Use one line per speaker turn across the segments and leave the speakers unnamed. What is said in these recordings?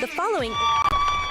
following.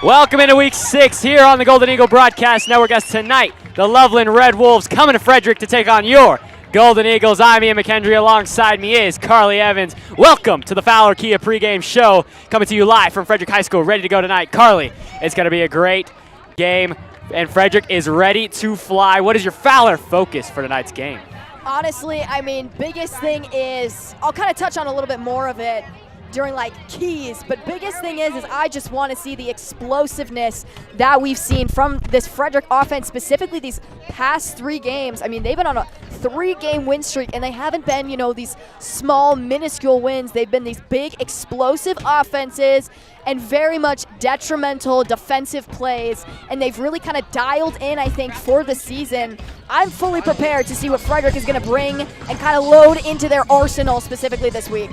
Welcome into week 6 here on the Golden Eagle Broadcast Network. As tonight, the Loveland Red Wolves coming to Frederick to take on your Golden Eagles. I'm Ian MacHendrie. Alongside me is Carly Evans. Welcome to the Fowler Kia pregame show, coming to you live from Frederick High School. Ready to go tonight. Carly, it's going to be a great game, and Frederick is ready to fly. What is your Fowler focus for tonight's game?
Honestly, I mean, biggest thing is, I'll kind of touch on a little bit more of it during like keys, but biggest thing is I just want to see the explosiveness that we've seen from this Frederick offense, specifically these past 3 games. I mean, they've been on a 3-game win streak, and they haven't been, these small, minuscule wins. They've been these big, explosive offenses and very much detrimental defensive plays, and they've really kind of dialed in, I think, for the season. I'm fully prepared to see what Frederick is going to bring and kind of load into their arsenal specifically this week.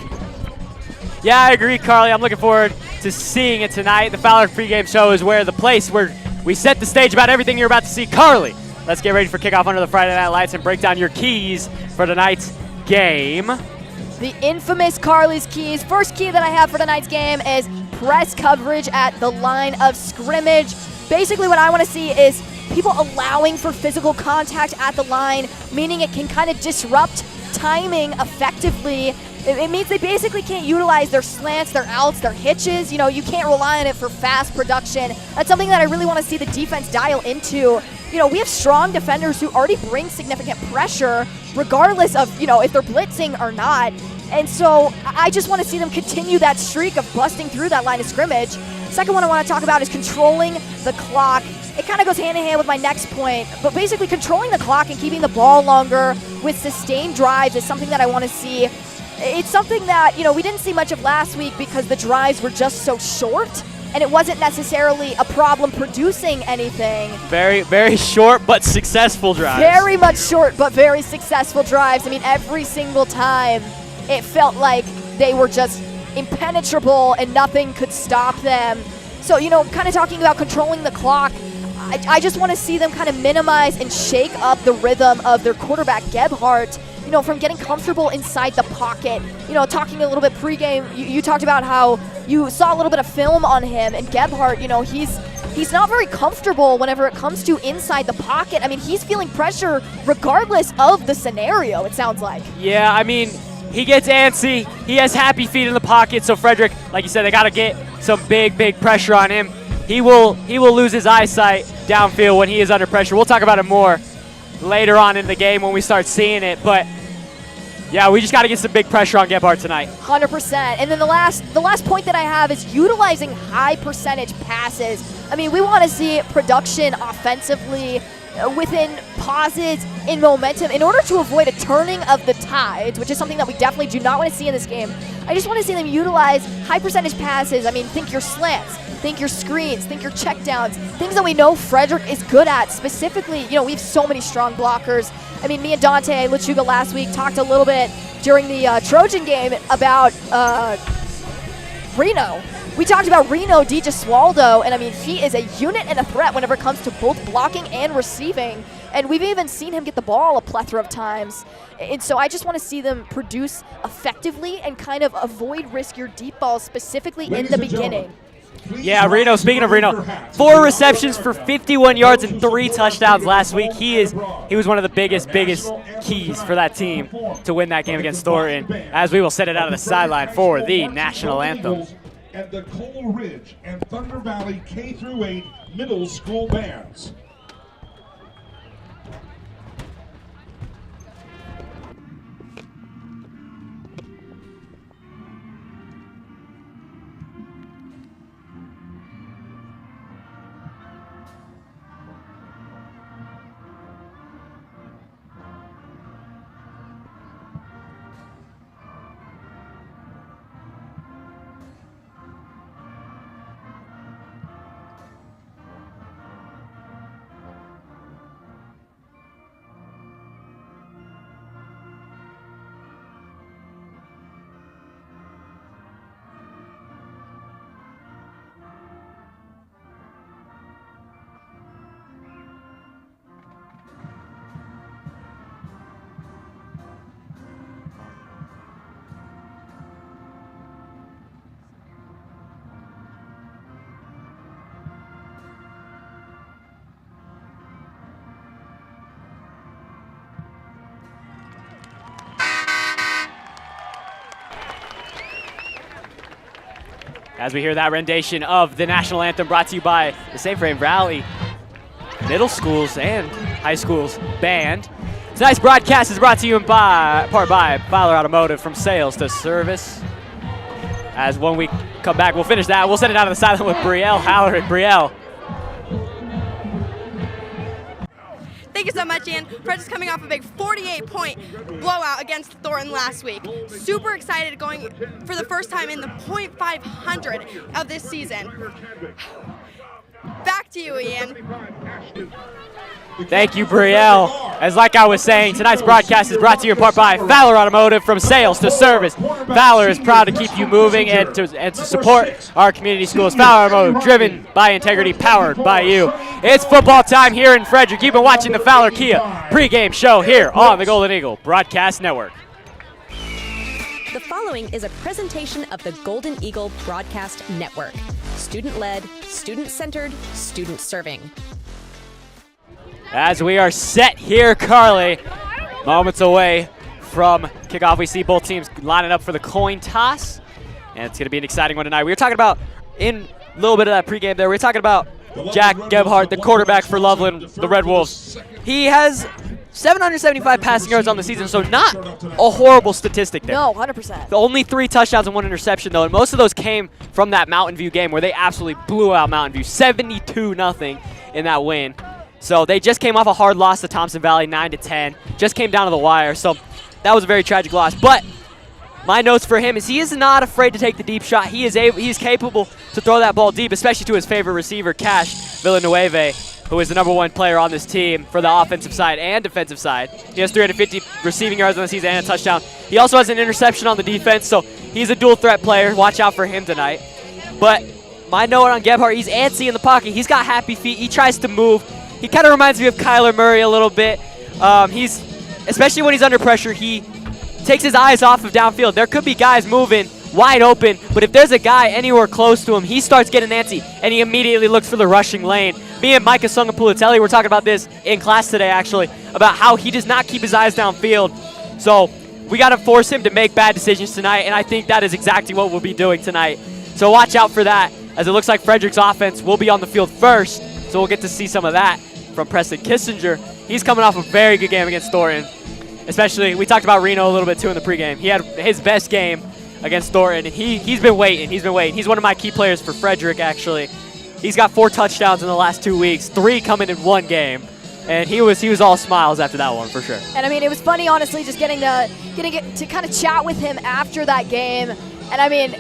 Yeah, I agree, Carly. I'm looking forward to seeing it tonight. The Fowler pregame show is the place where we set the stage about everything you're about to see. Carly, let's get ready for kickoff under the Friday Night Lights and break down your keys for tonight's game.
The infamous Carly's keys. First key that I have for tonight's game is press coverage at the line of scrimmage. Basically what I want to see is people allowing for physical contact at the line, meaning it can kind of disrupt timing effectively. It means they basically can't utilize their slants, their outs, their hitches. You can't rely on it for fast production. That's something that I really want to see the defense dial into. We have strong defenders who already bring significant pressure regardless of, if they're blitzing or not. And so I just want to see them continue that streak of busting through that line of scrimmage. Second one I want to talk about is controlling the clock. It kind of goes hand in hand with my next point, but basically controlling the clock and keeping the ball longer with sustained drives is something that I want to see. It's something that, we didn't see much of last week because the drives were just so short, and it wasn't necessarily a problem producing anything.
Very, very short but successful drives.
Very much short but very successful drives. I mean, every single time it felt like they were just impenetrable and nothing could stop them. So, kind of talking about controlling the clock, I just want to see them kind of minimize and shake up the rhythm of their quarterback, Gebhardt, from getting comfortable inside the pocket. Talking a little bit pregame, you talked about how you saw a little bit of film on him, and Gebhardt, he's not very comfortable whenever it comes to inside the pocket. I mean, he's feeling pressure regardless of the scenario, it sounds like.
Yeah, I mean, he gets antsy. He has happy feet in the pocket, so Frederick, like you said, they got to get some big, big pressure on him. He will lose his eyesight downfield when he is under pressure. We'll talk about it more later on in the game when we start seeing it, but yeah, we just got to get some big pressure on Gebhardt tonight.
100%. And then the last point that I have is utilizing high percentage passes. I mean, we want to see production offensively within pauses in momentum in order to avoid a turning of the tides, which is something that we definitely do not want to see in this game. I just want to see them utilize high percentage passes. I mean, think your slants, think your screens, think your checkdowns, things that we know Frederick is good at. Specifically, we have so many strong blockers. I mean, me and Dante Lechuga last week talked a little bit during the Trojan game about Reno. We talked about Reno DiGesualdo, and I mean, he is a unit and a threat whenever it comes to both blocking and receiving. And we've even seen him get the ball a plethora of times. And so I just want to see them produce effectively and kind of avoid riskier deep balls, specifically in the beginning.
Yeah, Reno, speaking of Reno, 4 receptions for 51 yards and 3 touchdowns last week. He was one of the biggest keys for that team to win that game against Thornton, as we will set it out of the sideline for the national anthem.
And the Coal Ridge and Thunder Valley K-8 middle school bands.
as we hear that rendition of the national anthem brought to you by the StVrain Valley Middle Schools and High Schools Band. Tonight's broadcast is brought to you in part by Fowler Automotive, from sales to service. As when we come back, we'll finish that. We'll send it out of the sideline with Brielle Howard. Brielle.
Thank you so much, Ian. Fred is coming off a big 48-point blowout against Thornton last week. Super excited going for the first time in the .500 of this season. Back to you, Ian.
Thank you, Brielle. As like I was saying, tonight's broadcast is brought to you in part by Fowler Automotive, from sales to service. Fowler is proud to keep you moving and to support our community schools. Fowler Automotive, driven by integrity, powered by you. It's football time here in Frederick. You've been watching the Fowler Kia pregame show here on the Golden Eagle Broadcast Network.
The following is a presentation of the Golden Eagle Broadcast Network. Student-led, student-centered, student-serving.
As we are set here, Carly, moments away from kickoff, we see both teams lining up for the coin toss, and it's going to be an exciting one tonight. We were talking about, in a little bit of that pregame there, we were talking about Jack Gebhardt, the quarterback for Loveland, the Red Wolves. He has 775 passing yards on the season, so not a horrible statistic there.
No, 100%.
Only 3 touchdowns and 1 interception, though, and most of those came from that Mountain View game where they absolutely blew out Mountain View, 72-0 in that win. So they just came off a hard loss to Thompson Valley, 9-10. Just came down to the wire, so that was a very tragic loss. But my notes for him is he is not afraid to take the deep shot. He is capable to throw that ball deep, especially to his favorite receiver, Cash Villanueva, who is the #1 player on this team for the offensive side and defensive side. He has 350 receiving yards on the season and a touchdown. He also has an interception on the defense, so he's a dual threat player. Watch out for him tonight. But my note on Gebhardt, he's antsy in the pocket. He's got happy feet. He tries to move. He kind of reminds me of Kyler Murray a little bit. Especially when he's under pressure, he takes his eyes off of downfield. There could be guys moving wide open, but if there's a guy anywhere close to him, he starts getting antsy, and he immediately looks for the rushing lane. Me and Micah Sungapulatelli were talking about this in class today, actually, about how he does not keep his eyes downfield. So we got to force him to make bad decisions tonight, and I think that is exactly what we'll be doing tonight. So watch out for that, as it looks like Frederick's offense will be on the field first, so we'll get to see some of that from Preston Kissinger. He's coming off a very good game against Thornton. Especially, we talked about Reno a little bit too in the pregame. He had his best game against Thornton, and he's been waiting. He's one of my key players for Frederick, actually. He's got 4 touchdowns in the last 2 weeks, 3 coming in 1 game. And he was all smiles after that one, for sure.
And I mean, it was funny, honestly, just getting to kind of chat with him after that game. And I mean,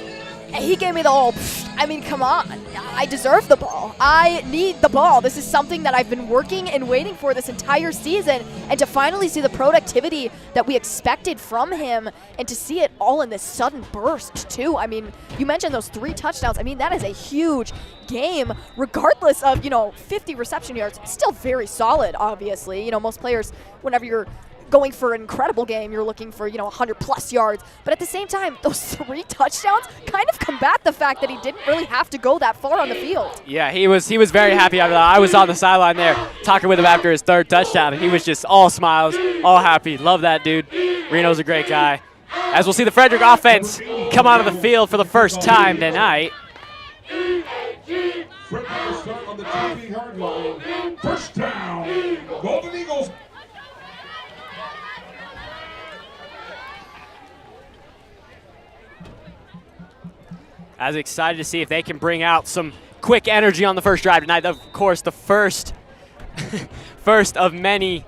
he gave me the whole, I mean, come on. I deserve the ball. I need the ball. This is something that I've been working and waiting for this entire season. And to finally see the productivity that we expected from him, and to see it all in this sudden burst, too. I mean, you mentioned those 3 touchdowns. I mean, that is a huge game, regardless of, 50 reception yards. Still very solid, obviously. Most players, whenever you're going for an incredible game, you're looking for 100+ yards, but at the same time, those 3 touchdowns kind of combat the fact that he didn't really have to go that far on the field. Yeah, he was very happy after that. I was on the sideline there talking with him after his 3rd touchdown, and he was just all smiles, all happy. Love that dude. Reno's a great guy. As we'll see the Frederick offense come out of the field for the first time tonight.
Frederick will start on the 20-yard line. First down, Golden Eagles.
I was excited to see if they can bring out some quick energy on the first drive tonight. Of course, the first of many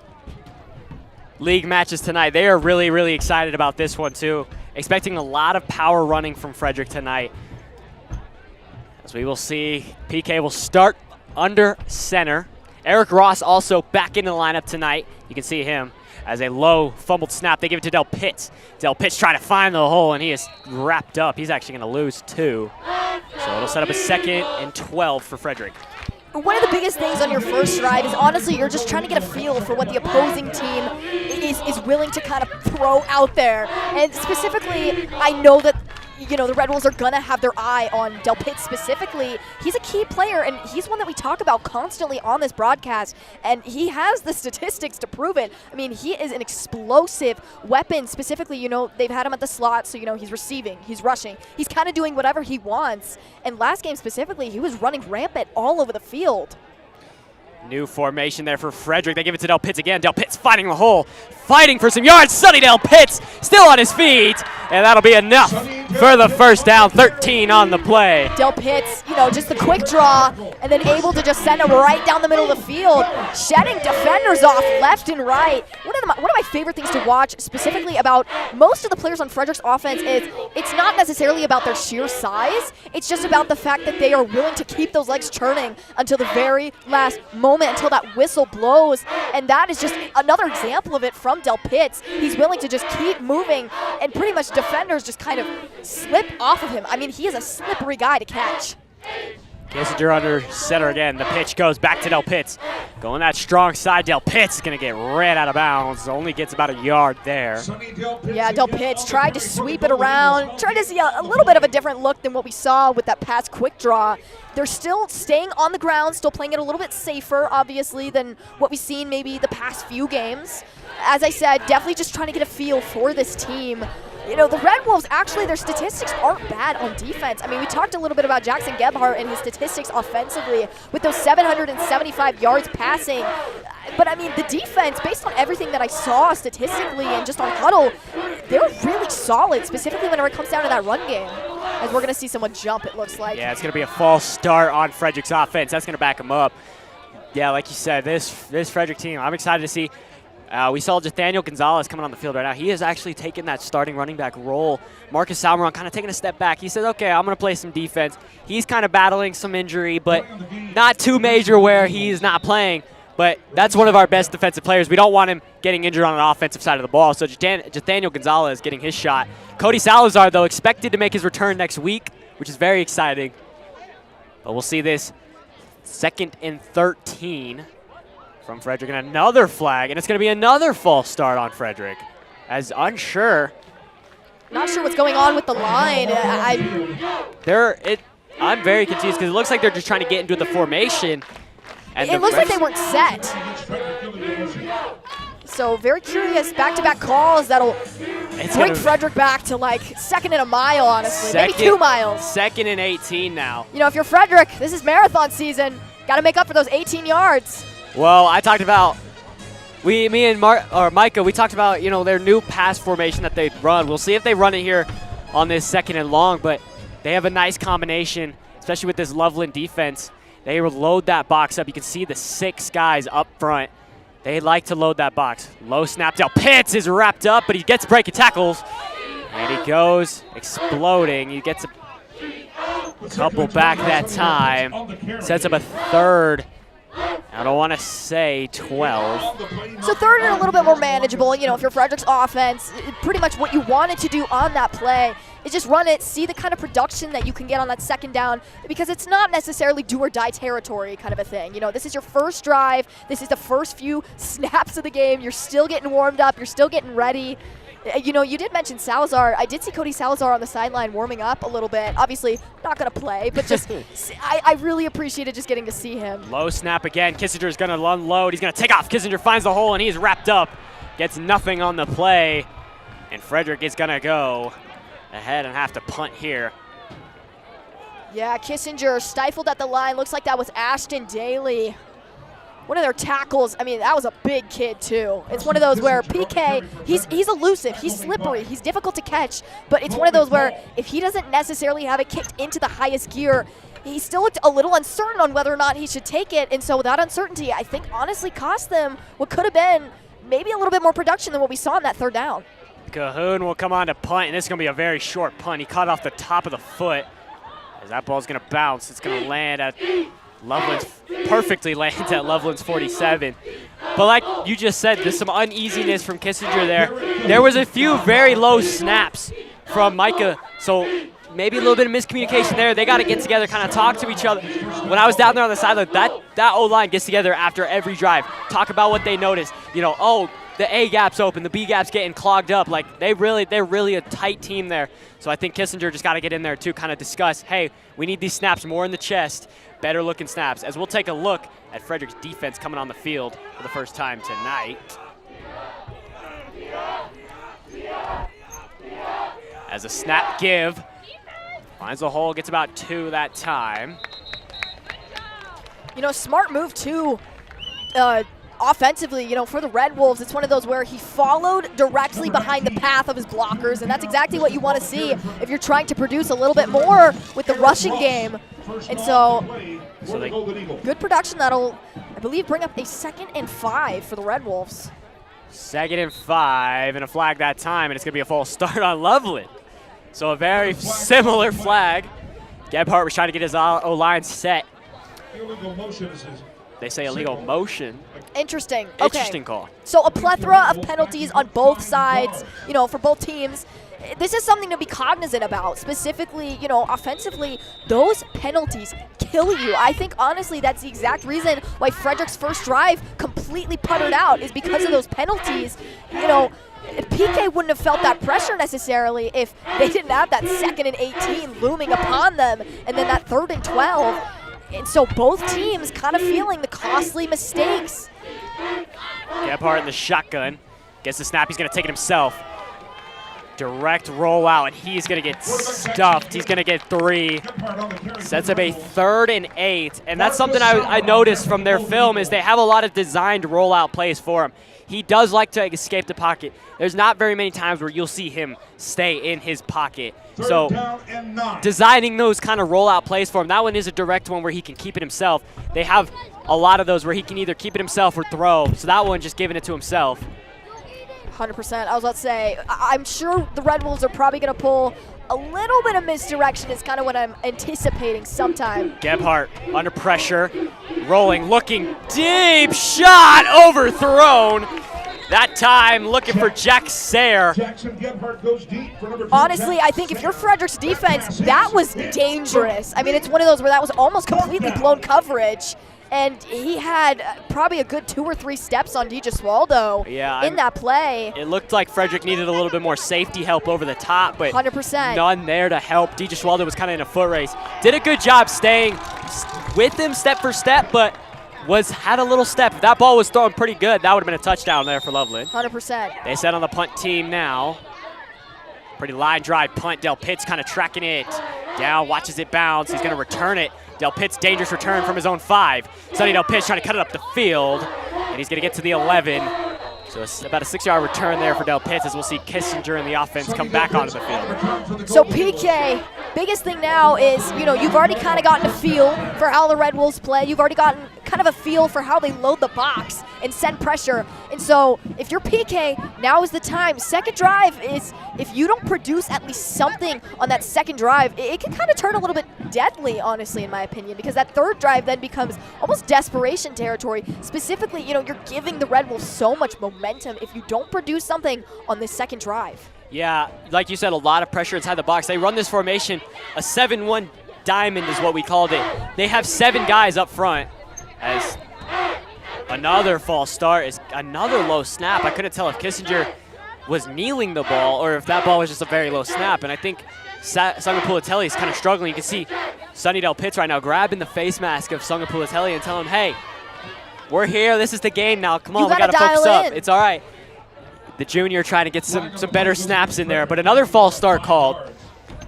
league matches tonight. They are really, really excited about this one, too. Expecting a lot of power running from Frederick tonight. As we will see, PK will start under center. Eric Ross also back into the lineup tonight. You can see him as a low fumbled snap. They give it to Del Pitts. Del Pitts trying to find the hole, and he is wrapped up. He's actually going to lose 2. So it'll set up a 2nd and 12 for Frederick.
One of the biggest things on your first drive is, honestly, you're just trying to get a feel for what the opposing team is willing to kind of throw out there. And specifically, I know that the Red Wolves are going to have their eye on Del Pitt specifically. He's a key player, and he's one that we talk about constantly on this broadcast, and he has the statistics to prove it. I mean, he is an explosive weapon. Specifically, they've had him at the slot, so, he's receiving, he's rushing. He's kind of doing whatever he wants, and last game specifically, he was running rampant all over the field.
New formation there for Frederick. They give it to Del Pitts again. Del Pitts finding the hole, fighting for some yards. Sonny Del Pitts still on his feet, and that'll be enough for the first down. 13 on the play.
Del Pitts, just the quick draw, and then able to just send him right down the middle of the field, shedding defenders off left and right. One of my favorite things to watch, specifically about most of the players on Frederick's offense, is it's not necessarily about their sheer size. It's just about the fact that they are willing to keep those legs churning until the very last moment, until that whistle blows, and that is just another example of it from Del Pitts. He's willing to just keep moving, and pretty much defenders just kind of slip off of him. I mean, he is a slippery guy to catch.
Kissinger under center again. The pitch goes back to Del Pitts. Going that strong side, Del Pitts is going to get ran out of bounds. Only gets about a yard there.
Yeah, Del Pitts tried to sweep it around, tried to see a little bit of a different look than what we saw with that pass quick draw. They're still staying on the ground, still playing it a little bit safer, obviously, than what we've seen maybe the past few games. As I said, definitely just trying to get a feel for this team. The Red Wolves, actually, their statistics aren't bad on defense. I mean, we talked a little bit about Jackson Gebhardt and his statistics offensively with those 775 yards passing. But, I mean, the defense, based on everything that I saw statistically and just on huddle, they're really solid, specifically when it comes down to that run game. As we're going to see someone jump, it looks like.
Yeah, it's going to be a false start on Frederick's offense. That's going to back him up. Yeah, like you said, this Frederick team, I'm excited to see. We saw Nathaniel Gonzalez coming on the field right now. He has actually taken that starting running back role. Marcus Salmeron kind of taking a step back. He said, okay, I'm going to play some defense. He's kind of battling some injury, but not too major where he's not playing. But that's one of our best defensive players. We don't want him getting injured on an offensive side of the ball. So Nathaniel Gonzalez getting his shot. Cody Salazar, though, expected to make his return next week, which is very exciting. But we'll see this 2nd and 13. From Frederick, and another flag, and it's going to be another false start on Frederick. As unsure.
Not sure what's going on with the line.
I'm very confused because it looks like they're just trying to get into the formation. And
it looks like they weren't set. So very curious, back-to-back calls that'll bring Frederick back to like 2nd and a mile, honestly, maybe 2 miles.
2nd and 18 now.
If you're Frederick, this is marathon season. Got to make up for those 18 yards.
Well, I talked about, me and Micah, we talked about, their new pass formation that they run. We'll see if they run it here on this 2nd and long, but they have a nice combination, especially with this Loveland defense. They load that box up. You can see the 6 guys up front. They like to load that box. Low snap. Del Pitts is wrapped up, but he gets breaking tackles, and he goes exploding. He gets a couple back that time. Sets up a 3rd. I don't want to say 12.
So 3rd and a little bit more manageable. If you're Frederick's offense, pretty much what you wanted to do on that play is just run it, see the kind of production that you can get on that 2nd down, because it's not necessarily do or die territory kind of a thing. This is your first drive. This is the first few snaps of the game. You're still getting warmed up. You're still getting ready. You did mention Salazar. I did see Cody Salazar on the sideline warming up a little bit. Obviously, not going to play, but just I really appreciated just getting to see him.
Low snap again. Kissinger's going to unload. He's going to take off. Kissinger finds the hole, and he's wrapped up. Gets nothing on the play, and Frederick is going to go ahead and have to punt here.
Yeah, Kissinger stifled at the line. Looks like that was Ashton Daly. One of their tackles, I mean, that was a big kid, too. It's one of those where PK, he's elusive, he's slippery, he's difficult to catch, but it's one of those where if he doesn't necessarily have it kicked into the highest gear, he still looked a little uncertain on whether or not he should take it, and so that uncertainty, I think, honestly cost them what could have been maybe a little bit more production than what we saw in that 3rd down.
Cahoon will come on to punt, and this is going to be a very short punt. He caught off the top of the foot. As that ball's going to bounce, it's going to land at Loveland's, perfectly lands at Loveland's 47. But like you just said, there's some uneasiness from Kissinger there. There was a few very low snaps from Micah. So maybe a little bit of miscommunication there. They got to get together, kind of talk to each other. When I was down there on the sideline, that O-line gets together after every drive, talk about what they noticed. You know, oh, the A gap's open, the B gap's getting clogged up. Like they're really a tight team there. So I think Kissinger just got to get in there too, kind of discuss, hey, we need these snaps more in the chest, better looking snaps. As we'll take a look at Frederick's defense coming on the field for the first time tonight. As a snap give, finds the hole, gets about 2 that time.
You know, smart move too. Offensively, you know, for the Red Wolves, it's one of those where he followed directly behind the path of his blockers, and that's exactly what you want to see if you're trying to produce a little bit more with the rushing game. And so good production that'll, I believe, bring up a 2nd and 5 for the Red Wolves.
2nd and 5, and a flag that time, and it's going to be a false start on Loveland. So a very similar flag. Gebhardt was trying to get his O-line set. They say illegal motion.
Interesting. Okay.
Interesting call.
So a plethora of penalties on both sides, you know, for both teams. This is something to be cognizant about. Specifically, you know, offensively, those penalties kill you. I think, honestly, that's the exact reason why Frederick's first drive completely puttered out, is because of those penalties. You know, PK wouldn't have felt that pressure necessarily if they didn't have that 2nd and 18 looming upon them, and then that 3rd and 12. And so both teams kind of feeling the costly mistakes.
Gebhardt in the shotgun. Gets the snap. He's going to take it himself. Direct rollout, and he's going to get stuffed. He's going to get 3. Sets up a 3rd and 8. And that's something I noticed from their film is they have a lot of designed rollout plays for him. He does like to escape the pocket. There's not very many times where you'll see him stay in his pocket. So designing those kind of rollout plays for him, that one is a direct one where he can keep it himself. They have a lot of those where he can either keep it himself or throw. So that one just giving it to himself.
100%. I was about to say, I'm sure the Red Wolves are probably going to pull a little bit of misdirection is kind of what I'm anticipating sometime.
Gebhardt under pressure, rolling, looking deep, shot overthrown. That time looking for Jack Sayre.
Honestly, I think if you're Frederick's defense, that was dangerous. I mean, it's one of those where that was almost completely blown coverage. And he had probably a good 2 or 3 steps on DiGesualdo in that play.
It looked like Frederick needed a little bit more safety help over the top, but
100%.
None there to help. DiGesualdo was kind of in a foot race. Did a good job staying with him step for step, but had a little step. If that ball was thrown pretty good, that would have been a touchdown there for Loveland.
100%.
They set on the punt team now. Pretty line drive punt. Del Pitt's kind of tracking it down, watches it bounce. He's going to return it. Del Pitt's dangerous return from his own 5. Sonny Del Pitt trying to cut it up the field, and he's going to get to the 11. So it's about a 6-yard return there for Del Pitt, as we'll see Kissinger and the offense come back onto the field.
So PK, biggest thing now is, you know, you've already kind of gotten a feel for how the Red Wolves play. You've already gotten kind of a feel for how they load the box and send pressure. And so if you're PK, now is the time. Second drive is, if you don't produce at least something on that second drive, it can kind of turn a little bit deadly, honestly, in my opinion, because that third drive then becomes almost desperation territory. Specifically, you know, you're giving the Red Wolves so much momentum if you don't produce something on this second drive.
Yeah, like you said, a lot of pressure inside the box. They run this formation, a 7-1 diamond is what we called it. They have 7 guys up front. As another false start is another low snap. I couldn't tell if Kissinger was kneeling the ball or if that ball was just a very low snap. And I think Sungapulatelli is kind of struggling. You can see Sonny Del Pitt right now grabbing the face mask of Sungapulatelli and telling him, hey, we're here. This is the game now. Come on, we got to focus up. It's all right. The junior trying to get some better snaps in there, but another false start called.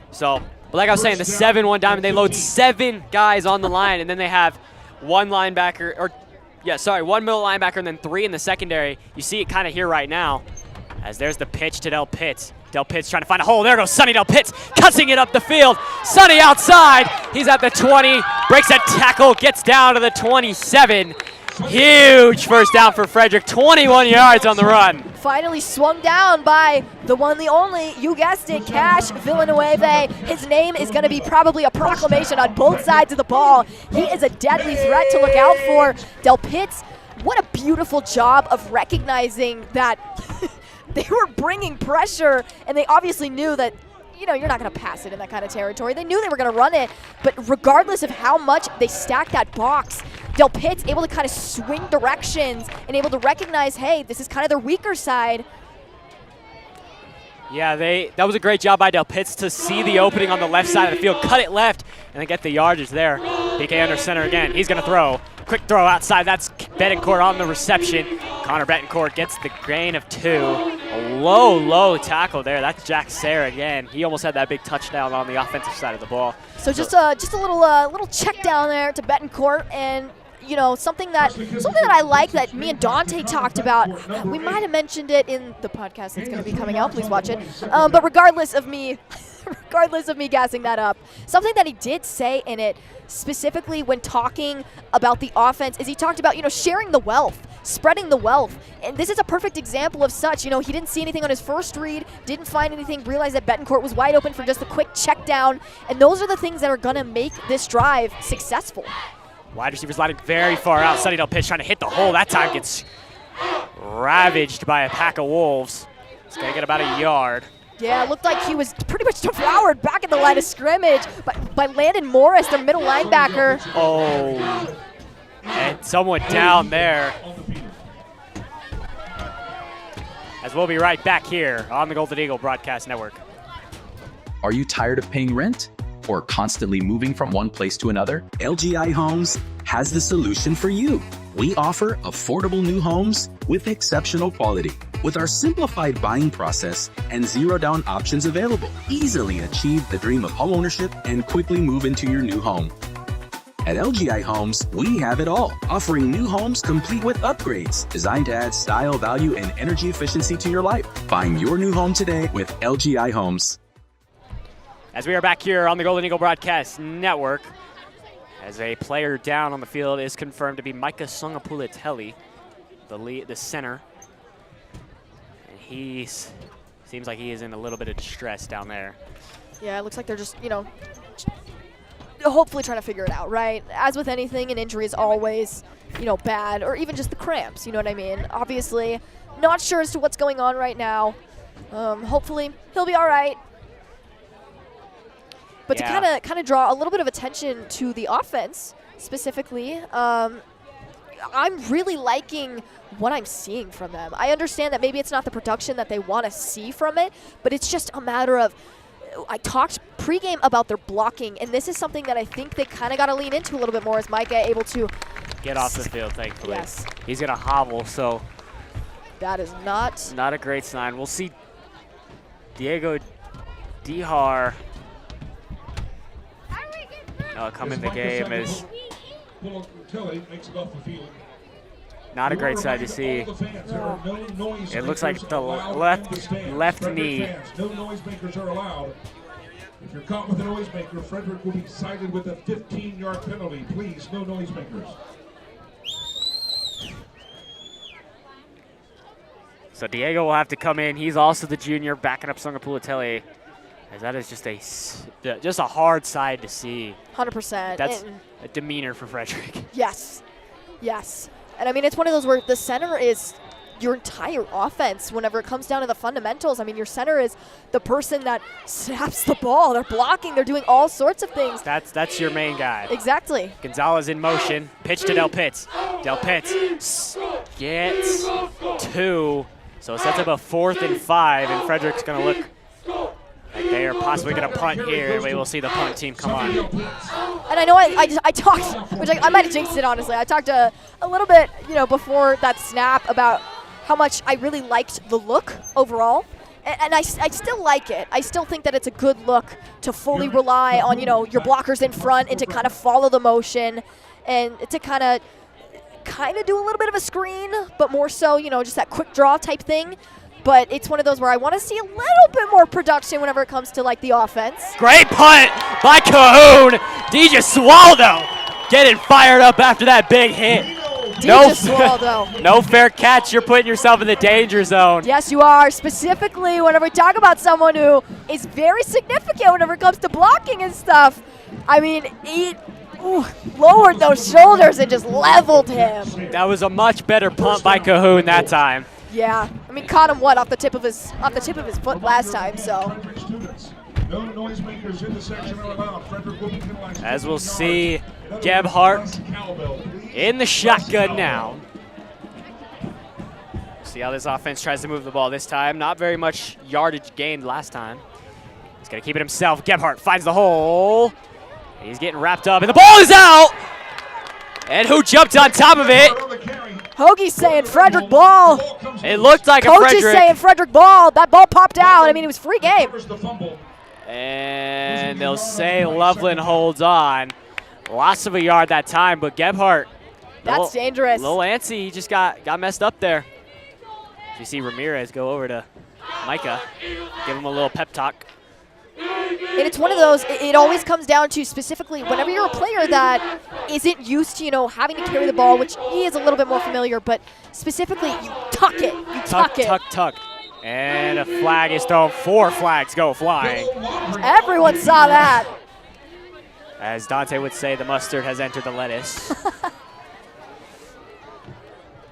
So, but like I was saying, the 7-1 diamond, they load 7 guys on the line, and then they have one linebacker, one middle linebacker, and then 3 in the secondary. You see it kind of here right now, as there's the pitch to Del Pitt. Del Pitt's trying to find a hole. There goes Sonny Del Pitt, cutting it up the field. Sonny outside. He's at the 20, breaks a tackle, gets down to the 27. Huge first down for Frederick, 21 yards on the run.
Finally swung down by the one, the only, you guessed it, Cash Villanueva. His name is going to be probably a proclamation on both sides of the ball. He is a deadly threat to look out for. Del Pitt, what a beautiful job of recognizing that they were bringing pressure, and they obviously knew that, you know, you're not going to pass it in that kind of territory. They knew they were going to run it, but regardless of how much they stacked that box, Del Pitt's able to kind of swing directions and able to recognize, hey, this is kind of their weaker side.
Yeah, that was a great job by Del Pitts to see the opening on the left side of the field, cut it left, and then get the yardage there. PK under center again. He's going to throw. Quick throw outside. That's Betancourt on the reception. Connor Betancourt gets the gain of 2. A low tackle there. That's Jack Sayre again. He almost had that big touchdown on the offensive side of the ball.
So just a little check down there to Betancourt, and you know, something that I like that me and Dante talked about. We might have mentioned it in the podcast that's going to be coming out. Please watch it. But regardless of me gassing that up, something that he did say in it, specifically when talking about the offense, is he talked about, you know, sharing the wealth, spreading the wealth. And this is a perfect example of such. You know, he didn't see anything on his first read, didn't find anything, realized that Betancourt was wide open for just a quick check down. And those are the things that are going to make this drive successful.
Wide receivers lining very far out. Sunny Del Pitch trying to hit the hole. That time gets ravaged by a pack of wolves. It's going to get about a yard.
Yeah, it looked like he was pretty much devoured back in the line of scrimmage by Landon Morris, their middle linebacker.
Oh, and someone down there. As we'll be right back here on the Golden Eagle Broadcast Network.
Are you tired of paying rent or constantly moving from one place to another? LGI Homes has the solution for you. We offer affordable new homes with exceptional quality. With our simplified buying process and zero down options available, easily achieve the dream of homeownership and quickly move into your new home. At LGI Homes, we have it all, offering new homes complete with upgrades, designed to add style, value, and energy efficiency to your life. Find your new home today with LGI Homes.
As we are back here on the Golden Eagle Broadcast Network, as a player down on the field is confirmed to be Micah Songapulatelli, the center. And he seems like he is in a little bit of distress down there.
Yeah, it looks like they're just, you know, hopefully trying to figure it out, right? As with anything, an injury is always, you know, bad, or even just the cramps, you know what I mean? Obviously, not sure as to what's going on right now. Hopefully, he'll be all right. But
yeah,
to kind of draw a little bit of attention to the offense specifically, I'm really liking what I'm seeing from them. I understand that maybe it's not the production that they want to see from it, but it's just a matter of, I talked pregame about their blocking, and this is something that I think they kind of got to lean into a little bit more as Micah able to
get off the field, thankfully.
Yes.
He's going to hobble, so
that is not
a great sign. We'll see Diego Dihar come in the game is not a great sight to see. It looks like the left knee.
No noisemakers are allowed. If you're caught with a noisemaker, Frederick will be cited with a 15-yard penalty. Please, no noisemakers.
So Diego will have to come in. He's also the junior backing up Songapulatelli. As that is just a hard side to see.
100%.
That's a demeanor for Frederick.
Yes. And I mean, it's one of those where the center is your entire offense whenever it comes down to the fundamentals. I mean, your center is the person that snaps the ball. They're blocking. They're doing all sorts of things.
That's your main guy.
Exactly.
Gonzalez in motion. Pitch to Del Pitts. Del Pitts gets 2. So it sets up a 4th and 5, and Frederick's going to look like they are possibly going to punt here. We will see the punt team come on.
And I know I talked, which I might have jinxed it, honestly. I talked a little bit, you know, before that snap about how much I really liked the look overall. And I still like it. I still think that it's a good look to fully rely on, you know, your blockers in front and to kind of follow the motion and to kind of do a little bit of a screen, but more so, you know, just that quick draw type thing. But it's one of those where I want to see a little bit more production whenever it comes to, like, the offense.
Great punt by Cahoon. DJ Swaldo getting fired up after that big hit.
DJ Swaldo.
No fair catch. You're putting yourself in the danger zone.
Yes, you are. Specifically, whenever we talk about someone who is very significant whenever it comes to blocking and stuff. I mean, he lowered those shoulders and just leveled him.
That was a much better punt by Cahoon that time.
Yeah, I mean, caught him off the tip of his foot last time. So
No noisemakers in the section are allowed. Frederick will be penalized.
As we'll see Gebhardt in the shotgun now. See how this offense tries to move the ball this time. Not very much yardage gained last time. He's going to keep it himself. Gebhardt finds the hole. He's getting wrapped up, and the ball is out! And who jumped on top of it?
Hoagie's saying Frederick ball.
It looked like
Coach
a Frederick.
is saying Frederick ball. That ball popped out. I mean, it was free game.
And they'll say Loveland holds on. Loss of a yard that time, but Gebhardt.
That's dangerous.
Little antsy, he just got messed up there. You see Ramirez go over to Micah, give him a little pep talk.
And it's one of those, it always comes down to specifically whenever you're a player that isn't used to, having to carry the ball, which he is a little bit more familiar, but specifically you tuck it. You tuck it.
Tuck. And a flag is thrown. 4 flags go flying.
Everyone saw that.
As Dante would say, the mustard has entered the lettuce.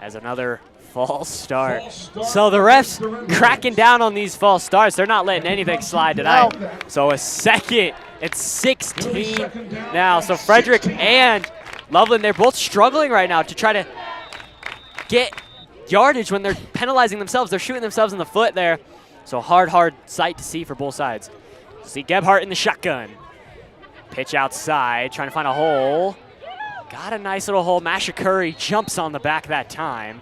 As another false start. So the refs cracking down on these false starts. They're not letting anything slide tonight.
No.
So a second. It's 16 now. So Frederick and Loveland, they're both struggling right now to try to get yardage when they're penalizing themselves. They're shooting themselves in the foot there. So hard sight to see for both sides. See Gebhardt in the shotgun. Pitch outside, trying to find a hole. Got a nice little hole. Masha Curry jumps on the back that time.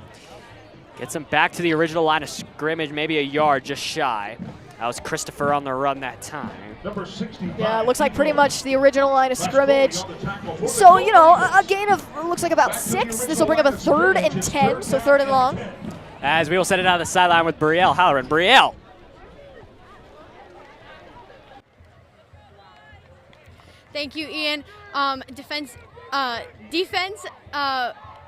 Gets him back to the original line of scrimmage, maybe a yard just shy. That was Christopher on the run that time.
Yeah, it looks like pretty much the original line of scrimmage. So, a gain of, looks like about 6. This will bring up a 3rd and 10, so 3rd and long.
As we will set it out of the sideline with Brielle Halloran. Brielle.
Thank you, Ian. Defense,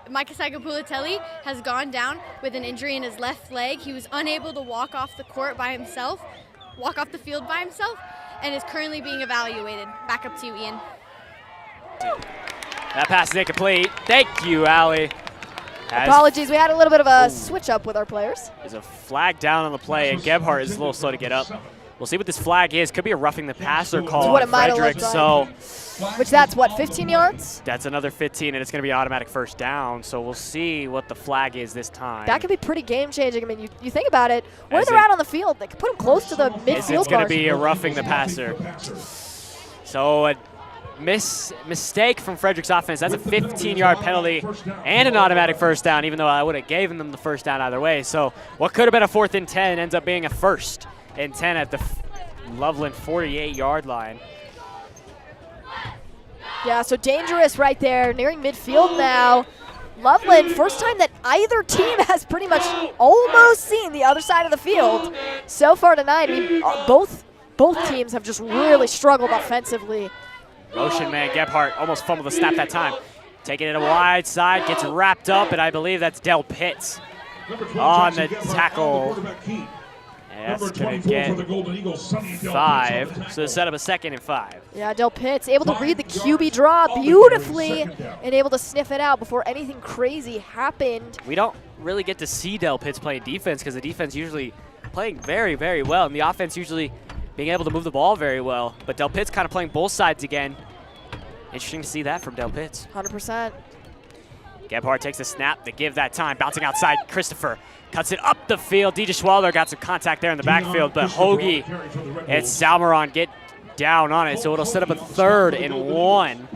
Micah Sagapulatelli has gone down with an injury in his left leg. He was unable to walk off the field by himself, and is currently being evaluated. Back up to you, Ian.
That pass is incomplete. Thank you, Allie.
Apologies, we had a little bit of a switch up with our players.
There's a flag down on the play, and Gebhardt is a little slow to get up. We'll see what this flag is. Could be a roughing the passer call on Frederick. So,
which that's what, 15 yards?
That's another 15, and it's going to be an automatic first down. So we'll see what the flag is this time.
That could be pretty game changing. I mean, you think about it. Where they're at on the field, they could put them close to the midfield.
It's going to be a roughing the passer. So a mistake from Frederick's offense. That's a 15-yard penalty and an automatic first down, even though I would have given them the first down either way. So what could have been a 4th and 10 ends up being a 1st and 10 at the Loveland 48-yard line.
Yeah, so dangerous right there, nearing midfield now. Loveland, first time that either team has pretty much almost seen the other side of the field so far tonight. I mean, both teams have just really struggled offensively.
Motion man Gebhardt almost fumbled the snap that time. Taking it a wide side, gets wrapped up, and I believe that's Del Pitts on the tackle. And that's going to get 5. So set up a 2nd and 5.
Yeah, Del Pitts able to read the QB draw beautifully and able to sniff it out before anything crazy happened.
We don't really get to see Del Pitts playing defense because the defense usually playing very, very well, and the offense usually being able to move the ball very well. But Del Pitts kind of playing both sides again. Interesting to see that from Del Pitts.
100%.
Gebhardt takes the snap, they give that time, bouncing outside. Christopher cuts it up the field. DJ Schwaller got some contact there in the backfield, but Hoagie and Salmeron get down on it, so it'll set up a 3rd and 1.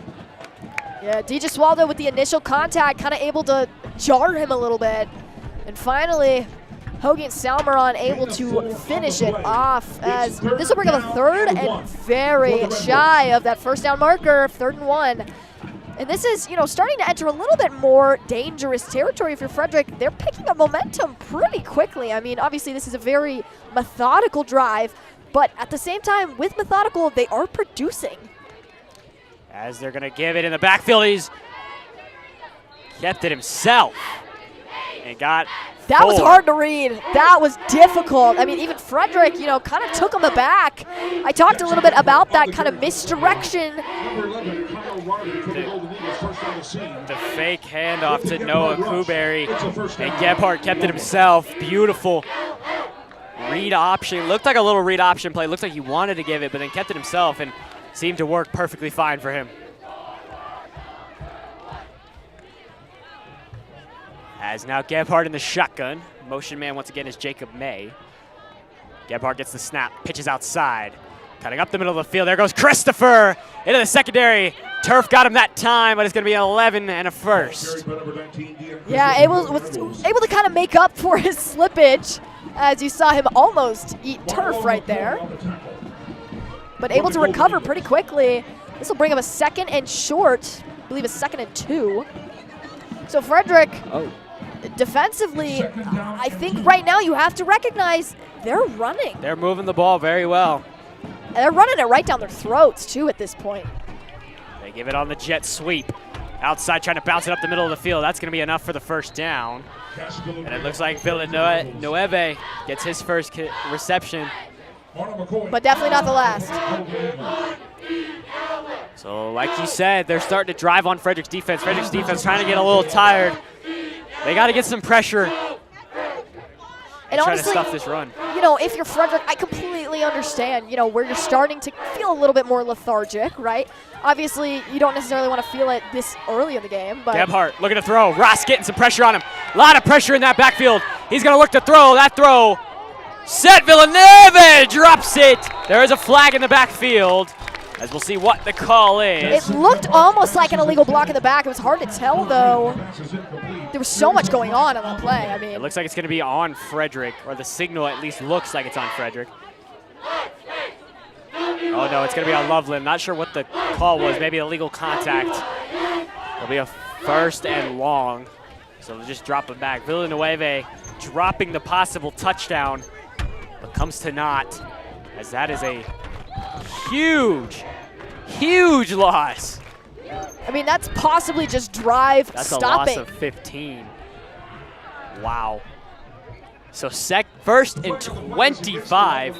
Yeah, DJ Swaldo with the initial contact, kind of able to jar him a little bit. And finally, Hoagie and Salmeron able to finish it off, as this will bring up a 3rd and very shy of that first down marker, 3rd and 1. And this is, starting to enter a little bit more dangerous territory for Frederick. They're picking up momentum pretty quickly. I mean, obviously this is a very methodical drive, but at the same time, with methodical, they are producing.
As they're going to give it in the backfield, he's kept it himself and got
That was hard to read. That was difficult. I mean, even Frederick, kind of took him aback. I talked a little bit about that kind of misdirection.
The fake handoff to Noah Kuberry, and Gebhardt kept it himself. Beautiful read option. Looked like a little read option play. Looked like he wanted to give it, but then kept it himself and seemed to work perfectly fine for him. As now Gebhardt in the shotgun. Motion man once again is Jacob May. Gebhardt gets the snap, pitches outside. Cutting up the middle of the field. There goes Christopher into the secondary. Turf got him that time, but it's going to be an 11 and a first.
Yeah, was able to kind of make up for his slippage as you saw him almost eat turf right there. But able to recover pretty quickly. This will bring him a 2nd and short. I believe a 2nd and 2. So Frederick, defensively, I think right now you have to recognize they're running.
They're moving the ball very well.
And they're running it right down their throats, too, at this point.
They give it on the jet sweep. Outside trying to bounce it up the middle of the field. That's going to be enough for the first down. And it looks like Villanueva gets his first reception.
But definitely not the last.
So like you said, they're starting to drive on Frederick's defense. Frederick's defense trying to get a little tired. They got to get some pressure and try
honestly,
to stuff this run.
You know, if you're Frederick, I completely understand, you know, where you're starting to feel a little bit more lethargic, right? Obviously, you don't necessarily want to feel it this early in the game, but
Gebhardt looking to throw. Ross getting some pressure on him. A lot of pressure in that backfield. He's going to look to throw. That throw set. Villanueva drops it. There is a flag in the backfield, as we'll see what the call is.
It looked almost like an illegal block in the back. It was hard to tell, though. There was so much going on that play. I mean,
it looks like it's going to be on Frederick, or the signal at least looks like it's on Frederick. Oh, no, it's going to be on Loveland. Not sure what the call was. Maybe illegal contact. It'll be a 1st and long. So they'll just drop it back. Villanueva dropping the possible touchdown, but comes to naught, as that is a huge, huge loss.
I mean, that's possibly just drive stopping.
That's a loss of 15. Wow. So 1st and 25.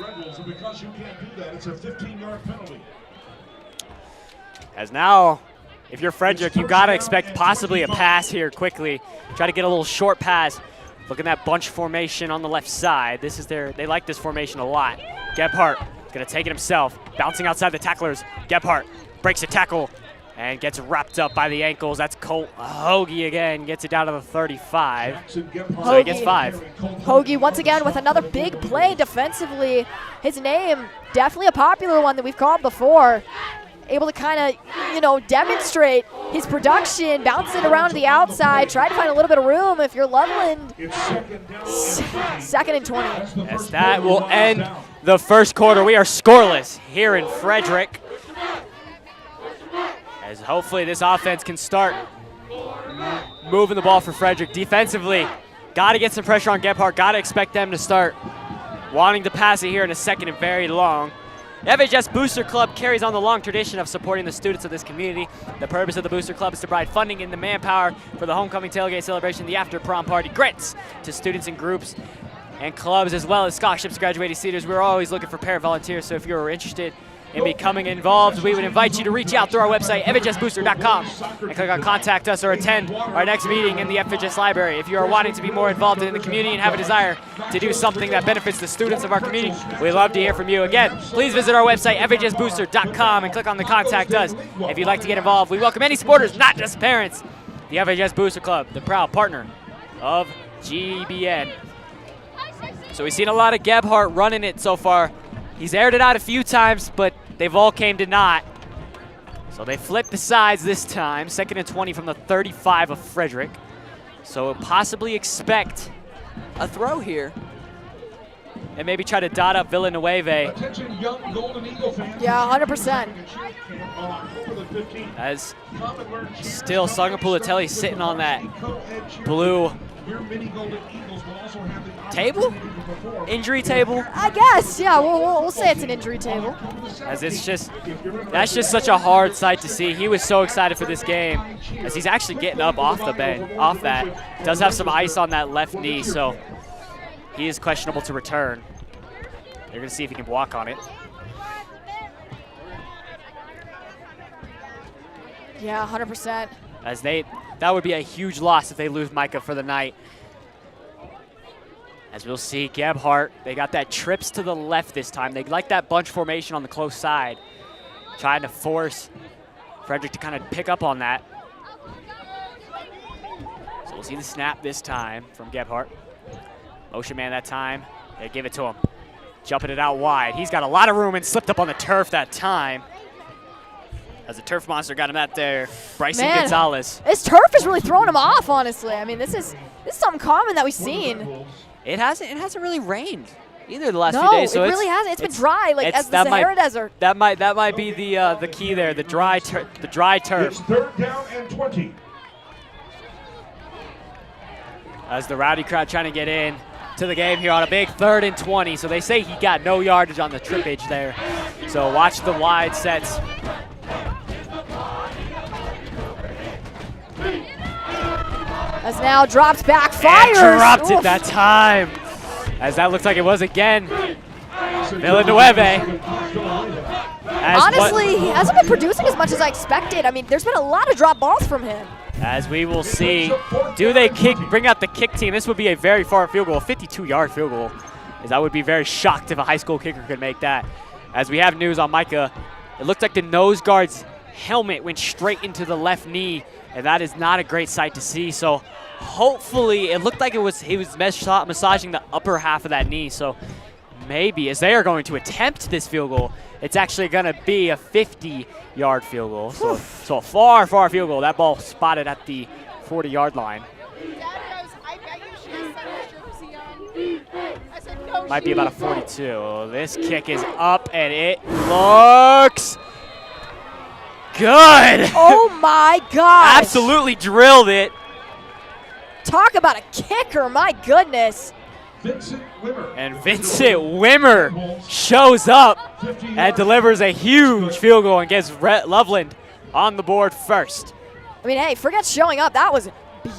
As now, if you're Frederick, you got to expect possibly a pass here quickly. Try to get a little short pass. Look at that bunch formation on the left side. This is they like this formation a lot. Gebhardt going to take it himself. Bouncing outside the tacklers. Gebhardt breaks a tackle and gets wrapped up by the ankles. That's Colt Hoagie again. Gets it down to the 35. So he gets 5.
Hoagie once again with another big play defensively. His name, definitely a popular one that we've called before. Able to kind of, you know, demonstrate his production, bounce it around to the outside, try to find a little bit of room if you're Loveland. 2nd and 20.
As that will end the first quarter. We are scoreless here in Frederick, as hopefully this offense can start moving the ball for Frederick. Defensively, got to get some pressure on Gebhardt. Got to expect them to start wanting to pass it here in a 2nd and very long. The FHS Booster Club carries on the long tradition of supporting the students of this community. The purpose of the Booster Club is to provide funding and the manpower for the homecoming tailgate celebration, the after prom party, grants to students and groups and clubs, as well as scholarships to graduating seniors. We're always looking for para-volunteers, so if you're interested in becoming involved, we would invite you to reach out through our website, FHSBooster.com, and click on Contact Us or attend our next meeting in the FHS Library. If you are wanting to be more involved in the community and have a desire to do something that benefits the students of our community, we'd love to hear from you. Again, please visit our website, FHSBooster.com, and click on the Contact Us if you'd like to get involved. We welcome any supporters, not just parents. The FHS Booster Club, the proud partner of GBN. So we've seen a lot of Gebhardt running it so far. He's aired it out a few times, but they've all came to naught. So they flipped the sides this time. 2nd and 20 from the 35 of Frederick. So possibly expect a throw here. And maybe try to dot up Villanueva.
Yeah, 100%.
As still Sangapulatelli sitting on that blue table? Injury table?
I guess, yeah, we'll say it's an injury table.
As it's just, that's just such a hard sight to see. He was so excited for this game, as he's actually getting up off the bench, off that. Does have some ice on that left knee, so he is questionable to return. They're gonna see if he can walk on it.
Yeah, 100%.
As that would be a huge loss if they lose Micah for the night. As we'll see, Gebhardt, they got that trips to the left this time. They like that bunch formation on the close side, trying to force Frederick to kind of pick up on that. So we'll see the snap this time from Gebhardt. Motion man that time. They give it to him. Jumping it out wide. He's got a lot of room and slipped up on the turf that time. As the turf monster got him out there. Bryson Gonzalez.
This turf is really throwing him off, honestly. I mean, this is something common that we've seen.
It hasn't really rained either the last few
No,
days. So
it really hasn't. It's been dry, like as the Sahara Desert.
That might be the key there. The dry turf.
It's 3rd down and 20.
As the rowdy crowd trying to get in to the game here on a big 3rd and 20. So they say he got no yardage on the trippage there. So watch the wide sets.
As now drops back, fires.
And dropped it that time. As that looks like it was again. Villanueva.
Honestly, he hasn't been producing as much as I expected. I mean, there's been a lot of drop balls from him.
As we will see, do they bring out the kick team? This would be a very far field goal, a 52-yard field goal. As I would be very shocked if a high school kicker could make that. As we have news on Micah, it looked like the nose guard's helmet went straight into the left knee, and that is not a great sight to see. So hopefully, it looked like he was massaging the upper half of that knee. So maybe, as they are going to attempt this field goal, it's actually going to be a 50-yard field goal. So a far, far field goal. That ball spotted at the 40-yard line. Might be about a 42. This kick is up, and it looks good.
Oh, my God.
Absolutely drilled it.
Talk about a kicker, my goodness.
And Vincent Wimmer shows up and delivers a huge field goal and gets Loveland on the board first.
I mean, hey, forget showing up. That was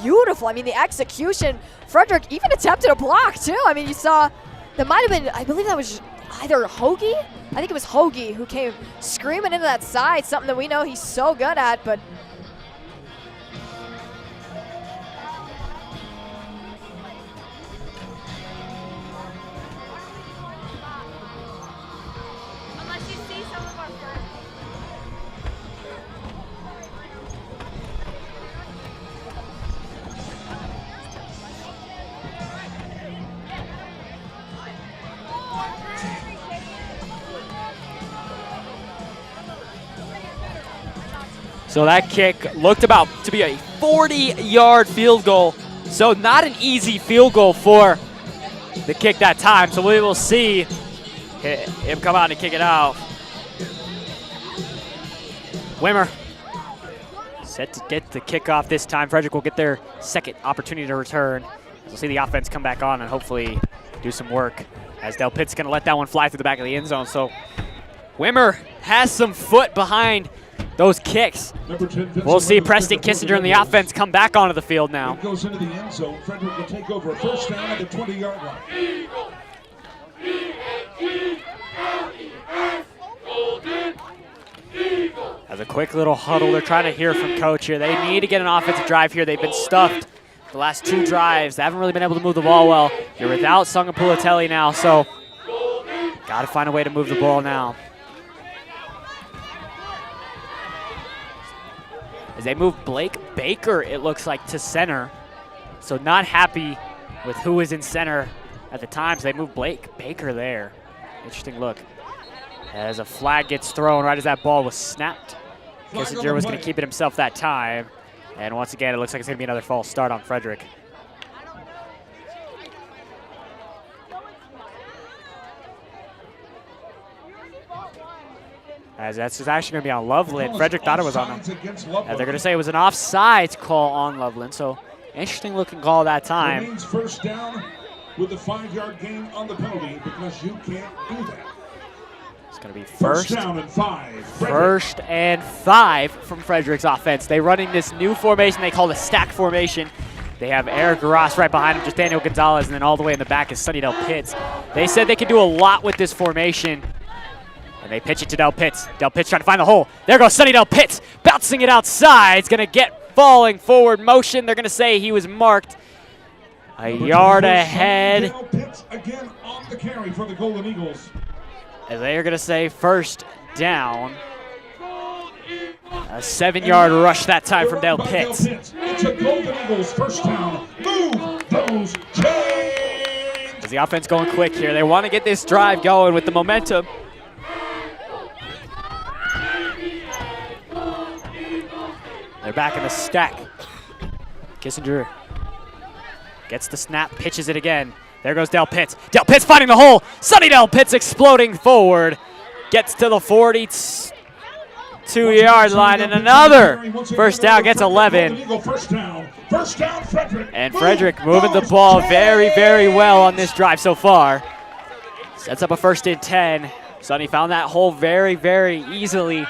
beautiful. I mean, the execution. Frederick even attempted a block, too. I mean, you saw that might have been, I believe that was either Hoagie. I think it was Hoagie who came screaming into that side, something that we know he's so good at, but
so that kick looked about to be a 40-yard field goal. So not an easy field goal for the kick that time. So we will see him come out and kick it out. Wimmer set to get the kickoff this time. Frederick will get their second opportunity to return. We'll see the offense come back on and hopefully do some work, as Del Pitt's going to let that one fly through the back of the end zone. So Wimmer has some foot behind those kicks. We'll see Preston Kissinger and the offense come back onto the field now.
It goes into the end zone. Frederick will take over a 1st down at the 20-yard line.
As a quick little huddle, they're trying to hear from coach here. They need to get an offensive drive here. They've been stuffed the last 2 drives. They haven't really been able to move the ball well. You're without Sungapulatelli now, so got to find a way to move the ball now. As they move Blake Baker, it looks like, to center. So not happy with who was in center at the time, so they move Blake Baker there. Interesting look. As a flag gets thrown right as that ball was snapped. Kissinger was going to keep it himself that time. And once again, it looks like it's going to be another false start on Frederick. As that's actually going to be on Loveland. Frederick thought it was on them. And they're going to say it was an offsides call on Loveland. So interesting looking call that time.
Remains 1st down with the 5-yard gain on the penalty because you can't do that.
It's going to be
first down and 5.
First and 5 from Frederick's offense. They're running this new formation they call the stack formation. They have Eric Ross right behind him, just Daniel Gonzalez, and then all the way in the back is Sonny Del Pitts. They said they could do a lot with this formation. And they pitch it to Del Pitts. Del Pitts trying to find the hole. There goes Sonny Del Pitts, bouncing it outside. It's going to get falling forward motion. They're going to say he was marked. a yard ahead.
Again on the carry for the Golden Eagles.
As they are going to say first down. A 7-yard rush that time from Dale Pitts.
It's a Golden Eagles first down. Move those chains.
As the offense going quick here. They want to get this drive going with the momentum. They're back in the stack. Kissinger gets the snap, pitches it again. There goes Dale Pitts. Dale Pitts finding the hole. Sonny Dale Pitts exploding forward. Gets to the 42-yard line, and another first down, gets 11. And Frederick moving the ball very, very well on this drive so far. Sets up a 1st and 10. Sonny found that hole very, very easily,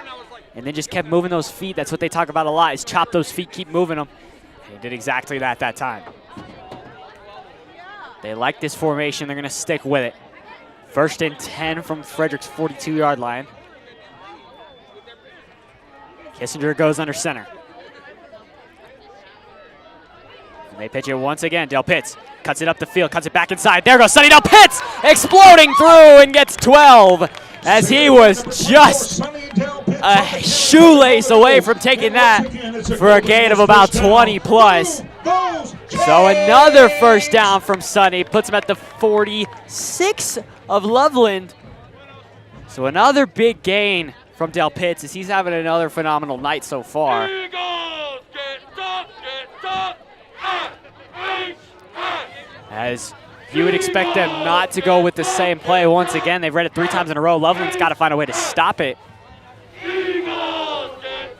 and then just kept moving those feet. That's what they talk about a lot, is chop those feet, keep moving them. They did exactly that time. They like this formation. They're going to stick with it. 1st and 10 from Frederick's 42-yard line. Kissinger goes under center. And they pitch it once again. Dale Pitts cuts it up the field, cuts it back inside. There goes Sonny Dale Pitts, exploding through and gets 12 as he was just a shoelace away from taking that for a gain of about 20 plus. So another first down from Sonny, puts him at the 46 of Loveland. So another big gain from Dale Pitts as he's having another phenomenal night so far. As you would expect them not to go with the same play once again. They've read it 3 times in a row. Loveland's got to find a way to stop it.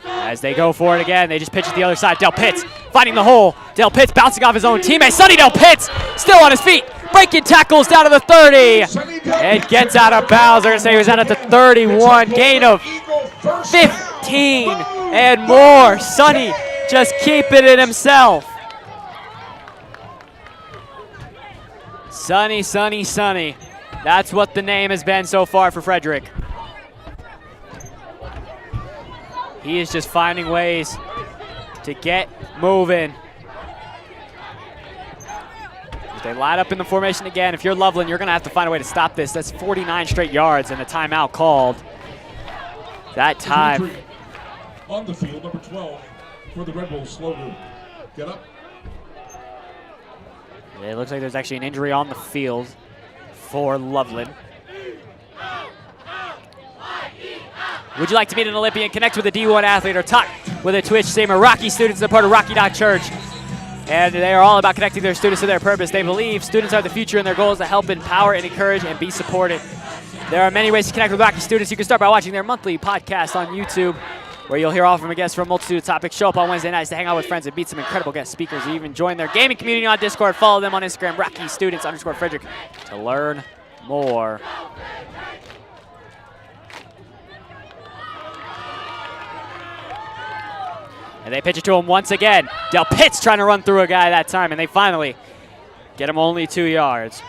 As they go for it again, they just pitch it the other side. Dale Pitts finding the hole. Dale Pitts bouncing off his own teammate. Sonny Dale Pitts still on his feet. Breaking tackles down to the 30. And gets out of bounds. They're going to say he was out at the 31. Gain of 15 and more. Sonny just keeping it himself. Sonny, Sonny, Sonny. That's what the name has been so far for Frederick. He is just finding ways to get moving. If they line up in the formation again, if you're Loveland, you're going to have to find a way to stop this. That's 49 straight yards and a timeout called. That time.
On the field, number 12 for the Red Wolves. Slogan. Get up.
It looks like there's actually an injury on the field for Loveland. Would you like to meet an Olympian, connect with a D1 athlete, or talk with a Twitch streamer? Rocky students are part of Rocky Church, and they are all about connecting their students to their purpose. They believe students are the future, and their goal is to help empower and encourage and be supported. There are many ways to connect with Rocky students. You can start by watching their monthly podcast on YouTube, where you'll hear all from guests from a multitude of topics. Show up on Wednesday nights to hang out with friends and meet some incredible guest speakers. You even join their gaming community on Discord. Follow them on Instagram, RockyStudents_Frederick, to learn more. And they pitch it to him once again. Dale Pitts trying to run through a guy that time, and they finally get him only 2 yards.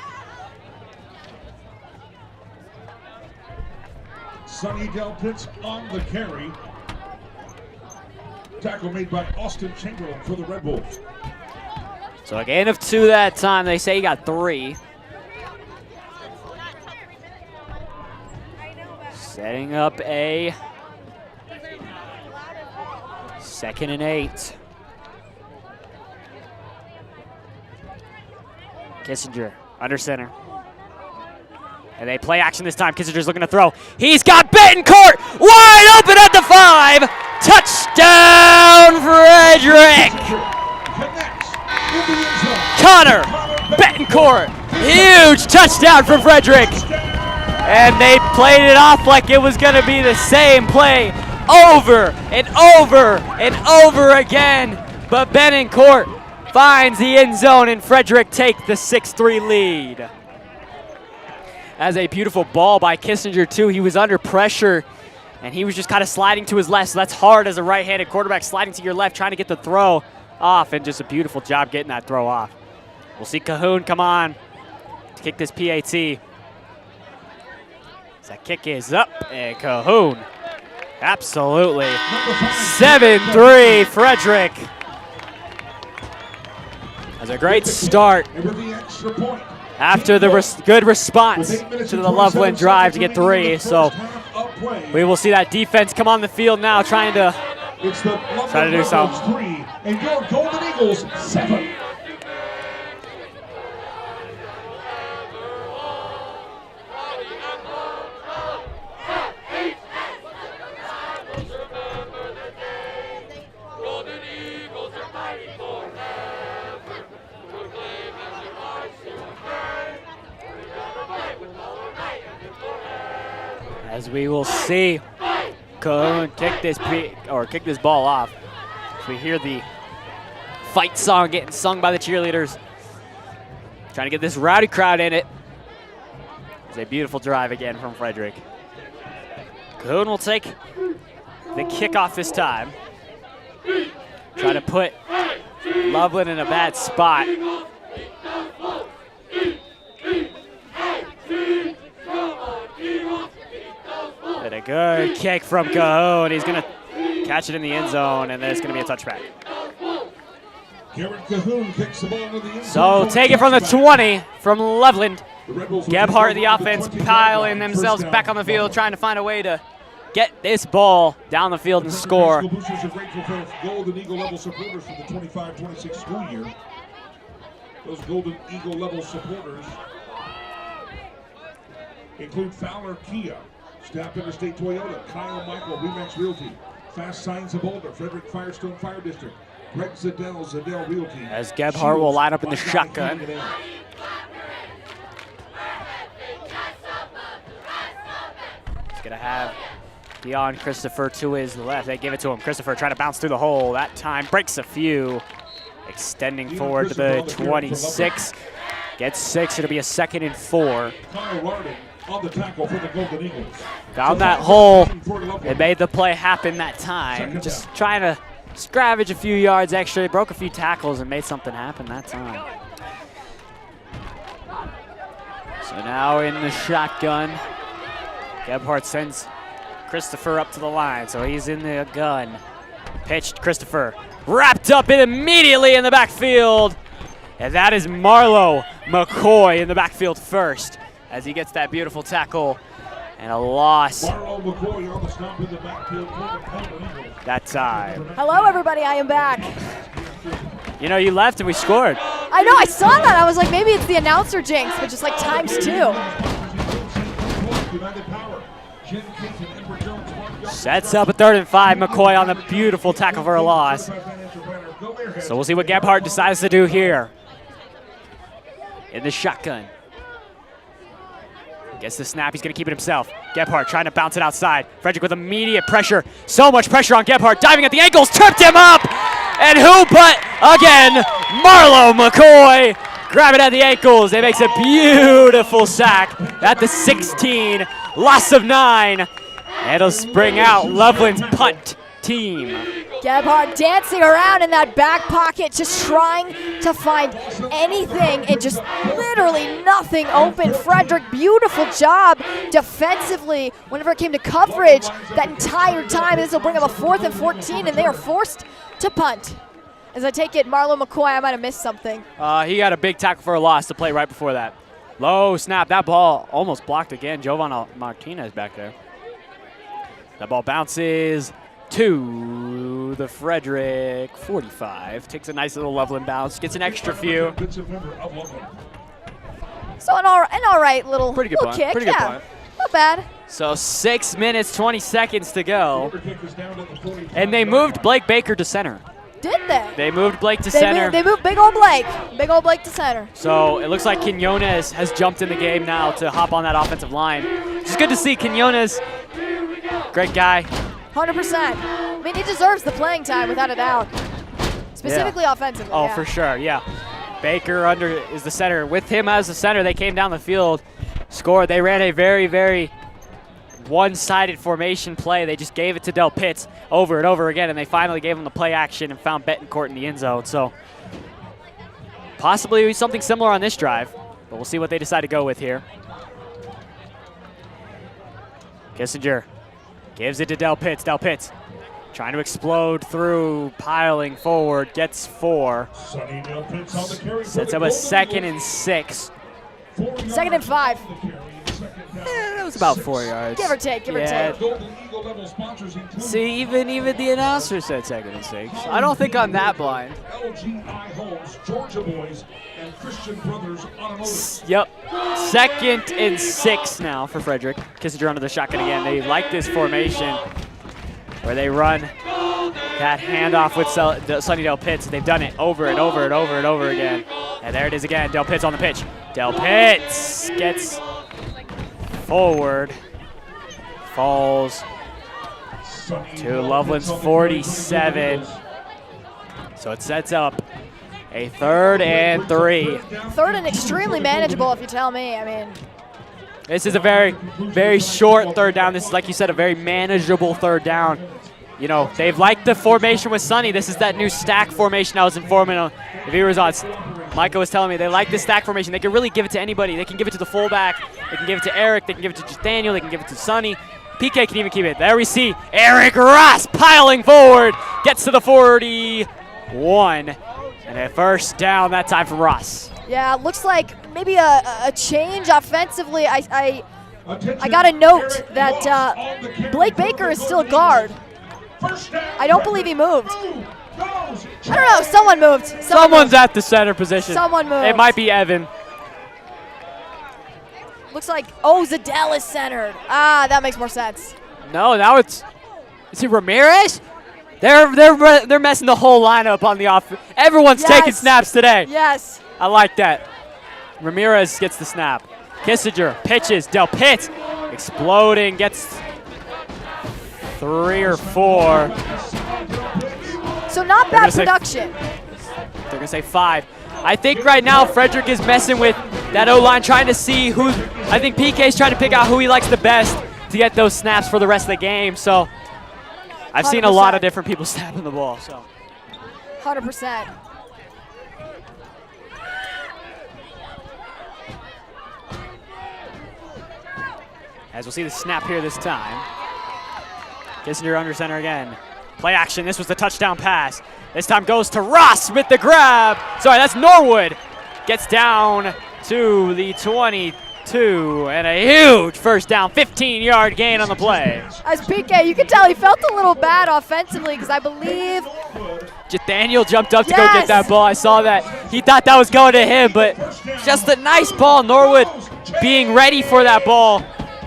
Sonny Dale Pitts on the carry. Tackle made by Austin Chamberlain for the Red Wolves.
So a gain of 2 that time. They say he got 3. Setting up a 2nd and 8. Kissinger under center. And they play action this time. Kissinger's looking to throw. He's got Betancourt wide open at the 5. Touchdown, Frederick! Connor Betancourt. Huge touchdown for Frederick. And they played it off like it was going to be the same play over and over and over again. But Betancourt finds the end zone, and Frederick take the 6-3 lead. As a beautiful ball by Kissinger, too. He was under pressure, and he was just kind of sliding to his left. So that's hard as a right-handed quarterback, sliding to your left, trying to get the throw off, and just a beautiful job getting that throw off. We'll see Cahoon come on to kick this PAT. That kick is up, and Cahoon, absolutely. 7-3 Frederick. That's a great start
And with the extra point,
after the good response to the Loveland drive to get 3. So we will see that defense come on the field now, trying to
it's the
Try to do something.
3 and your Golden Eagles 7.
as we will see Cahoon kick this ball off. So we hear the fight song getting sung by the cheerleaders. Trying to get this rowdy crowd in it. It's a beautiful drive again from Frederick. Cahoon will take the kickoff this time. Try to put Loveland in a bad spot. And a good kick from Cahoon. He's going to catch it in the end zone, and then it's going to be a touchback.
Cahoon kicks the ball into the end
So
zone.
take it from the 20 from Loveland.
The Red Wolves
Gebhardt, the offense, piling themselves back on the field, trying to find a way to get this ball down the field and score.
High School boosters are grateful for Golden Eagle level supporters for the 25-26 school year. Those Golden Eagle level supporters include Fowler Kia, Staff Interstate Toyota, Kyle Michael, Remax Realty, Fast Signs of Boulder, Frederick Firestone Fire District, Greg Zadell Realty.
As Gebhardt will line up in the shotgun.
He's
Gonna have Dion Christopher to his left. They give it to him. Christopher trying to bounce through the hole. That time breaks a few. Extending forward to the 26. Gets 6. It'll be a 2nd and 4.
Kyle Lardon on the tackle for the Golden Eagles.
Found that hole. It made the play happen that time. Just trying to scavenge a few yards extra. Broke a few tackles and made something happen that time. So now in the shotgun. Gebhardt sends Christopher up to the line, so he's in the gun. Pitched Christopher. Wrapped up immediately in the backfield. And that is Marlo McCoy in the backfield first as he gets that beautiful tackle and a loss
Marlo McCoy on the stop in the backfield for the Golden Eagles.
that time.
Hello, everybody. I am back.
You know, you left and we scored.
I know. I saw that. I was like, maybe it's the announcer jinx, but just like times 2.
United Power, Jen Keaton, Edward Jones, Mark Young.
Sets up a 3rd and 5. McCoy on the beautiful tackle for a loss. So we'll see what Gebhardt decides to do here. In the shotgun. Gets the snap. He's going to keep it himself. Gebhardt trying to bounce it outside. Frederick with immediate pressure. So much pressure on Gebhardt. Diving at the ankles. Tripped him up. And who but, again, Marlo McCoy. Grab it at the ankles. It makes a beautiful sack at the 16. Loss of 9. It'll spring out Loveland's punt team.
Gebhardt dancing around in that back pocket, just trying to find anything and just literally nothing open. Frederick, beautiful job defensively whenever it came to coverage that entire time. This will bring up a 4th and 14, and they are forced to punt. As I take it, Marlo McCoy, I might have missed something.
He got a big tackle for a loss to play right before that. Low snap. That ball almost blocked again. Jovan Martinez back there. That ball bounces to the Frederick 45. Takes a nice little Loveland bounce. Gets an extra few.
So an all right little,
Pretty good
little
punt.
kick.
Pretty good
yeah,
punt.
not bad.
So 6 minutes, 20 seconds to go. And they moved Blake Baker to center.
Did they?
They moved Blake to
They
center.
moved Big Old Blake. Big Old Blake to center.
So it looks like Quinones has jumped in the game now to hop on that offensive line. It's good to see Quinones. Great guy.
100%. I mean, he deserves the playing time without a doubt. Specifically offensively.
Oh,
yeah.
for sure, yeah. Baker is the center. With him as the center, they came down the field, scored. They ran a very, very one-sided formation play. They just gave it to Del Pitts over and over again, and they finally gave him the play action and found Betancourt in the end zone. So possibly something similar on this drive, but we'll see what they decide to go with here. Kissinger gives it to Del Pitts. Del Pitts Trying to explode through, piling forward, gets 4. Sets up a 2nd and 6.
2nd and 5.
That was about 4 yards.
Give or take, give or take.
See, even the announcer said 2nd and 6. I don't think I'm that blind. Yep. 2nd and 6 now for Frederick. Kissinger under the shotgun again. They like this formation where they run that handoff with Sonny Del Pitts. They've done it over and over and over and over again. And there it is again. Del Pitts on the pitch. Del Pitts gets forward, falls to Loveland's 47. So it sets up a 3rd and 3.
3rd and extremely manageable, if you tell me. I mean,
this is a very, very short 3rd down. This is, like you said, a very manageable 3rd down. You know, they've liked the formation with Sonny. This is that new stack formation I was informing on the viewers on. Micah was telling me they like this stack formation. They can really give it to anybody. They can give it to the fullback. They can give it to Eric. They can give it to just Daniel. They can give it to Sonny. PK can even keep it. There we see Eric Ross piling forward. Gets to the 41. And a 1st down that time from Ross.
yeah, looks like maybe a change offensively. I got a note that Blake Baker is still a guard. I don't believe he moved. I don't know. Someone moved.
Someone's at the center position.
Someone moved.
It might be Evan.
Looks like, oh, Zadell is centered. Ah, that makes more sense.
No, now is it Ramirez? They're messing the whole lineup on the offense. Everyone's taking snaps today.
Yes.
I like that. Ramirez gets the snap. Kissinger pitches. Del Pitt exploding, gets 3 or 4.
So not bad production.
They're going to say 5. I think right now Frederick is messing with that O-line, trying to see who. I think PK's trying to pick out who he likes the best to get those snaps for the rest of the game. So I've seen a lot of different people snapping the ball. So
100%.
As we'll see the snap here this time. Kissinger under center again. Play action. This was the touchdown pass. This time goes to Ross with the grab. Sorry, that's Norwood. Gets down to the 22 and a huge 1st down, 15-yard gain on the play.
As PK, you can tell he felt a little bad offensively because I believe
Daniel jumped up to go get that ball. I saw that. He thought that was going to him, but just a nice ball. Norwood being ready for that ball.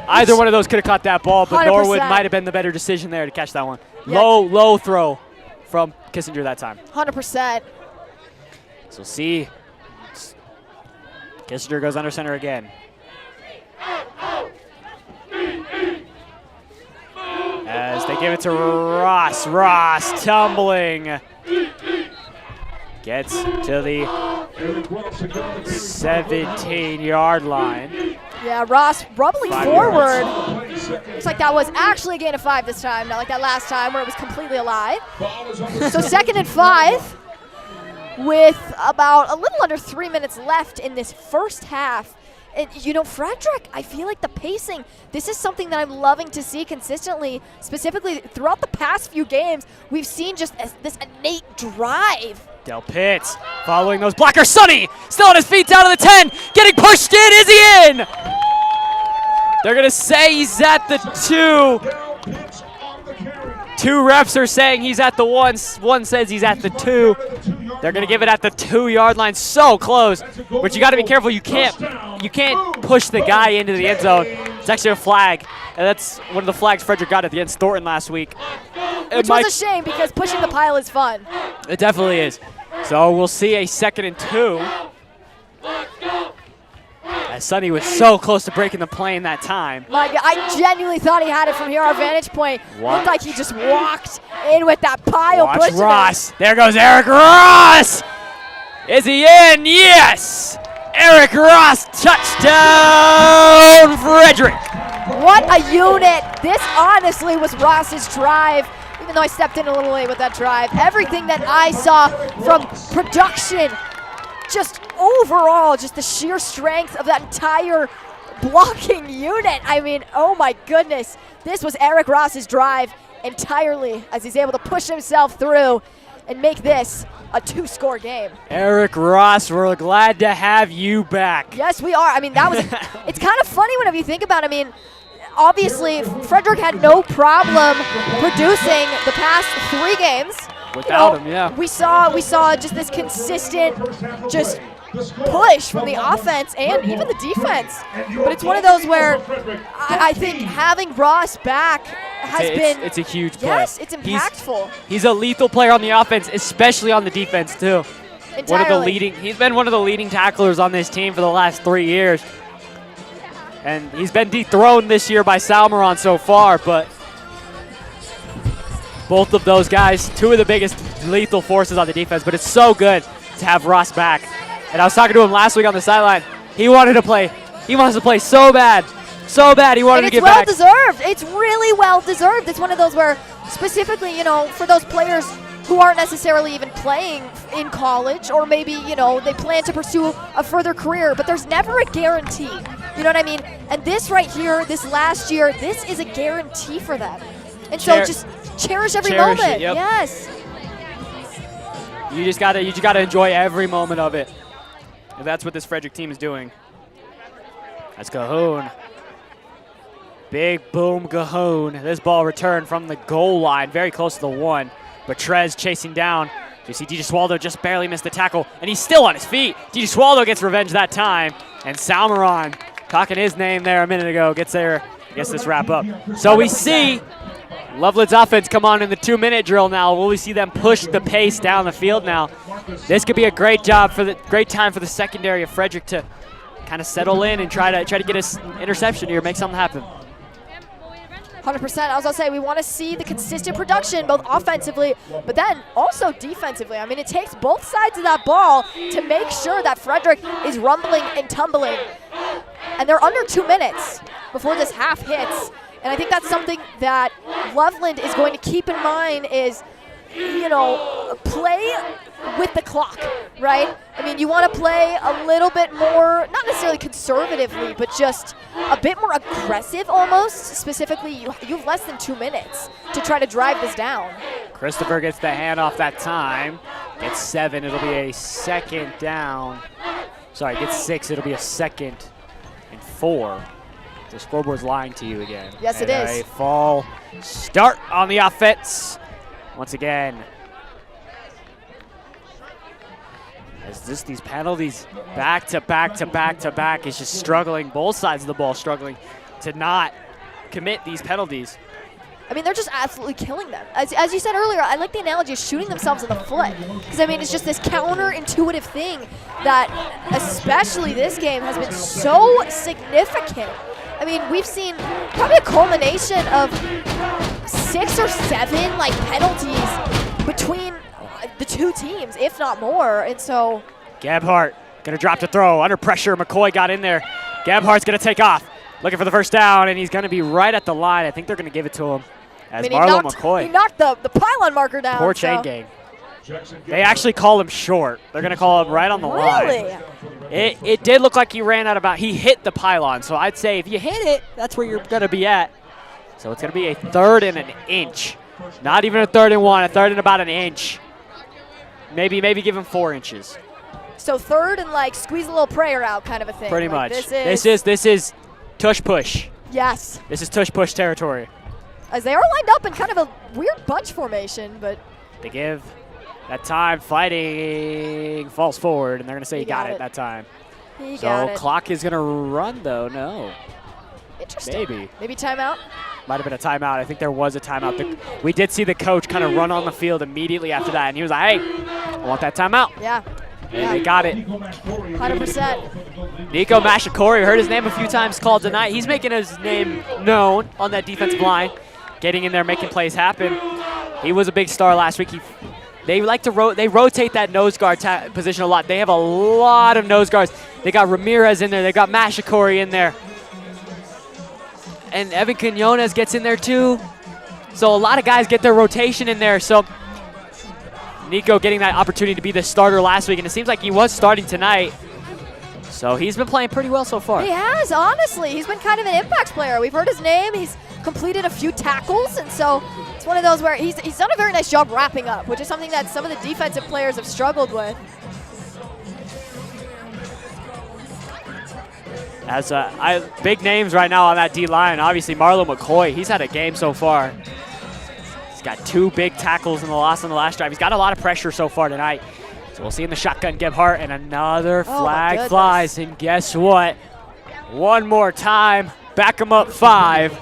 Either one of those could have caught that ball, but
100%.
Norwood might have been the better decision there to catch that one.
Yeah.
Low throw from Kissinger that time.
100%.
So see, Kissinger goes under center again. As they give it to Ross. Ross tumbling. Gets to the 17-yard line.
Yeah, Ross rumbling forward. Looks like that was actually a gain of 5 this time, not like that last time where it was completely alive. So 2nd and 5 with about a little under 3 minutes left in this first half. And, you know, Frederick, I feel like the pacing, this is something that I'm loving to see consistently, specifically throughout the past few games. We've seen just this innate drive.
Del Pitts following those blockers. Sonny still on his feet down to the 10. Getting pushed in. Is he in? They're going to say he's at the 2. 2 refs are saying he's at the 1. One says he's at the 2. They're going to give it at the 2-yard line. So close. But you got to be careful. You can't push the guy into the end zone. It's actually a flag. And that's one of the flags Frederick got at the end of Thornton last week.
Which was a shame because pushing the pile is fun.
It definitely is. So we'll see a 2nd and 2. As Sonny was so close to breaking the plane that time.
My God, I genuinely thought he had it from here, our vantage point. Looked like he just walked in with that pile.
Watch Ross. There goes Eric Ross. Is he in? Yes. Eric Ross, touchdown, Frederick.
What a unit. This honestly was Ross's drive. Even though I stepped in a little late with that drive, everything that I saw from production, just overall, just the sheer strength of that entire blocking unit. I mean, oh my goodness. This was Eric Ross's drive. entirely as he's able to push himself through and make this a 2-score game.
Eric Ross, we're glad to have you back.
Yes, we are. I mean, that was, it's kind of funny whenever you think about it. I mean, obviously, Frederick had no problem producing the past 3 games.
Without him, yeah.
We saw just this consistent push from the offense and even the defense. But it's one of those where I think having Ross back has been...
It's a huge play.
Yes, it's impactful.
He's a lethal player on the offense, especially on the defense, too.
Entirely.
He's been one of the leading tacklers on this team for the last 3 years. And he's been dethroned this year by Salmeron so far, but both of those guys, 2 of the biggest lethal forces on the defense, but it's so good to have Ross back. And I was talking to him last week on the sideline. He wanted to play. He wants to play so bad. So bad he wanted to get back.
It's well-deserved. It's really well-deserved. It's one of those where, specifically, for those players who aren't necessarily even playing in college, or maybe, they plan to pursue a further career, but there's never a guarantee. You know what I mean? And this right here, this last year, this is a guarantee for them. And so just cherish every moment.
Yep.
Yes.
You just gotta enjoy every moment of it. And that's what this Frederick team is doing. That's Cahoon. Big boom Cahoon. This ball returned from the goal line, very close to the 1. But Trez chasing down. You see DJ Swaldo just barely missed the tackle, and he's still on his feet. DJ Swaldo gets revenge that time, and Salmeron, talking his name there a minute ago, gets this wrap up. So we see Loveland's offense come on in the 2-minute drill now. Will we see them push the pace down the field now? This could be a great time for the secondary of Frederick to kind of settle in and try to get an interception here, make something happen.
100%. I was going to say, we want to see the consistent production, both offensively, but then also defensively. I mean, it takes both sides of that ball to make sure that Frederick is rumbling and tumbling. And they're under 2 minutes before this half hits. And I think that's something that Loveland is going to keep in mind is, play with the clock, right? I mean, you want to play a little bit more, not necessarily conservatively, but just a bit more aggressive almost. Specifically, you have less than 2 minutes to try to drive this down.
Christopher gets the handoff that time. Gets 7, it'll be a second down. Sorry, gets 6, it'll be a 2nd and 4. The scoreboard's lying to you again.
Yes, it is.
A fall start on the offense. Once again, as these penalties back to back is just struggling. Both sides of the ball struggling to not commit these penalties.
I mean, they're just absolutely killing them. As you said earlier, I like the analogy of shooting themselves in the foot. Because, I mean, it's just this counterintuitive thing that, especially this game, has been so significant. I mean, we've seen probably a culmination of 6 or 7 penalties between the 2 teams, if not more. And so
Gebhardt gonna drop to throw under pressure. McCoy got in there. Gebhardt's gonna take off, looking for the first down, and he's gonna be right at the line. I think they're gonna give it to him. As Marlon McCoy.
He knocked the pylon marker down.
Poor chain gang. They actually call him short. They're gonna call him right on the line.
Really?
It did look like he ran out he hit the pylon. So I'd say if you hit it, that's where you're gonna be at. So it's gonna be a 3rd and an inch. Not even a 3rd and 1, a 3rd and about an inch. Maybe give him 4 inches.
So 3rd and squeeze a little prayer out kind of a thing.
Pretty much. This is tush push.
Yes.
This is tush push territory.
As they are lined up in kind of a weird bunch formation, but
they give that time fighting falls forward, and they're gonna say he got it that time.
He got it.
Clock is gonna run though. No.
Interesting. Maybe timeout.
Might have been a timeout. I think there was a timeout. We did see the coach kind of run on the field immediately after that, and he was like, "Hey, I want that timeout."
Yeah.
And they got it.
100%.
Nico Mashikori, heard his name a few times called tonight. He's making his name known on that defensive line, getting in there, making plays happen. He was a big star last week. They like to they rotate that nose guard position a lot. They have a lot of nose guards. They got Ramirez in there. They got Mashikori in there. And Evan Quinones gets in there too. So a lot of guys get their rotation in there. So Nico getting that opportunity to be the starter last week, and it seems like he was starting tonight. So he's been playing pretty well so far.
He has, honestly. He's been kind of an impact player. We've heard his name. He's completed a few tackles, and so it's one of those where he's done a very nice job wrapping up, which is something that some of the defensive players have struggled with.
As big names right now on that D-line. Obviously, Marlon McCoy, he's had a game so far. He's got 2 big tackles in the loss on the last drive. He's got a lot of pressure so far tonight. So we'll see in the shotgun Gebhardt, and another flag flies. And guess what? One more time, back him up 5.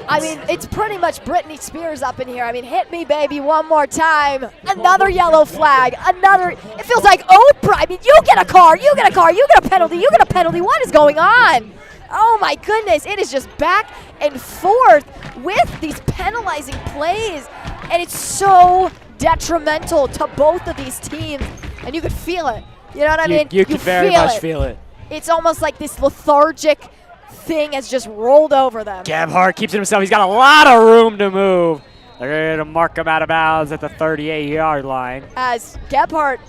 I mean, it's pretty much Britney Spears up in here. I mean, hit me, baby, one more time. Another yellow flag. Another. It feels like Oprah. I mean, you get a car, you get a car, you get a penalty, you get a penalty. What is going on? Oh, my goodness. It is just back and forth with these penalizing plays. And it's so detrimental to both of these teams. And you could feel it. You know what I mean?
You could very much feel it.
It's almost like this lethargic thing has just rolled over them.
Gebhardt keeps it himself. He's got a lot of room to move. They're going to mark him out of bounds at the 38-yard line.
As Gebhardt,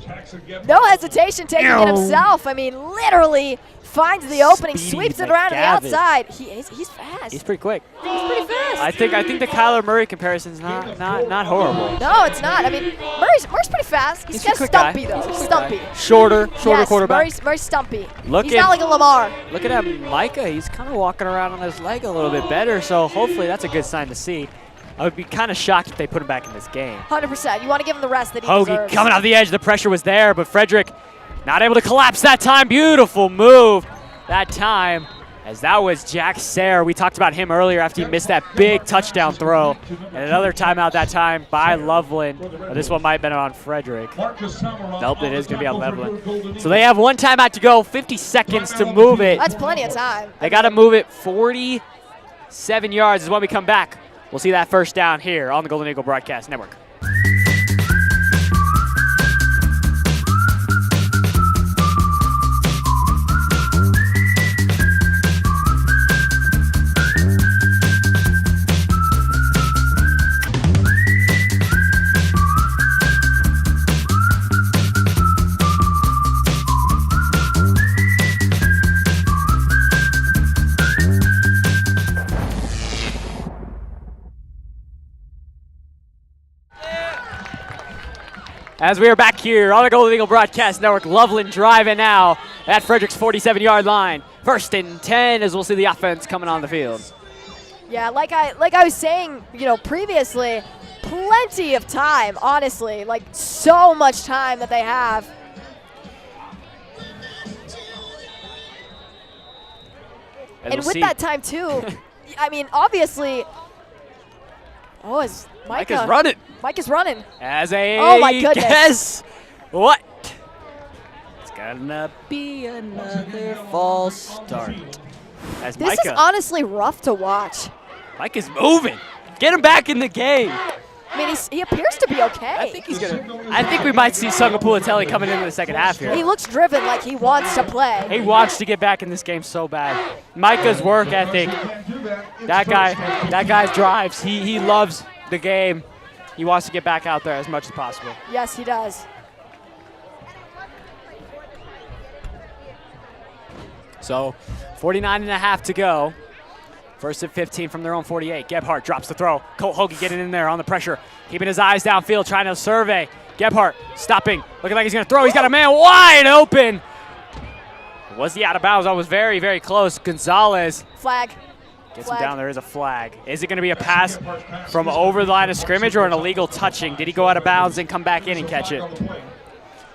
no hesitation, taking it himself. I mean, literally finds the opening, sweeps it around to the outside. He's fast.
He's pretty quick.
He's pretty fast.
I think the Kyler Murray comparison's not horrible.
No, it's not. I mean, Murray's pretty fast. He's kind of stumpy, though. Stumpy.
Shorter quarterback.
Murray's stumpy. He's
Look
not like a Lamar.
Look at that Micah. He's kind of walking around on his leg a little bit better, so hopefully that's a good sign to see. I would be kind of shocked if they put him back in this game.
100%. You want to give him the rest that he
Hoagie
deserves.
coming off the edge. The pressure was there, but Frederick not able to collapse that time. Beautiful move that time, as that was Jack Sayre. We talked about him earlier after he missed that big touchdown throw. And another timeout that time by Loveland. This one might have been on Frederick. Nope, it is going to be on Loveland. So they have 1 timeout to go, 50 seconds to move it.
That's plenty of time.
They got to move it 47 yards is when we come back. We'll see that first down here on the Golden Eagle Broadcast Network. As we are back here on the Golden Eagle Broadcast Network, Loveland driving now at Frederick's 47-yard line. 1st and 10 as we'll see the offense coming on the field.
Yeah, like I was saying, previously, plenty of time, honestly, like so much time that they have. And with that time too, I mean, obviously, is
Micah's running.
Micah's running.
As a
oh my goodness.
Guess what? It's gonna be another false start. As
this is honestly rough to watch.
Micah's moving. Get him back in the game.
I mean, he appears to be okay.
I think we might see Sungapulatelli coming into the second half here.
He looks driven, like he wants to play.
He wants to get back in this game so bad. Micah's work ethic. That guy drives. He loves the game. He wants to get back out there as much as possible.
Yes, he does.
So 49.5 to go. 1st and 15 from their own 48. Gebhardt drops the throw. Colt Hoagie getting in there on the pressure. Keeping his eyes downfield, trying to survey. Gebhardt stopping. Looking like he's going to throw. He's got a man wide open. Was he out of bounds? That was very, very close. Gonzalez.
Flag.
Gets him down. There is a flag. Is it going to be a pass from over the line of scrimmage or an illegal touching? Did he go out of bounds and come back in and catch it?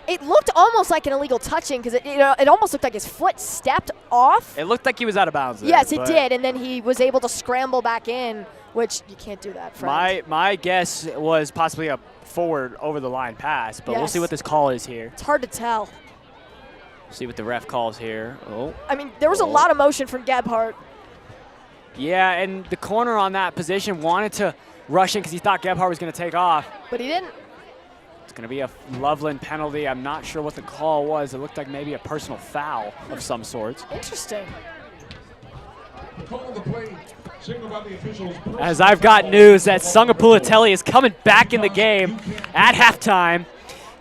It looked almost like an illegal touching because it almost looked like his foot stepped off.
It looked like he was out of bounds there.
Yes, it did, and then he was able to scramble back in, which you can't do that, friend.
My guess was possibly a forward over-the-line pass, but we'll see what this call is here.
It's hard to tell.
See what the ref calls here. Oh.
I mean, there was a lot of motion from Gebhardt.
Yeah, and the corner on that position wanted to rush in because he thought Gebhardt was going to take off.
But he didn't.
It's going to be a Loveland penalty. I'm not sure what the call was. It looked like maybe a personal foul of some sort.
Interesting.
As I've got news that Sungapulatelli is coming back in the game at halftime.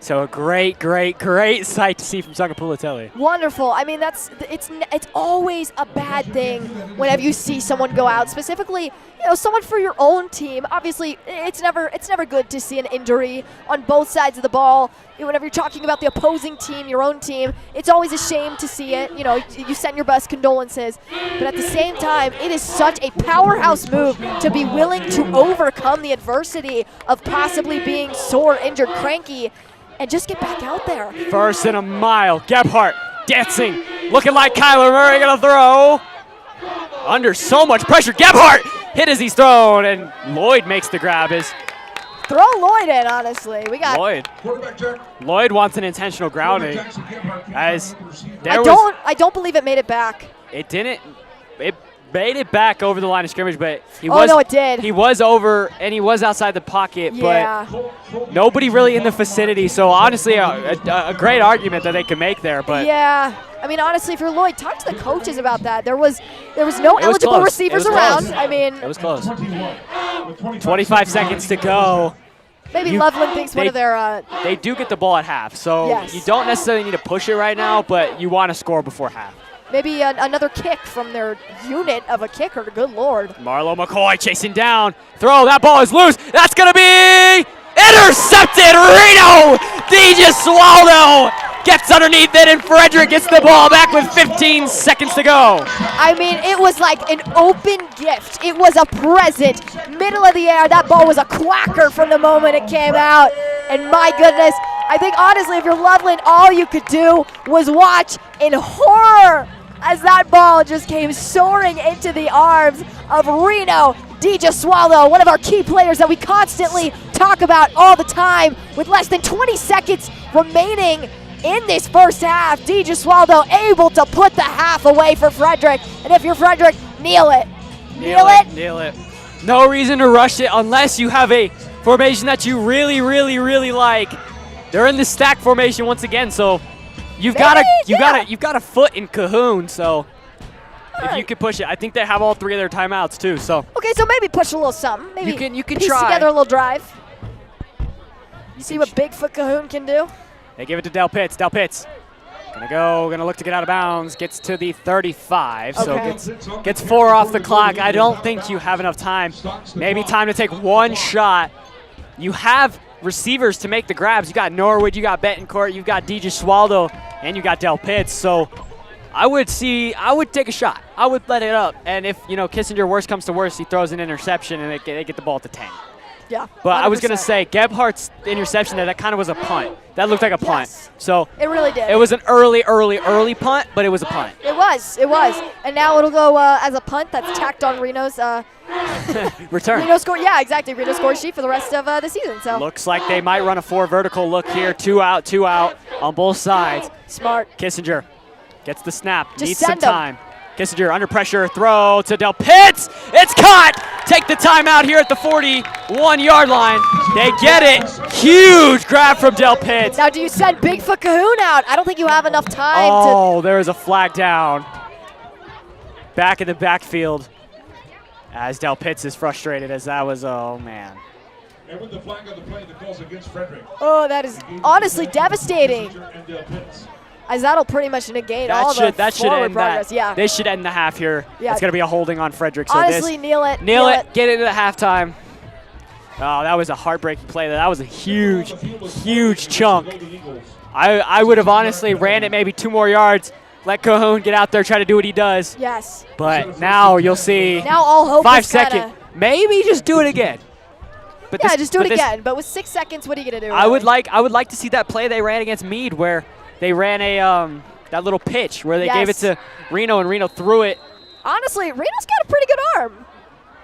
So a great, great, great sight to see from Sangapulatelli.
Wonderful. I mean, it's always a bad thing whenever you see someone go out, specifically, someone for your own team. Obviously, it's never good to see an injury on both sides of the ball. Whenever you're talking about the opposing team, your own team, it's always a shame to see it. You send your best condolences. But at the same time, it is such a powerhouse move to be willing to overcome the adversity of possibly being sore, injured, cranky, and just get back out there.
First and a mile. Gebhardt dancing, looking like Kyler Murray gonna throw. Under so much pressure, Gebhardt hit as he's thrown, and Lloyd makes the grab.
Throw Lloyd in, honestly. We got
Lloyd wants an intentional grounding. As
I don't believe it made it back.
It didn't. It made it back over the line of scrimmage, but
no, it did.
He was over, and he was outside the pocket,
yeah.
But nobody really in the vicinity. So honestly, a great argument that they could make there. But
yeah, I mean, honestly, if you're Lloyd, talk to the coaches about that. There was no eligible receivers around.
Close.
I mean,
it was close. 25 seconds to go.
Maybe Loveland thinks one of their.
They do get the ball at half, so
yes.
You don't necessarily need to push it right now, but you want to score before half.
Maybe another kick from their unit of a kicker. Good Lord.
Marlo McCoy chasing down. Throw. That ball is loose. That's going to be intercepted. Reno DiGesualdo gets underneath it, and Frederick gets the ball back with 15 seconds to go.
I mean, it was like an open gift. It was a present. Middle of the air. That ball was a quacker from the moment it came out. And my goodness, I think honestly, if you're Loveland, all you could do was watch in horror as that ball just came soaring into the arms of Reno DiGesualdo, one of our key players that we constantly talk about all the time. With less than 20 seconds remaining in this first half, DiGesualdo able to put the half away for Frederick. And if you're Frederick, kneel it.
Kneel it. No reason to rush it unless you have a formation that you really, really, really like. They're in the stack formation once again, so you've got a foot in Cahoon. So if you could push it, I think they have all three of their timeouts too. So
okay, so maybe push a little something. Maybe
you can
piece
try
together a little drive. See what Bigfoot Cahoon can do.
They give it to Del Pitts. Del Pitts gonna look to get out of bounds. Gets to the 35,
okay.
So gets 4 off the clock. I don't think you have enough time. Maybe time to take one shot. You have receivers to make the grabs. You got Norwood, you got Betancourt, you got DiGesualdo, and you got Del Pitts. So I would take a shot. I would let it up. And if Kissinger worst comes to worst, he throws an interception and they get the ball at the 10.
Yeah. 100%.
But I was gonna say Gebhardt's interception that kind of was a punt. That looked like a punt.
Yes.
So
it really did.
It was an early punt, but it was a punt.
It was. And now it'll go as a punt that's tacked on Reno's
return.
Reno score. Yeah, exactly. Reno score sheet for the rest of the season. So
looks like they might run a 4 vertical look here. 2 out on both sides.
Smart.
Kissinger gets the snap.
Just
needs some
send 'em.
time. Kissinger under pressure, throw to Del Pitts. It's caught. Take the timeout here at the 41-yard line. They get it. Huge grab from Del Pitts.
Now, do you send Bigfoot Cahoon out? I don't think you have enough time to.
Oh, there is a flag down. Back in the backfield. As Del Pitts is frustrated as that was, oh man.
And with the flag on the play, the calls against Frederick.
Oh, that is honestly devastating. As that'll pretty much negate all the forward progress. Yeah.
This should end the half here.
Yeah.
It's going to be a holding on Frederick. So
honestly, kneel it.
Get into the halftime. Oh, that was a heartbreaking play. That was a huge chunk. I would have honestly ran it maybe 2 more yards, let Cahoon get out there, try to do what he does.
Yes.
But now you'll see.
Now all hope
5
is
seconds. Maybe just do it again.
But yeah, just do it again. But with 6 seconds, what are you gonna do?
I would like to see that play they ran against Meade where they ran a that little pitch where they gave it to Reno and Reno threw it.
Honestly, Reno's got a pretty good arm.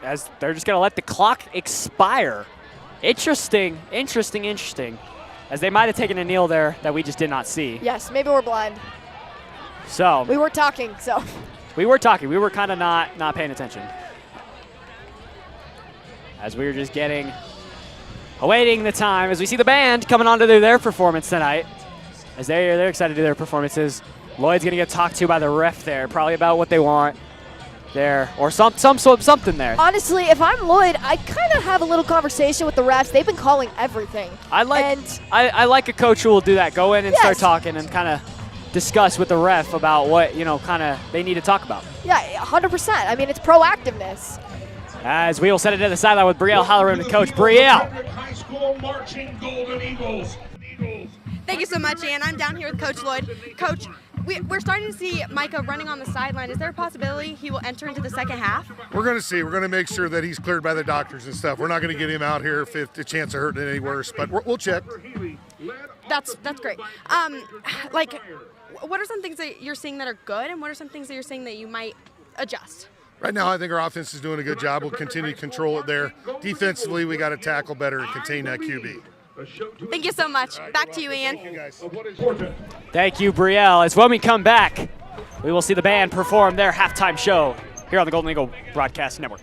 As they're just gonna let the clock expire. Interesting. As they might have taken a kneel there that we just did not see.
Yes, maybe we're blind.
So
we were talking.
We were talking. We were kind of not paying attention. As we were just awaiting the time as we see the band coming on to do their performance tonight. As they're excited to do their performances. Lloyd's going to get talked to by the ref there, probably about what they want. there, or something there.
Honestly, if I'm Lloyd, I kind of have a little conversation with the refs. They've been calling everything.
I like a coach who will do that. Go in and start talking and kind of discuss with the ref about what kind of they need to talk about.
Yeah, 100%. I mean, it's proactiveness.
As we will send it to the sideline with Brielle Halloran and Coach Brielle.
Frederick High School marching Golden Eagles.
Thank you so much, Ian. I'm down here with Coach Lloyd. Coach, we're starting to see Micah running on the sideline. Is there a possibility he will enter into the second half?
We're going to see. We're going to make sure that he's cleared by the doctors and stuff. We're not going to get him out here if it's a chance of hurting it any worse, but we'll check.
That's great. Like, what are some things that you're seeing that are good, and what are some things that you're seeing that you might adjust?
Right now, I think our offense is doing a good job. We'll continue to control it there. Defensively, we got to tackle better and contain that QB.
Thank you so much. Back to you, Ian.
Thank you, Brielle. As when we come back, we will see the band perform their halftime show here on the Golden Eagle Broadcast Network.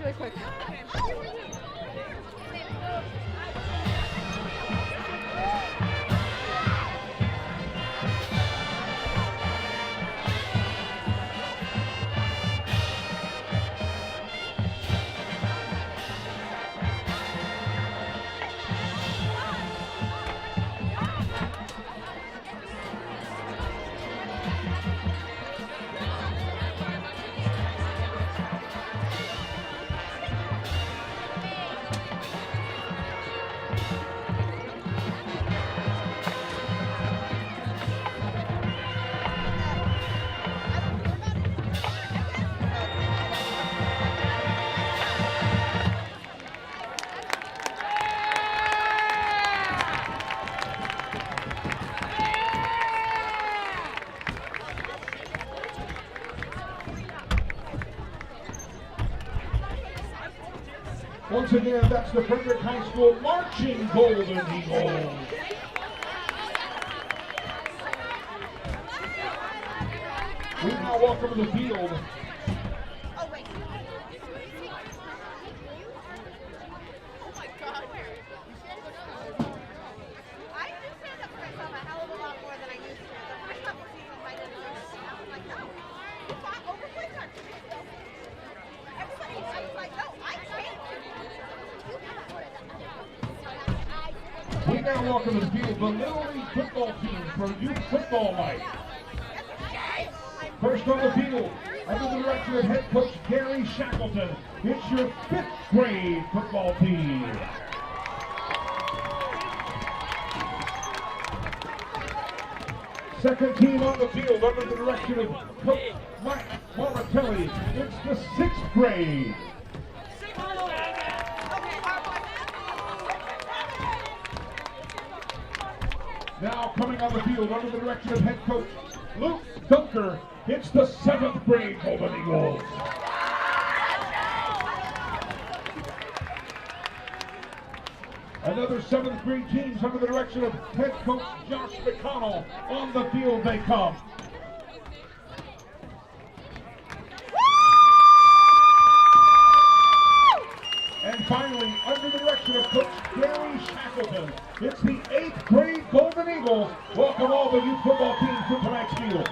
really quick.
Once again, that's the Frederick High School marching Golden Eagles. We now welcome to the field welcome to the field the Little League football team from youth football night. First on the field, under the direction of head coach Gary Shackleton, it's your 5th grade football team. Second team on the field, under the direction of coach Mike Moratelli, it's the 6th grade. Now coming on the field under the direction of head coach Luke Dunker, it's the 7th grade Golden Eagles. Another 7th grade teams under the direction of head coach Josh McConnell. On the field they come. And finally, under the direction of coach Gary Shackleton, it's the 8th grade Golden Eagles. Welcome all the youth football teams to tonight's field.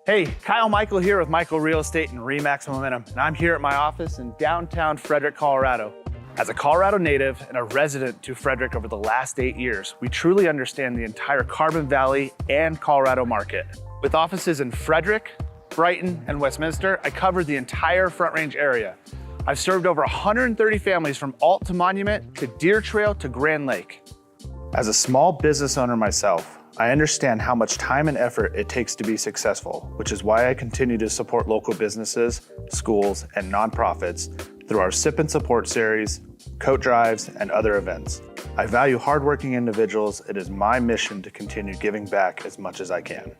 Hey, Kyle Michael here with Michael Real Estate and Remax Momentum, and I'm here at my office in downtown Frederick, Colorado. As a Colorado native and a resident to Frederick over the last 8 years, we truly understand the entire Carbon Valley and Colorado market. With offices in Frederick, Brighton, and Westminster, I covered the entire Front Range area. I've served over 130 families from Alt to Monument to Deer Trail to Grand Lake. As a small business owner myself, I understand how much time and effort it takes to be successful, which is why I continue to support local businesses, schools, and nonprofits through our Sip and Support series, coat drives, and other events. I value hardworking individuals. It is my mission to continue giving back as much as I can.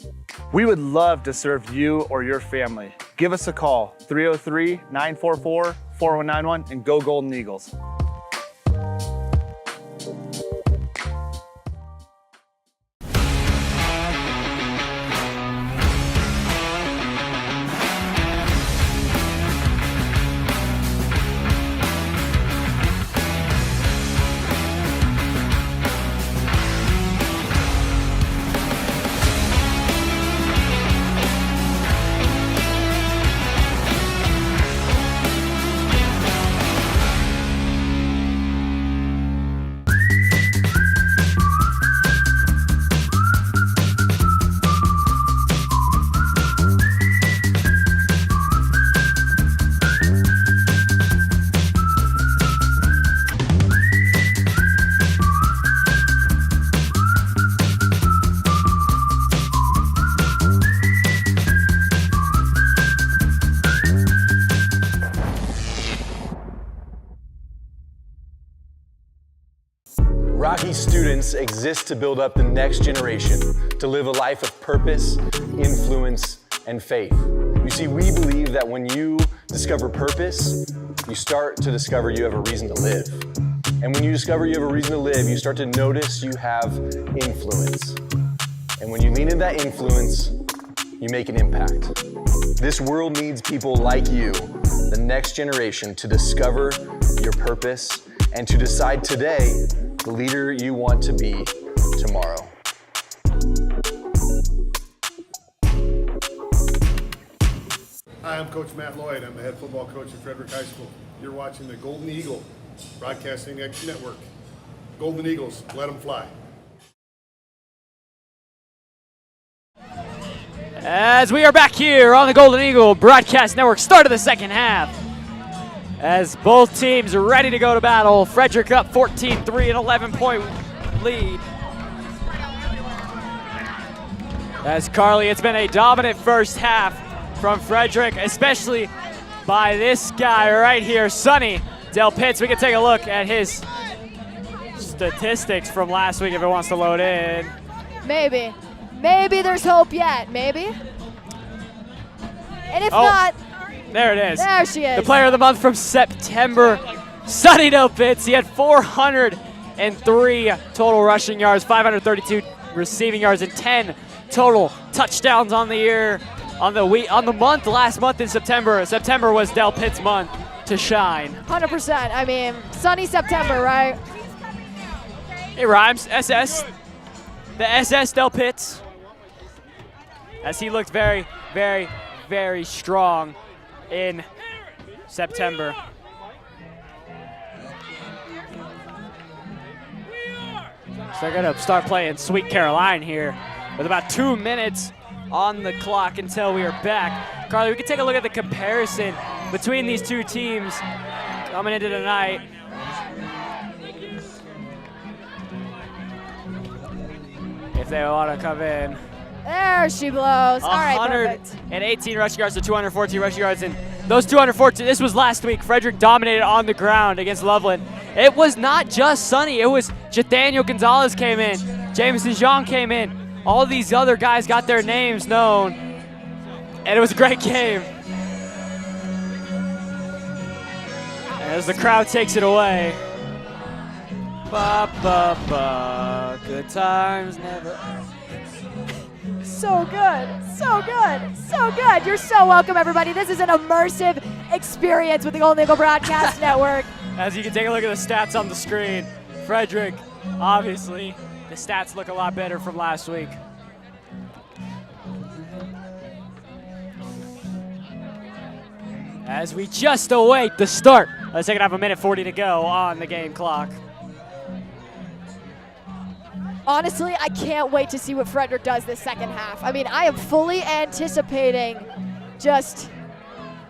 We would love to serve you or your family. Give us a call, 303-944-4191, and go Golden Eagles.
events exist to build up the next generation, to live a life of purpose, influence, and faith. You see, we believe that when you discover purpose, you start to discover you have a reason to live. And when you discover you have a reason to live, you start to notice you have influence. And when you lean into that influence, you make an impact. This world needs people like you, the next generation, to discover your purpose and to decide today the leader you want to be tomorrow.
Hi, I'm Coach Matt Lloyd. I'm the head football coach at Frederick High School. You're watching the Golden Eagle Broadcasting Network. Golden Eagles, let them fly.
As we are back here on the Golden Eagle Broadcast Network, start of the second half. As both teams are ready to go to battle. Frederick up 14-3, an 11-point lead. As Carly, it's been a dominant first half from Frederick, especially by this guy right here, Sonny Del Pitts. We can take a look at his statistics from last week if it wants to load in.
Maybe. Maybe there's hope yet. Maybe. And if not,
there it is.
There she is.
The player of the month from September, Sonny Del Pitts. He had 403 total rushing yards, 532 receiving yards, and 10 total touchdowns on the year, on the month, last month in September. September was Del Pitts' month to shine.
100%. I mean, sunny September, right?
It rhymes. SS. The SS Del Pitts. As he looked very, very, very strong in September. So they're going to start playing Sweet Caroline here with about 2 minutes on the clock until we are back. Carly, we can take a look at the comparison between these two teams coming into tonight. If they want to come in.
There she blows. All right, perfect.
118 rushing yards to 214 rushing yards. And those 214, this was last week. Frederick dominated on the ground against Loveland. It was not just Sonny. It was Jethaniel Gonzalez came in. Jameson Jean came in. All these other guys got their names known. And it was a great game. As the crowd takes it away. Ba, ba, ba. Good times never.
So good, so good, so good. You're so welcome, everybody. This is an immersive experience with the Golden Eagle Broadcast Network.
As you can take a look at the stats on the screen, Frederick, obviously, the stats look a lot better from last week. As we just await the start of the second half, 1:40 to go on the game clock.
Honestly, I can't wait to see what Frederick does this second half. I mean, I am fully anticipating just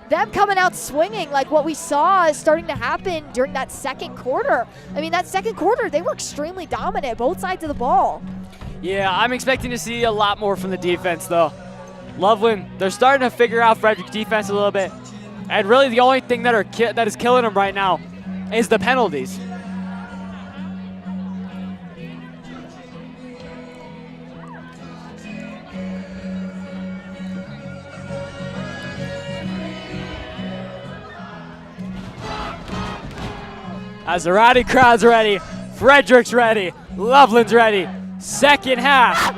them coming out swinging like what we saw is starting to happen during that second quarter. I mean, that second quarter, they were extremely dominant, both sides of the ball.
Yeah, I'm expecting to see a lot more from the defense, though. Loveland, they're starting to figure out Frederick's defense a little bit. And really the only thing that is killing them right now is the penalties. As the rowdy crowd's ready, Frederick's ready, Loveland's ready. Second half.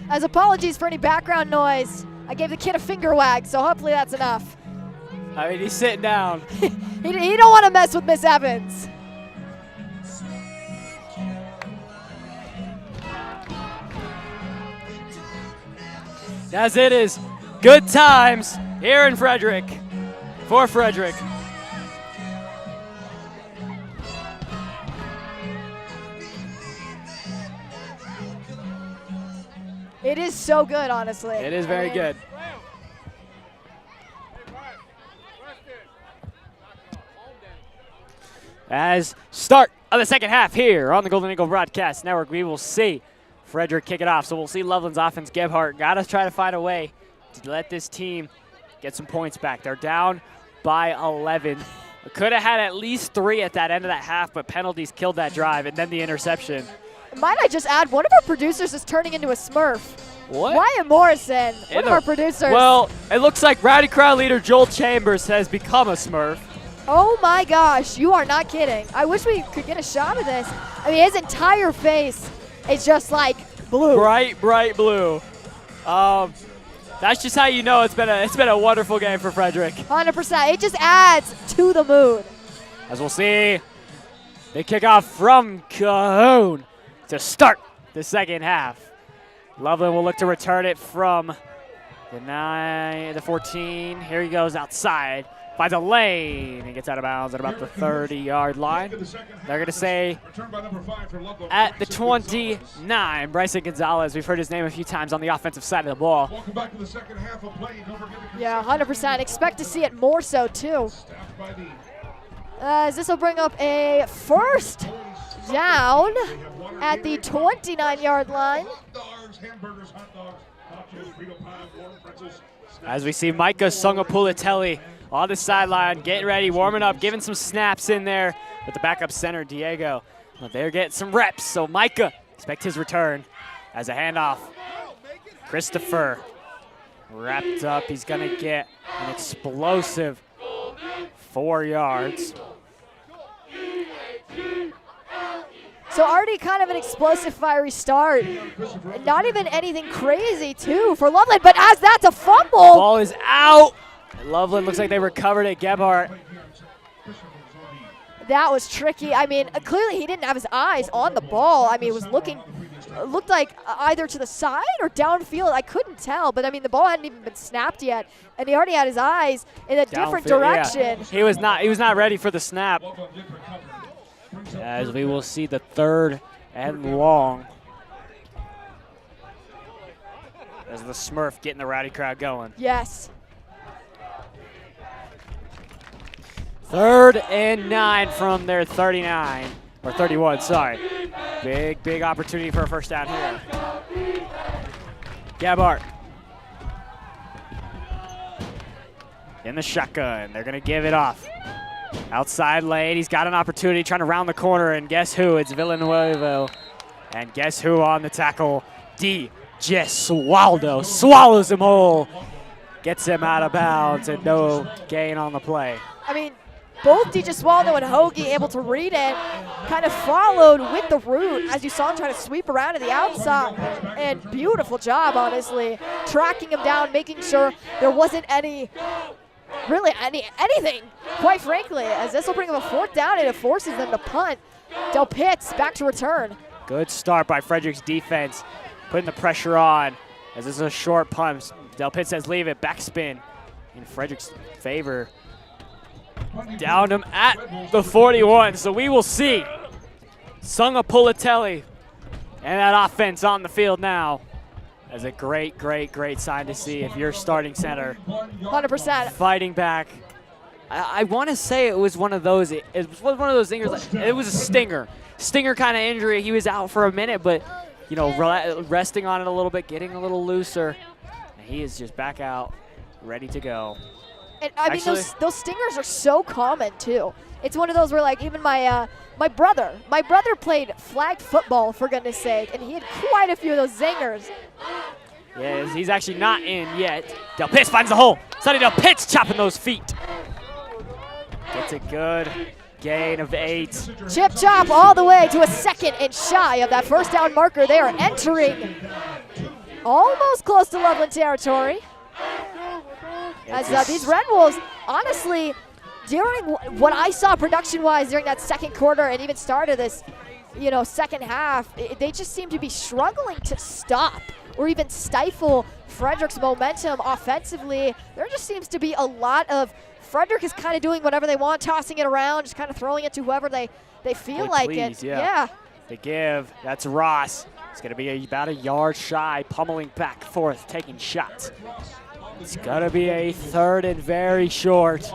As apologies for any background noise, I gave the kid a finger wag, so hopefully that's enough.
I mean, he's sitting down.
He don't want to mess with Miss Evans.
As it is good times here in Frederick for Frederick.
It is so good, honestly.
It is very good. As start of the second half here on the Golden Eagle Broadcast Network, we will see Frederick kick it off. So we'll see Loveland's offense. Gebhardt got to try to find a way to let this team get some points back. They're down by 11. Could have had at least 3 at that end of that half, but penalties killed that drive, and then the interception.
Might I just add, one of our producers is turning into a Smurf.
What?
Wyatt Morrison, one of our producers.
Well, it looks like Rowdy Crowd leader Joel Chambers has become a Smurf.
Oh my gosh, you are not kidding. I wish we could get a shot of this. I mean, his entire face is just like blue.
Bright, bright blue. That's just how you know it's been a wonderful game for Frederick.
100%. It just adds to the mood.
As we'll see, they kick off from Cahoon to start the second half. Loveland will look to return it from the 14. Here he goes outside. Finds a lane. He gets out of bounds at about the 30-yard line. They're going to say at the 29, Bryson Gonzalez. We've heard his name a few times on the offensive side of the ball.
Yeah, 100%. Expect to see it more so, too. This will bring up a first down at the 29-yard line.
As we see Micah Sungapulatelli on the sideline, getting ready, warming up, giving some snaps in there with the backup center, Diego. Well, they're getting some reps, so Micah, expect his return as a handoff. Christopher wrapped up. He's going to get an explosive 4 yards.
So already kind of an explosive, fiery start. Not even anything crazy, too, for Loveland, but as that's a fumble.
Ball is out. Loveland looks like they recovered it. Gebhardt.
That was tricky. I mean, clearly he didn't have his eyes on the ball. I mean, it was looked like either to the side or downfield. I couldn't tell, but I mean, the ball hadn't even been snapped yet, and he already had his eyes in a different direction.
Yeah. He was not ready for the snap. As we will see the 3rd and long. As the Smurf getting the Rowdy Crowd going.
Yes.
3rd and 9 from their 39, or 31, sorry. Big opportunity for a first down here. Gebhardt. In the shotgun, they're gonna give it off. Outside lane, he's got an opportunity trying to round the corner, and guess who? It's Villanueva. And guess who on the tackle? D. Gesualdo swallows him whole. Gets him out of bounds, and no gain on the play.
I mean, both DeGesualdo and Hoagie able to read it, kind of followed with the route as you saw him trying to sweep around to the outside. And beautiful job, honestly, tracking him down, making sure there wasn't anything, quite frankly, as this will bring him a 4th down and it forces them to punt. Del Pitts back to return.
Good start by Frederick's defense, putting the pressure on as this is a short punt. Del Pitts says leave it, backspin in Frederick's favor. Downed him at the 41, so we will see Sungapulatelli and that offense on the field now. As a great sign to see if you're starting center.
100%.
Fighting back. I want to say it was one of those. It was one of those thingers. It was a stinger kind of injury. He was out for a minute, but you know, resting on it a little bit, getting a little looser. And he is just back out, ready to go.
And I mean, those stingers are so common too. It's one of those where, like, even my brother played flag football, for goodness sake, and he had quite a few of those zingers.
Yeah, he's actually not in yet. Del Pitts finds the hole. Sonny Del Pitts chopping those feet. Gets a good gain of 8.
Chip chop all the way to a 2nd and shy of that first down marker. They are entering almost close to Loveland territory. As these Red Wolves, honestly, during what I saw production-wise during that second quarter and even start of this, second half, they just seem to be struggling to stop or even stifle Frederick's momentum offensively. There just seems to be a lot of Frederick is kind of doing whatever they want, tossing it around, just kind of throwing it to whoever they feel like it.
Yeah. The give, that's Ross. It's going to be about a yard shy, pummeling back forth, taking shots. It's going to be a 3rd and very short.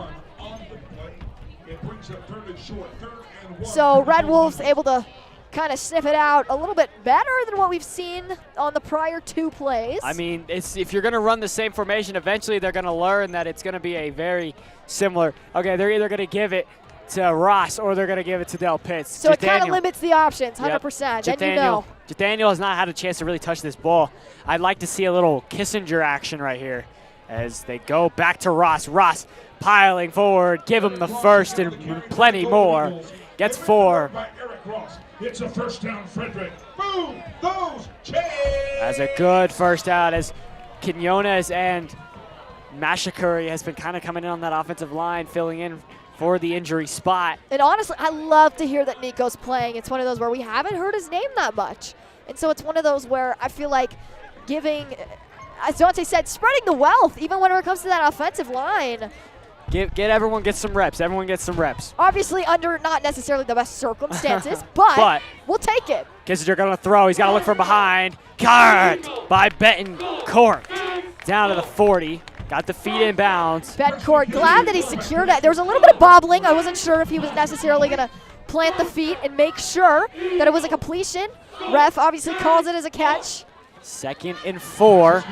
So Red Wolves able to kind of sniff it out a little bit better than what we've seen on the prior 2 plays.
I mean, if you're going to run the same formation, eventually they're going to learn that it's going to be a very similar. Okay, they're either going to give it to Ross or they're going to give it to Del Pitts.
So it kind of limits the options, 100%.
Yep.
Then you know.
Daniel has not had a chance to really touch this ball. I'd like to see a little Kissinger action right here as they go back to Ross. Ross piling forward, give him the first and plenty more. Gets 4.
It's a first down, Frederick. Boom! Those chains!
That's a good first down as Quinones and Mashikuri has been kind of coming in on that offensive line, filling in for the injury spot.
And honestly, I love to hear that Nico's playing. It's one of those where we haven't heard his name that much. And so it's one of those where I feel like giving, as Dante said, spreading the wealth, even when it comes to that offensive line.
Everyone gets some reps. Everyone gets some reps.
Obviously under not necessarily the best circumstances, but we'll take it.
Kissinger going to throw. He's got to look from behind. Caught by Betancourt. Down to the 40. Got the feet in bounds.
Betancourt, glad that he secured it. There was a little bit of bobbling. I wasn't sure if he was necessarily going to plant the feet and make sure that it was a completion. Ref obviously calls it as a catch.
2nd and 4.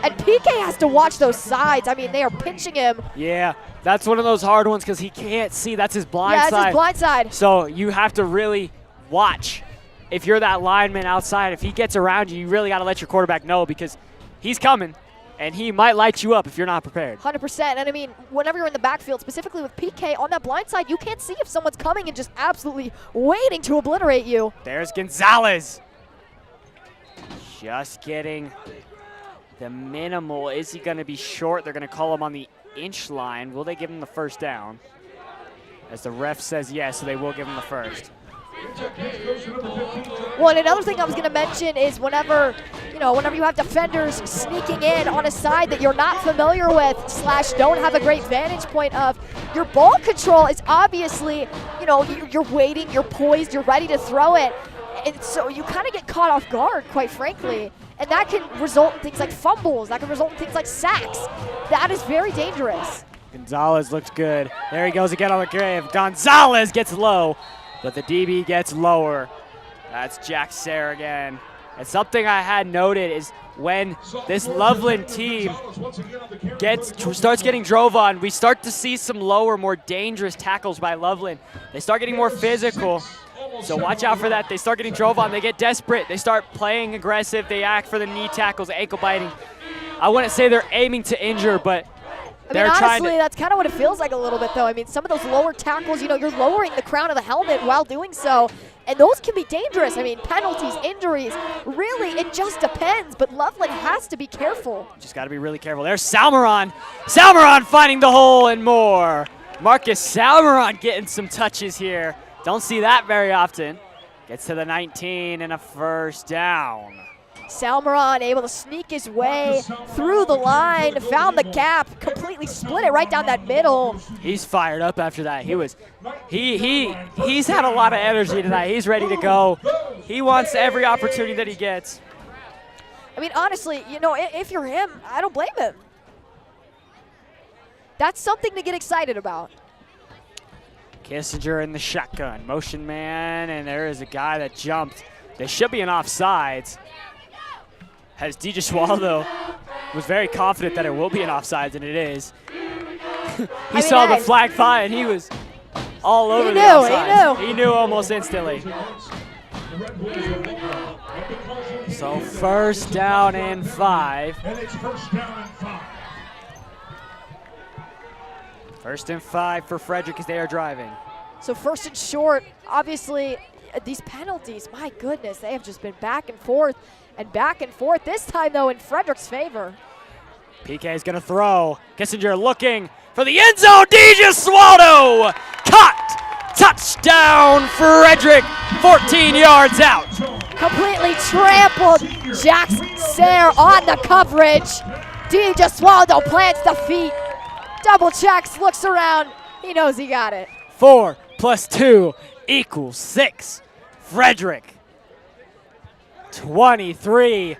And PK has to watch those sides. I mean, they are pinching him.
Yeah, that's one of those hard ones because he can't see. That's his blind side.
Yeah, it's his blind side.
So you have to really watch. If you're that lineman outside, if he gets around you, you really got to let your quarterback know because he's coming, and he might light you up if you're not prepared.
100%. And, I mean, whenever you're in the backfield, specifically with PK, on that blind side, you can't see if someone's coming and just absolutely waiting to obliterate you.
There's Gonzalez. Just getting the minimal. Is he going to be short? They're going to call him on the inch line. Will they give him the first down? As the ref says yes, so they will give him the first.
Well, and another thing I was going to mention is whenever you have defenders sneaking in on a side that you're not familiar with / don't have a great vantage point of, your ball control is obviously, you're waiting, you're poised, you're ready to throw it. And so you kind of get caught off guard, quite frankly. And that can result in things like fumbles. That can result in things like sacks. That is very dangerous.
Gonzalez looks good. There he goes again on the grave. Gonzalez gets low, but the DB gets lower. That's Jack Sayre again. And something I had noted is when this Loveland team starts getting drove on, we start to see some lower, more dangerous tackles by Loveland. They start getting more physical. So watch out for that. They start getting drove on. They get desperate. They start playing aggressive. They act for the knee tackles, ankle biting. I wouldn't say they're aiming to injure, but they're trying to.
Honestly, that's kind of what it feels like a little bit, though. I mean, some of those lower tackles, you're lowering the crown of the helmet while doing so, and those can be dangerous. I mean, penalties, injuries, really, it just depends, but Loveland has to be careful.
Just got to be really careful. There's Salmeron. Salmeron finding the hole and more. Marcus Salmeron getting some touches here. Don't see that very often. Gets to the 19 and a first down.
Salmeron able to sneak his way through the line, found the gap, completely split it right down that middle.
He's fired up after that. He's had a lot of energy tonight. He's ready to go. He wants every opportunity that he gets.
I mean, honestly, if you're him, I don't blame him. That's something to get excited about.
Kissinger in the shotgun, motion man, and there is a guy that jumped. They should be in offsides. As DJ Swallow was very confident that it will be an offsides, and it is. He saw the flag fly, and he was all over the offsides. He knew almost instantly. So first down and 5.
And it's first down and 5.
First and 5 for Frederick as they are driving.
So first and short, obviously, these penalties, my goodness, they have just been back and forth and back and forth. This time, though, in Frederick's favor.
PK is going to throw. Kissinger looking for the end zone. DJ Swallow caught. Touchdown, Frederick. 14 yards out.
Completely trampled Jack Sayre on the coverage. DJ Swallow plants the feet. Double checks, looks around. He knows he got it.
4 + 2 = 6. Frederick, 23.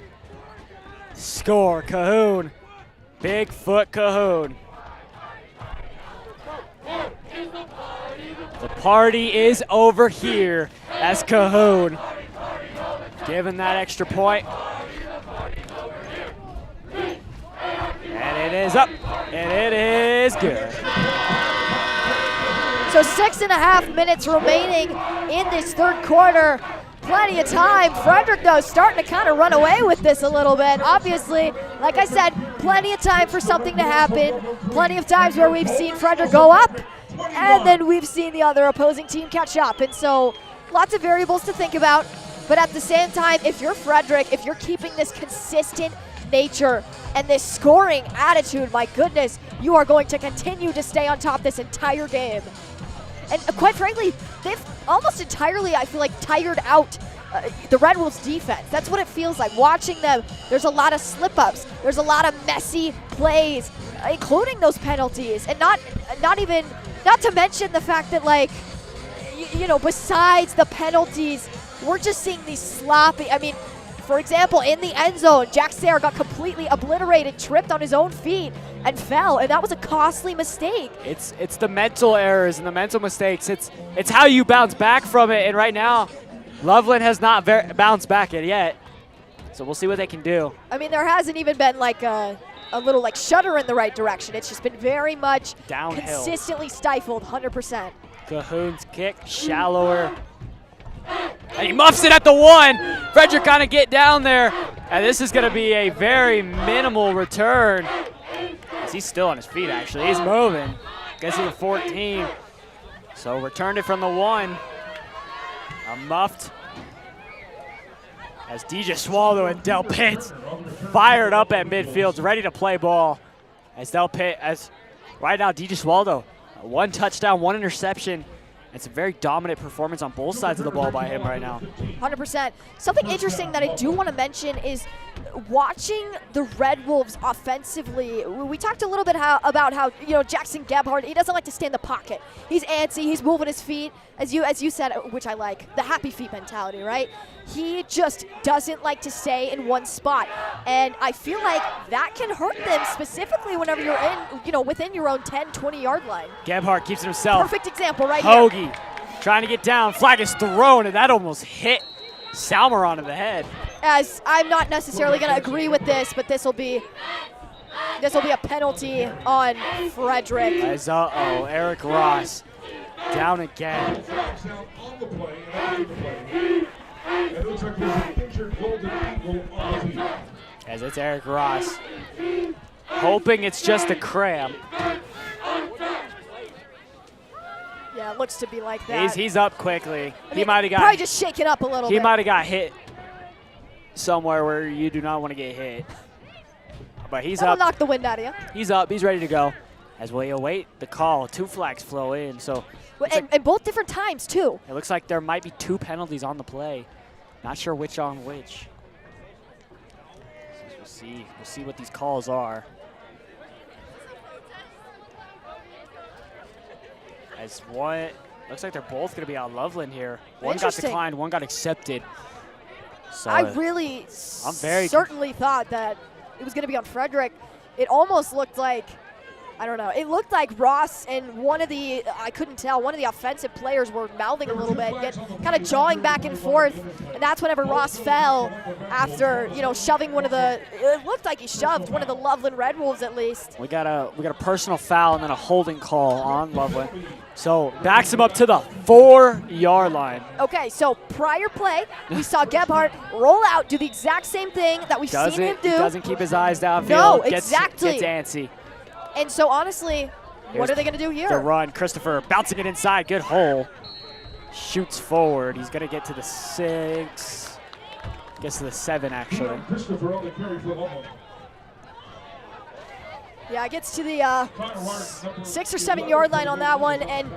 Score, Cahoon. Bigfoot Cahoon. The party is over here as Cahoon given that extra point. And it is up, and it is good.
So 6.5 minutes remaining in this third quarter. Plenty of time. Frederick, though, starting to kind of run away with this a little bit. Obviously, like I said, plenty of time for something to happen. Plenty of times where we've seen Frederick go up, and then we've seen the other opposing team catch up. And so lots of variables to think about. But at the same time, if you're Frederick, if you're keeping this consistent nature and this scoring attitude, my goodness, you are going to continue to stay on top this entire game. And quite frankly, they've almost entirely, I feel like, tired out the Red Wolves defense. That's what it feels like. Watching them, there's a lot of slip-ups. There's a lot of messy plays, including those penalties. And not to mention the fact that, like, you know, besides the penalties, we're just seeing these sloppy, I mean, for example, in the end zone, Jack Sayre got completely obliterated, tripped on his own feet, and fell, and that was a costly mistake.
It's the mental errors and the mental mistakes. It's how you bounce back from it, and right now, Loveland has not bounced back yet, so we'll see what they can do.
I mean, there hasn't even been like a little like shudder in the right direction. It's just been very much
downhill,
consistently stifled, 100%.
Cahoon's kick, shallower. And he muffs it at the 1. Frederick kind of get down there. And this is going to be a very minimal return. He's still on his feet, actually. He's moving. Gets to the 14. So returned it from the 1. A muffed. As DJ Swallow and Del Pitts fired up at midfield, ready to play ball. As right now, DJ Swallow, 1 touchdown, 1 interception. It's a very dominant performance on both sides of the ball by him right now.
100%. Something interesting that I do want to mention is watching the Red Wolves offensively. We talked a little bit about how, you know, Jackson Gebhardt, he doesn't like to stay in the pocket. He's antsy, he's moving his feet, as you said, which I like, the happy feet mentality, right? He just doesn't like to stay in one spot. And I feel like that can hurt them specifically whenever you're in, you know, within your own 10, 20-yard line.
Gebhardt keeps it himself.
Perfect example right
Hoagie
here.
Trying to get down, flag is thrown, and that almost hit Salmeron in the head.
As I'm not necessarily going to agree with this, but this will be a penalty on Frederick.
As Eric Ross down again. As it's Eric Ross, hoping it's just a cramp.
Yeah, it looks to be like that.
He's up quickly.
I mean, probably just shaking up a little bit.
He might have got hit somewhere where you do not want to get hit. But he's
That'll
up.
knock the wind out of you.
He's up. He's ready to go. As we await the call, 2 flags flow in. So
and both different times too.
It looks like there might be 2 penalties on the play. Not sure which on which. So we'll see what these calls are. As one, looks like they're both going to be on Loveland here. One got declined, one got accepted. So
I really certainly thought that it was going to be on Frederick. It almost looked like, I don't know, it looked like Ross and one of the offensive players were mouthing a little bit, kind of jawing back and forth, and that's whenever Ross fell after, you know, shoving it looked like he shoved one of the Loveland Red Wolves at least.
We got a personal foul and then a holding call on Loveland. So backs him up to the 4-yard line.
Okay, so prior play, we saw Gebhardt roll out, do the exact same thing that we've seen him do.
Doesn't keep his eyes downfield.
No, exactly.
Gets antsy.
And so honestly, what are they going to do here?
The run, Christopher bouncing it inside, good hole. Shoots forward. He's going to get to the 6. Gets to the 7 actually.
Yeah, it gets to the 6 or 7 yard line on that one, and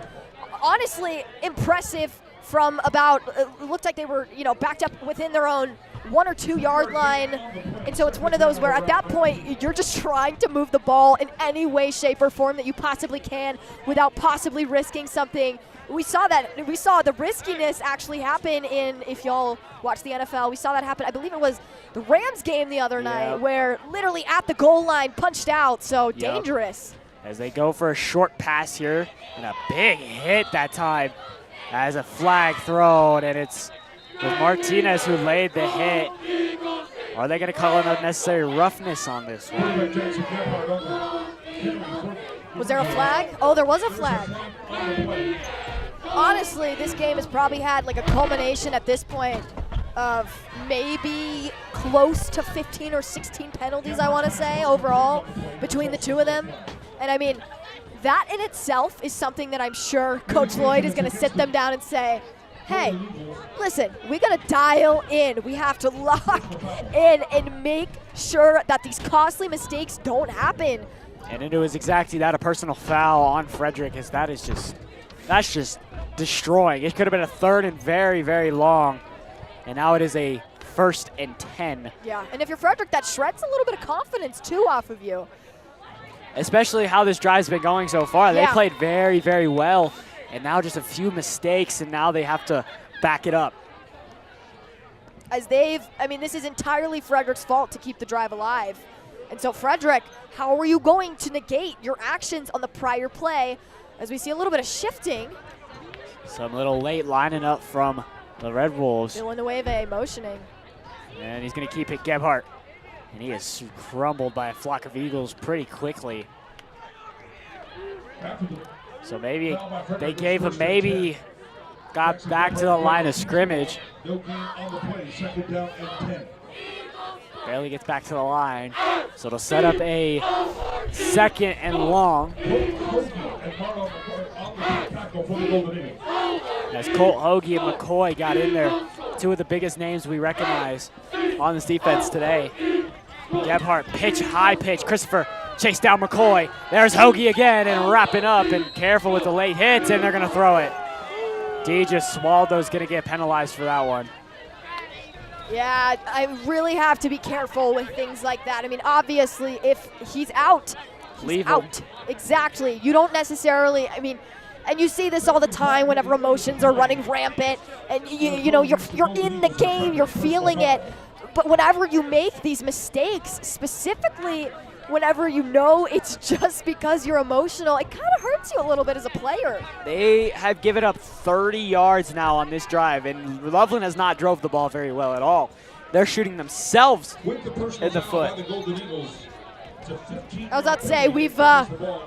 honestly, impressive from about, it looked like they were, you know, backed up within their own 1 or 2 yard line, and so it's one of those where at that point, you're just trying to move the ball in any way, shape, or form that you possibly can without possibly risking something. We saw the riskiness actually happen if y'all watch the NFL, we saw that happen, I believe it was the Rams game the other night, where literally at the goal line punched out, so dangerous.
as they go for a short pass here, and a big hit that time as a flag thrown, and it's with Martinez who laid the hit. Are they going to call an unnecessary roughness on this one?
Was there a flag? Oh, there was a flag. Honestly, this game has probably had like a culmination at this point of maybe close to 15 or 16 penalties, I want to say, overall, between the two of them. And I mean, that in itself is something that I'm sure Coach Lloyd is going to sit them down and say, hey, listen, we got to dial in. We have to lock in and make sure that these costly mistakes don't happen.
And it was exactly that, a personal foul on Frederick, as that's just destroying. It could have been a 3rd and very, very long. And now it is a 1st and 10.
Yeah, and if you're Frederick, that shreds a little bit of confidence, too, off of you.
Especially how this drive's been going so far.
Yeah.
They played very, very well. And now just a few mistakes, and now they have to back it up.
This is entirely Frederick's fault to keep the drive alive. And so, Frederick, how are you going to negate your actions on the prior play as we see a little bit of shifting?
Some little late lining up from the Red Wolves.
Villanueva motioning.
And he's going to keep it Gebhardt. And he is crumbled by a flock of Eagles pretty quickly. So maybe they gave him, got back to the line of scrimmage. Barely gets back to the line. So it'll set up a 2nd and long. As Colt Hoagie and McCoy got in there, two of the biggest names we recognize on this defense today. Gebhardt pitch, high pitch. Christopher chase down McCoy. There's Hoagie again and wrapping up, and careful with the late hits, and they're going to throw it. Swaldo's going to get penalized for that one.
Yeah, I really have to be careful with things like that. I mean, obviously, if he's out, he's out. Exactly. You don't necessarily, and you see this all the time whenever emotions are running rampant, and you know, you're in the game, you're feeling it. But whenever you make these mistakes, specifically whenever you know it's just because you're emotional, it kind of hurts you a little bit as a player.
They have given up 30 yards now on this drive, and Loveland has not drove the ball very well at all. They're shooting themselves in the foot.
I was about to say,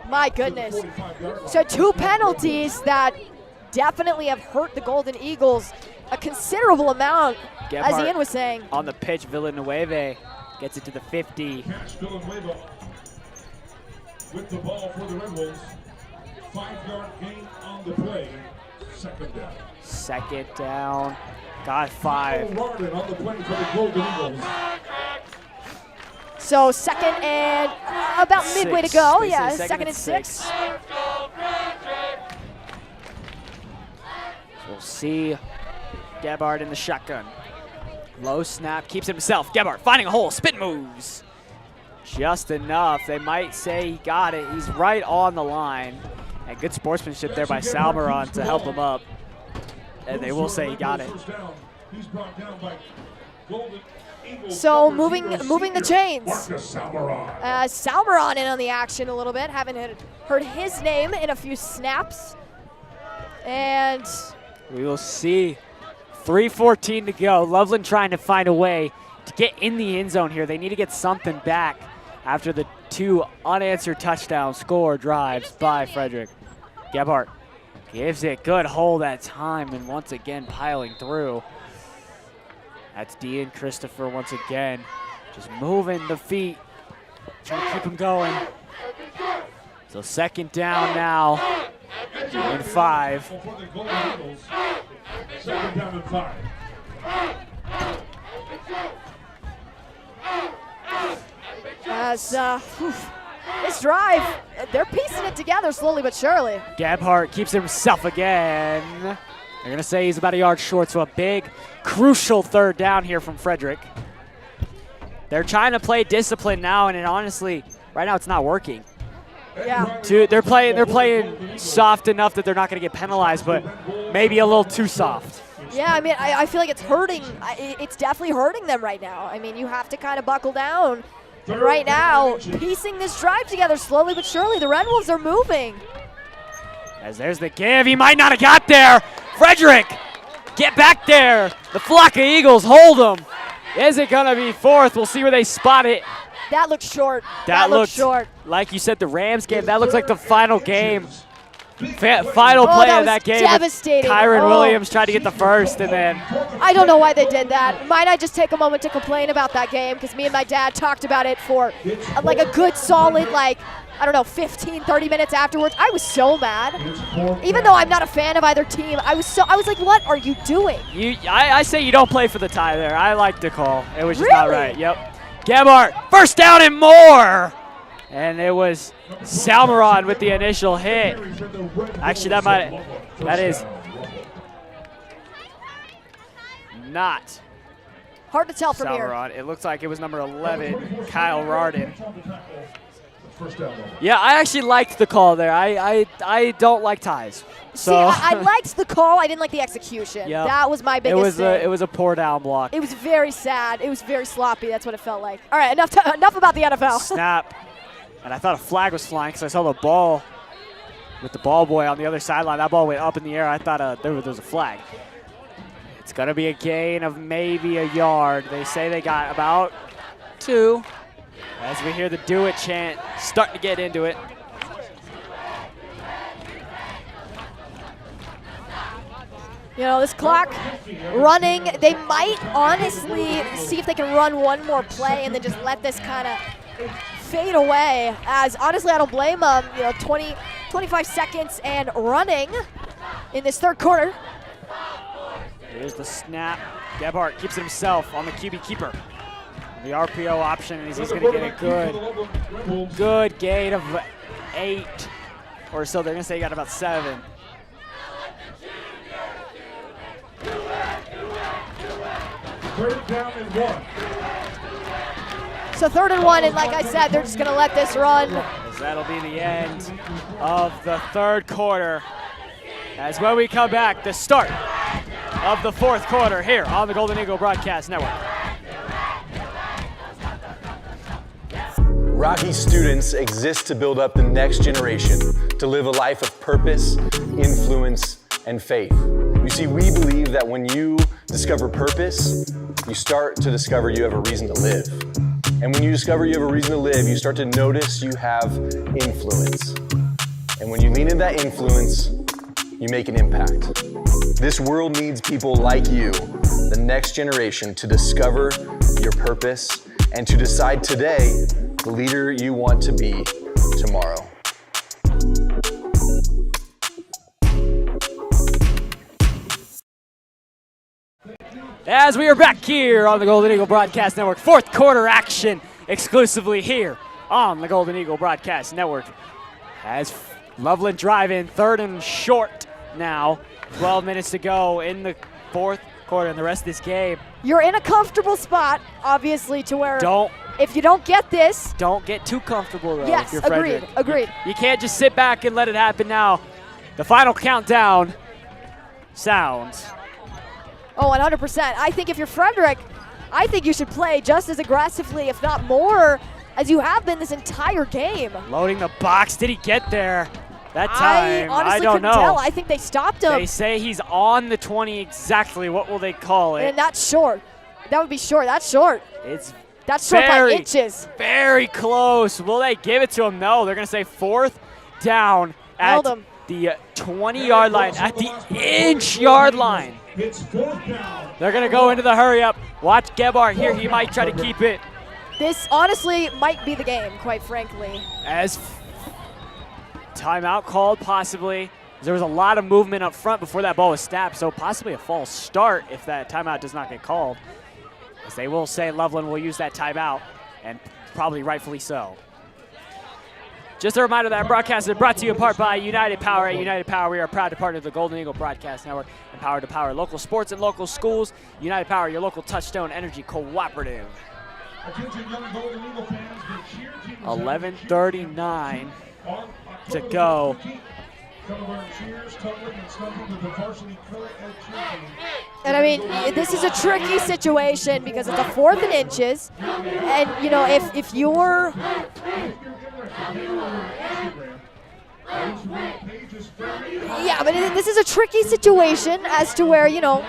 my goodness. So 2 penalties that definitely have hurt the Golden Eagles a considerable amount,
Gebhardt,
as Ian was saying.
On the pitch, Villanueva gets it to the 50.
Villanueva with the ball for the Red Wolves. 5-yard gain on the play. 2nd down.
2nd down. Got 5.
On the play for the Golden Eagles.
So 2nd and about midway to go. Yeah, 2nd and 6.
We'll see Gebhardt in the shotgun. Low snap, keeps it himself. Gebhardt finding a hole, spin moves. Just enough. They might say he got it. He's right on the line. And good sportsmanship there by Salmeron to help him up. And they will say he got it.
So moving the chains. Salmeron in on the action a little bit. Haven't heard his name in a few snaps. And
we will see. 3:14 to go. Loveland trying to find a way to get in the end zone here. They need to get something back after the 2 unanswered touchdown score drives by Frederick. Gebhardt gives it good hold that time, and once again piling through. That's Dean Christopher once again, just moving the feet, trying to keep him going. So 2nd down now and 5.
2nd down and 5.
As this drive, they're piecing it together slowly but surely.
Gebhardt keeps it himself again. They're going to say he's about a yard short, so a big, crucial 3rd down here from Frederick. They're trying to play discipline now, and honestly, right now it's not working.
Yeah.
They're playing soft enough that they're not going to get penalized, but maybe a little too soft.
Yeah, I feel like it's hurting. It's definitely hurting them right now. You have to kind of buckle down And right now, piecing this drive together slowly but surely. The Red Wolves are moving.
As there's the give. He might not have got there. Frederick, get back there. The flock of Eagles hold him. Is it going to be fourth? We'll see where they spot it.
That looks short.
That
looks
looked
short.
Like you said, the Rams game. That looks like the final game. Final play
that
of that
was
game.
devastating.
Kyron Williams tried to get the first, and then
I don't know why they did that. Might I just take a moment to complain about that game, because me and my dad talked about it for like a good solid, like, I don't know, 15, 30 minutes afterwards. I was so mad. Even though I'm not a fan of either team, I was like, what are you doing?
I say you don't play for the tie there. I like the call. It was just
Really?
not right. Yep. Gebhardt, first down and more. And it was Salmeron with the initial hit. Actually, that is not
Hard to tell from here.
Salmeron. It looks like it was number 11, Kyle Rardin. Yeah, I actually liked the call there. I don't like ties. So
See, I liked the call. I didn't like the execution.
Yep.
That was my biggest thing.
It was a poor down block.
It was very sad. It was very sloppy. That's what it felt like. All right, enough about the NFL.
Snap. And I thought a flag was flying because I saw the ball with the ball boy on the other sideline. That ball went up in the air. I thought there was a flag. It's going to be a gain of maybe a yard. They say they got about 2. As we hear the do it chant starting to get into it.
You know, this clock running, they might honestly see if they can run one more play and then just let this kind of fade away. As honestly, I don't blame them. You know, 25 seconds and running in this third quarter.
Here's the snap. Gebhardt keeps it himself on the QB keeper. The RPO option, and he's going to get a good gain of 8 or so. They're going to say he got about 7.
Third down and 1.
So 3rd and 1, and like I said, they're just going to let this run.
As that'll be the end of the third quarter. As when we come back, the start of the fourth quarter here on the Golden Eagle Broadcast Network.
Rocky students exist to build up the next generation, to live a life of purpose, influence, and faith. You see, we believe that when you discover purpose, you start to discover you have a reason to live. And when you discover you have a reason to live, you start to notice you have influence. And when you lean into that influence, you make an impact. This world needs people like you, the next generation, to discover your purpose and to decide today the leader you want to be tomorrow.
As we are back here on the Golden Eagle Broadcast Network, fourth quarter action exclusively here on the Golden Eagle Broadcast Network. As Loveland drive in, 3rd and short now, 12 minutes to go in the fourth quarter and the rest of this game.
You're in a comfortable spot, obviously, to where if you don't get this.
Don't get too comfortable, though.
Yes,
if you're Frederick.
agreed.
You can't just sit back and let it happen now. The final countdown sounds.
Oh, 100%. I think if you're Frederick, I think you should play just as aggressively, if not more, as you have been this entire game.
Loading the box. Did he get there that time?
I honestly
don't
couldn't
know.
tell. I think they stopped him.
They say he's on the 20 exactly. What will they call it?
And that's short. That would be short. That's short. That's short
very,
by inches.
Very close. Will they give it to him? No. They're going to say 4th down at the 20-yard line, at the inch-yard line.
It's 4th down.
They're going to go into the hurry-up. Watch Gebhardt here. He might try to keep it.
This honestly might be the game, quite frankly.
As timeout called, possibly. There was a lot of movement up front before that ball was snapped, so possibly a false start if that timeout does not get called. As they will say Loveland will use that timeout, and probably rightfully so. Just a reminder that our broadcast is brought to you in part by United Power. At United Power, we are proud to partner with the Golden Eagle Broadcast Network, empowered to power local sports and local schools. United Power, your local Touchstone Energy Cooperative. 11:39 to go.
And I mean, this is a tricky situation because it's a 4th and inches. And, you know, if you're... Yeah, but this is a tricky situation as to where, you know,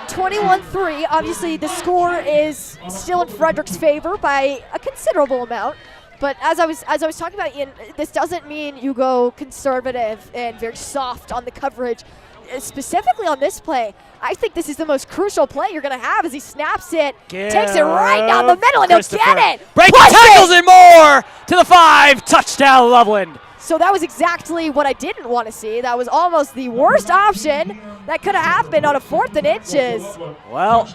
21-3, obviously the score is still in Frederick's favor by a considerable amount. But as I was talking about, Ian, this doesn't mean you go conservative and very soft on the coverage. Specifically on this play, I think this is the most crucial play you're going to have as he snaps it, takes it right down the middle, and he'll get it.
Break tackles and more to the 5. Touchdown, Loveland.
So that was exactly what I didn't want to see. That was almost the worst option that could have happened on a 4th and inches.
Well,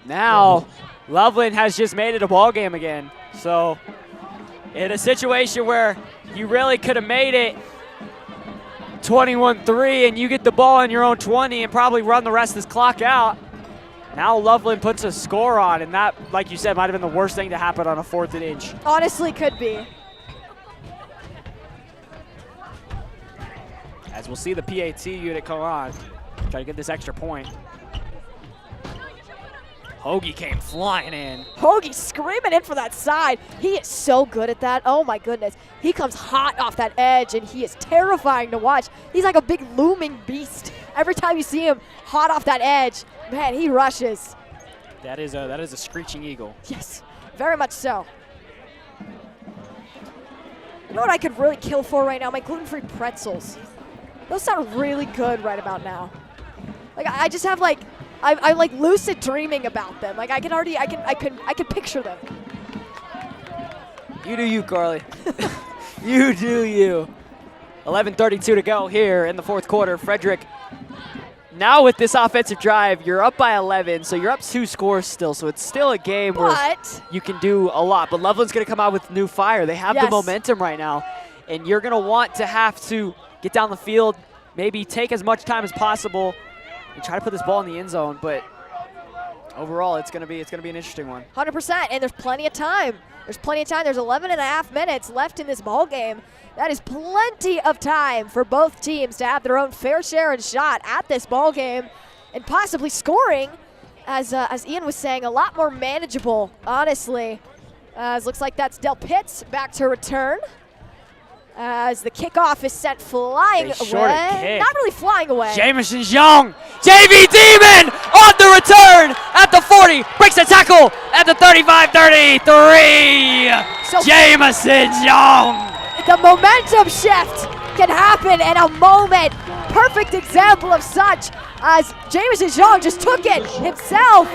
now Loveland has just made it a ball game again. So in a situation where you really could have made it 21-3 and you get the ball on your own 20 and probably run the rest of this clock out, now Loveland puts a score on, and that, like you said, might have been the worst thing to happen on a 4th and inch.
Honestly, could be.
As we'll see the PAT unit come on, try to get this extra point. Hoagie came flying in.
Hoagie screaming in for that side. He is so good at that. Oh my goodness. He comes hot off that edge, and he is terrifying to watch. He's like a big looming beast. Every time you see him hot off that edge, man, he rushes.
That is a screeching eagle.
Yes, very much so. You know what I could really kill for right now? My gluten-free pretzels. Those sound really good right about now. Like I just have like, I'm like lucid dreaming about them. Like I can picture them.
You do you, Carly. You do you. 11:32 to go here in the 4th quarter. Frederick, now with this offensive drive, you're up by 11, so you're up 2 scores still. So it's still a game where you can do a lot. But Loveland's going to come out with new fire. They have the momentum right now, and you're going to want to have to get down the field, maybe take as much time as possible, and try to put this ball in the end zone. But overall, it's going to be an interesting one.
100%, and there's plenty of time. There's 11 and a half minutes left in this ball game. That is plenty of time for both teams to have their own fair share and shot at this ball game, and possibly scoring, as Ian was saying, a lot more manageable, honestly. As looks like that's Del Pitts back to return. As the kickoff is sent flying away. Not really flying away.
Jameson Young, JV Demon on the return at the 40. Breaks the tackle at the 35-33. So Jameson Young.
The momentum shift can happen in a moment. Perfect example of such as Jameson Young just took it himself.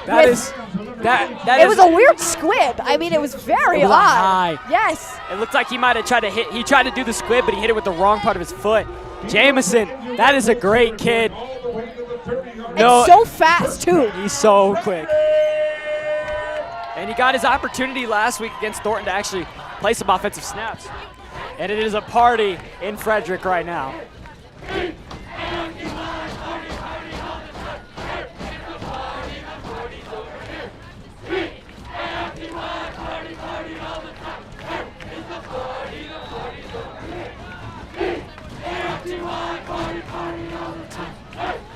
It was a weird squib. I mean, it was very odd.
High.
Yes.
It looked like he might have tried to hit. He tried to do the squib, but he hit it with the wrong part of his foot. Jameson, that is a great kid.
And so fast, too.
He's so quick. And he got his opportunity last week against Thornton to actually play some offensive snaps. And it is a party in Frederick right now.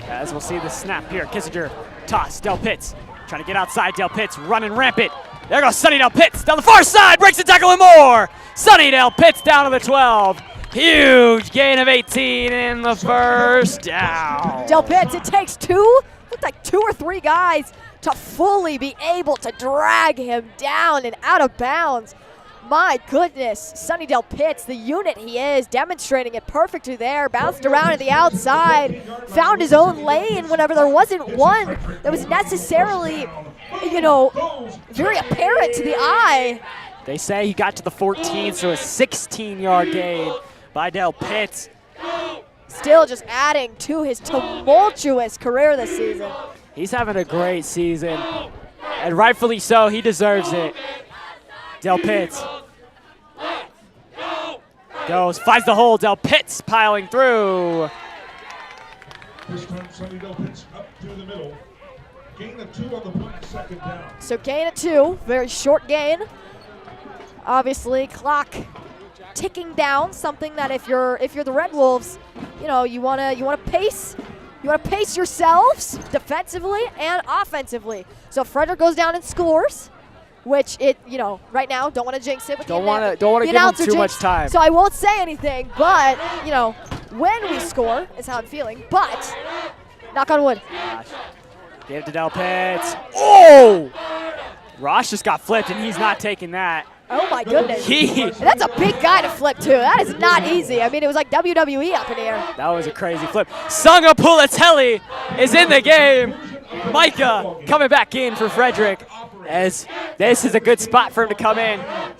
As we'll see the snap here, Kissinger, toss, Del Pitts, trying to get outside, Del Pitts running rampant. There goes Sonny Del Pitts down the far side, breaks the tackle and more. Sonny Del Pitts down to the 12. Huge gain of 18 in the first down.
Del Pitts, it takes looked like 2 or 3 guys to fully be able to drag him down and out of bounds. My goodness, Sonny Del Pitts, the unit he is, demonstrating it perfectly there, bounced around to the outside, found his own lane whenever there wasn't one that was necessarily, very apparent to the eye.
They say he got to the 14, so a 16-yard gain by Del Pitts.
Still just adding to his tumultuous career this season.
He's having a great season, and rightfully so. He deserves it. Del Pitts goes, finds the hole. Del Pitts piling through.
This time, Sonny Del Pitts up through the middle. Gain of 2 on the play, 2nd down.
So gain of 2, very short gain. Obviously, clock ticking down. Something that if you're the Red Wolves, you wanna pace You want to pace yourselves defensively and offensively. So Frederick goes down and scores, which right now, don't want to jinx it with
don't want to give him too much time.
So I won't say anything, but, when we score is how I'm feeling. But, knock on wood.
Give to Del Pitts. Oh! Ross just got flipped, and he's not taking that.
Oh, my goodness. That's a big guy to flip, too. That is not easy. I mean, it was like WWE up in here.
That was a crazy flip. Sunga Pulatelli is in the game. Micah coming back in for Frederick, as this is a good spot for him to come in.
I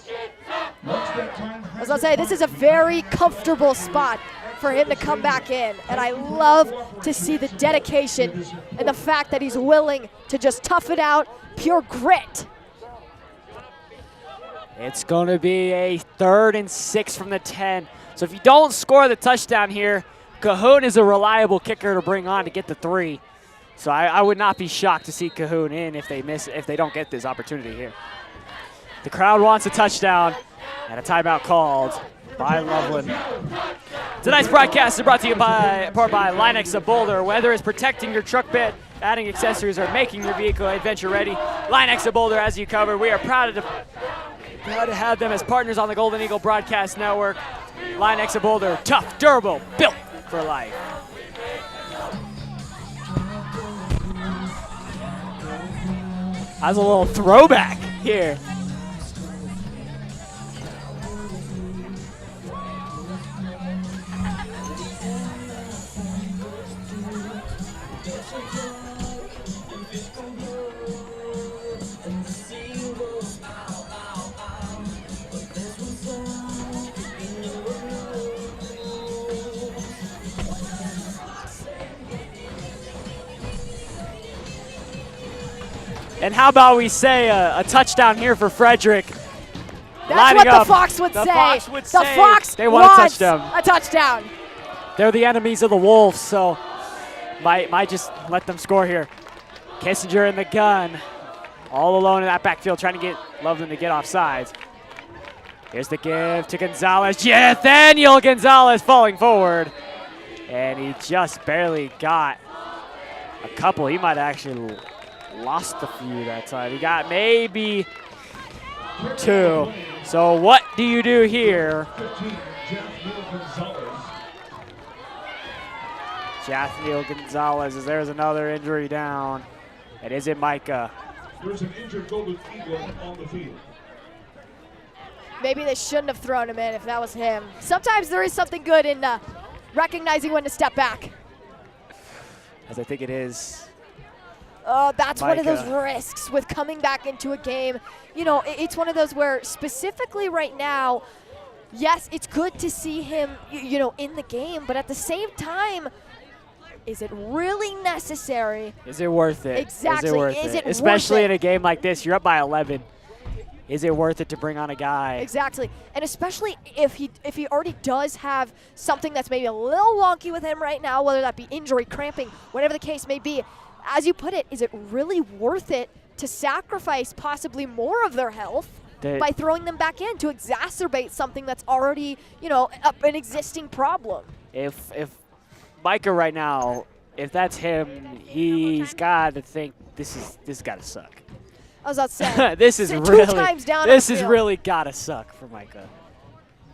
was going to say, this is a very comfortable spot for him to come back in. And I love to see the dedication and the fact that he's willing to just tough it out, pure grit.
It's going to be a 3rd and 6 from the 10. So if you don't score the touchdown here, Cahoon is a reliable kicker to bring on to get the 3. So I would not be shocked to see Cahoon in if they don't get this opportunity here. The crowd wants a touchdown, and a timeout called by Loveland. Tonight's broadcast is brought to you by Linex of Boulder. Whether it's protecting your truck bed, adding accessories, or making your vehicle adventure ready, Linex of Boulder has you covered. We are proud to have them as partners on the Golden Eagle Broadcast Network. Linex of Boulder, tough, durable, built for life. That's a little throwback here. And how about we say a touchdown here for Frederick?
That's what the Fox would say. The Fox
they want a touchdown.
A touchdown.
They're the enemies of the Wolves, so might just let them score here. Kissinger in the gun, all alone in that backfield, trying to get Loveland to get off sides. Here's the give to Gonzalez. Nathaniel Gonzalez falling forward, and he just barely got a couple. He might actually lost a few that time. He got maybe 2. So what do you do here? Jathniel Gonzalez, as there's another injury down. It isn't Micah.
There's an injured Golden Eagle on the field.
Maybe they shouldn't have thrown him in if that was him. Sometimes there is something good in recognizing when to step back.
As I think it is.
Oh, that's
Micah.
one of those risks with coming back into a game. It's one of those where specifically right now, yes, it's good to see him, in the game, but at the same time, is it really necessary?
Is it worth it?
Exactly.
Is it Especially in a game like this, you're up by 11. Is it worth it to bring on a guy?
Exactly. And especially if he already does have something that's maybe a little wonky with him right now, whether that be injury, cramping, whatever the case may be. As you put it, is it really worth it to sacrifice possibly more of their health by throwing them back in to exacerbate something that's already, an existing problem?
If Micah right now, if that's him, he's got to think this got to suck.
I was about to say,
this is really got to suck for Micah.